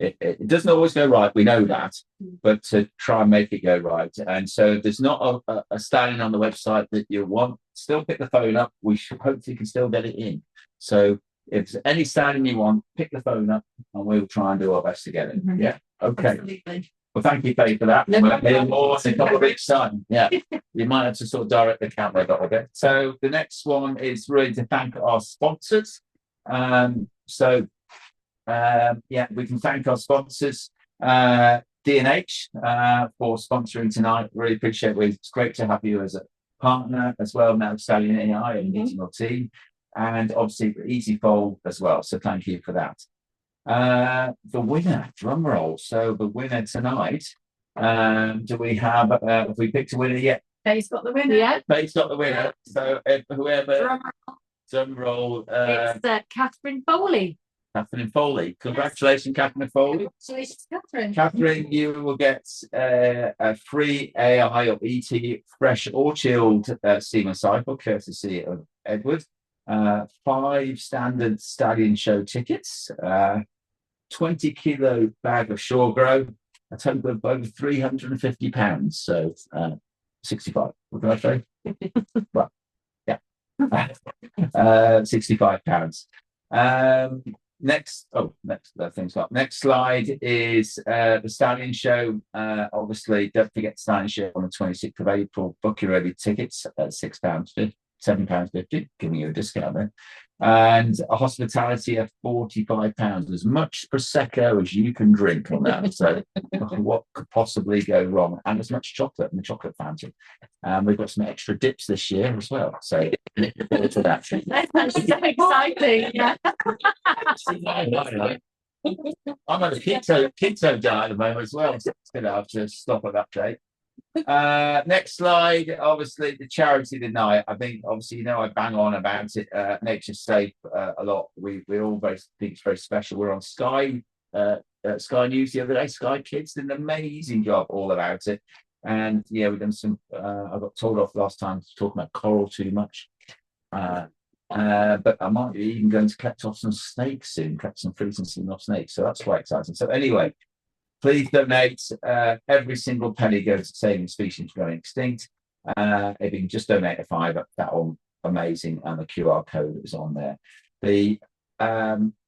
it doesn't always go right, we know that, but to try and make it go right. And so if there's not a stallion on the website that you want, still pick the phone up. We hopefully can still get it in. So if there's any stallion you want, pick the phone up and we'll try and do our best to get it. Yeah. Okay. Absolutely. Well, thank you, Faye, for that. We'll hear more in a couple of weeks' time. Yeah. You might have to sort of direct the camera a little bit. So the next one is really to thank our sponsors. We can thank our sponsors, D&H, for sponsoring tonight. Really appreciate it. It's great to have you as a partner as well now, Stallion AI and meeting your team, and obviously Easy Fold as well. So thank you for that. The winner, drum roll. So the winner tonight, do we have? Have we picked a winner yet? Faye's got the winner. Yeah. Faye's got the winner. So whoever, drum roll. It's Catherine Foley. Catherine Foley. Congratulations, Catherine Foley. Congratulations, Catherine. Catherine, you will get a free AI or ET fresh or chilled semen cycle, courtesy of Edward. 5 standard stallion show tickets, 20-kilo bag of Shore Grow, a total of over £350. So 65. What did I say? Well, yeah. £65. Next, things up. Next slide is the Stallion Show. Obviously, don't forget the Stallion Show on the 26th of April. Book your early tickets at £6, £7.50, giving you a discount there. And a hospitality of £45, as much prosecco as you can drink on that. So, what could possibly go wrong? And as much chocolate in the chocolate fountain. We've got some extra dips this year as well. So, look forward to that. That's so exciting. Yeah. I'm on a keto diet at the moment as well. So I'm going to have to stop at that date. Next slide, obviously the charity tonight. I think obviously I bang on about it. Nature's Safe a lot. We all think it's very special. We're on Sky News the other day. Sky Kids did an amazing job all about it. And yeah, we've done some. I got told off last time to talk about coral too much. But I might be even going to collect off some snakes soon. Collect some fruit and some snakes. So that's quite exciting. So anyway. Please donate. Every single penny goes to saving species going extinct. If you can just donate a £5, that'll amazing. And the QR code is on there. The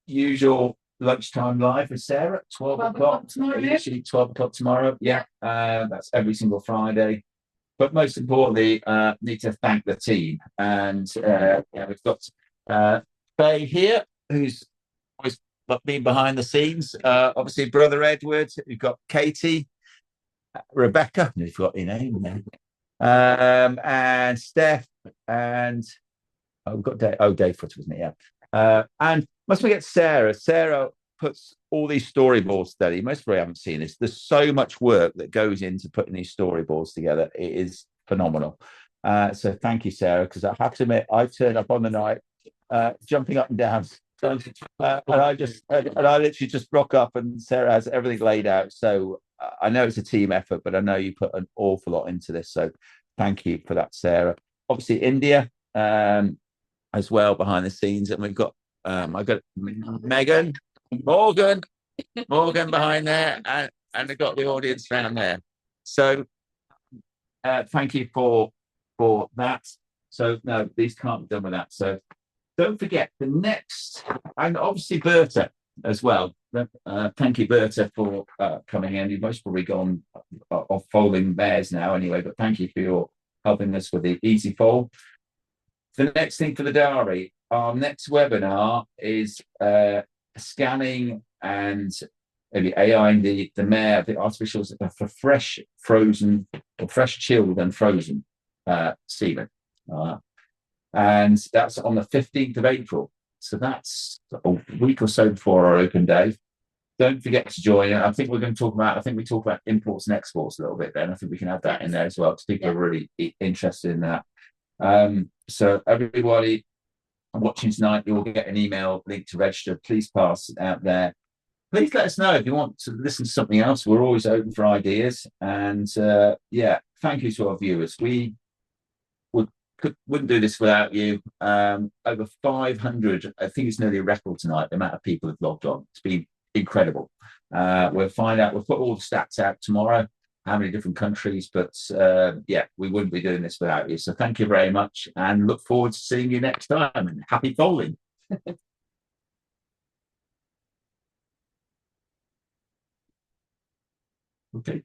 usual lunchtime live with Sarah at 12 o'clock tomorrow. Usually 12 o'clock tomorrow. Yeah, that's every single Friday. But most importantly, need to thank the team. And we've got Faye here, who's always been behind the scenes. Obviously, brother Edward. We've got Katie, Rebecca. You've got your name there. And Steph, and we've got Dave. Oh, Dave Footer, wasn't it? Yeah. And must we get Sarah? Sarah puts all these storyboards together. Most probably haven't seen this. There's so much work that goes into putting these storyboards together. It is phenomenal. So thank you, Sarah, because I have to admit, I've turned up on the night, jumping up and down. And I literally just rock up, and Sarah has everything laid out. So I know it's a team effort, but I know you put an awful lot into this. So thank you for that, Sarah. Obviously, India as well behind the scenes, and we've got I got Megan, Morgan behind there, and I've got the audience around there. So thank you for that. So no, these can't be done with that. So. Don't forget the next, and obviously Berta as well. Thank you, Berta, for coming in. You've most probably gone off foaling mares now anyway, but thank you for your helping us with the easy foal. The next thing for the diary, our next webinar is scanning and maybe AI the mare, the artificials for fresh frozen or fresh chilled and frozen semen. And that's on the 15th of April. So that's a week or so before our open day. Don't forget to join. I think we're going to talk about imports and exports a little bit then. I think we can add that in there as well, because people are really interested in that. So everybody watching tonight, you'll get an email link to register. Please pass it out there. Please let us know if you want to listen to something else. We're always open for ideas. And thank you to our viewers. We wouldn't do this without you. Over 500, I think it's nearly a record tonight, the amount of people have logged on. It's been incredible. We'll find out, we'll put all the stats out tomorrow, how many different countries, but we wouldn't be doing this without you. So thank you very much, and look forward to seeing you next time, and happy foaling. Okay.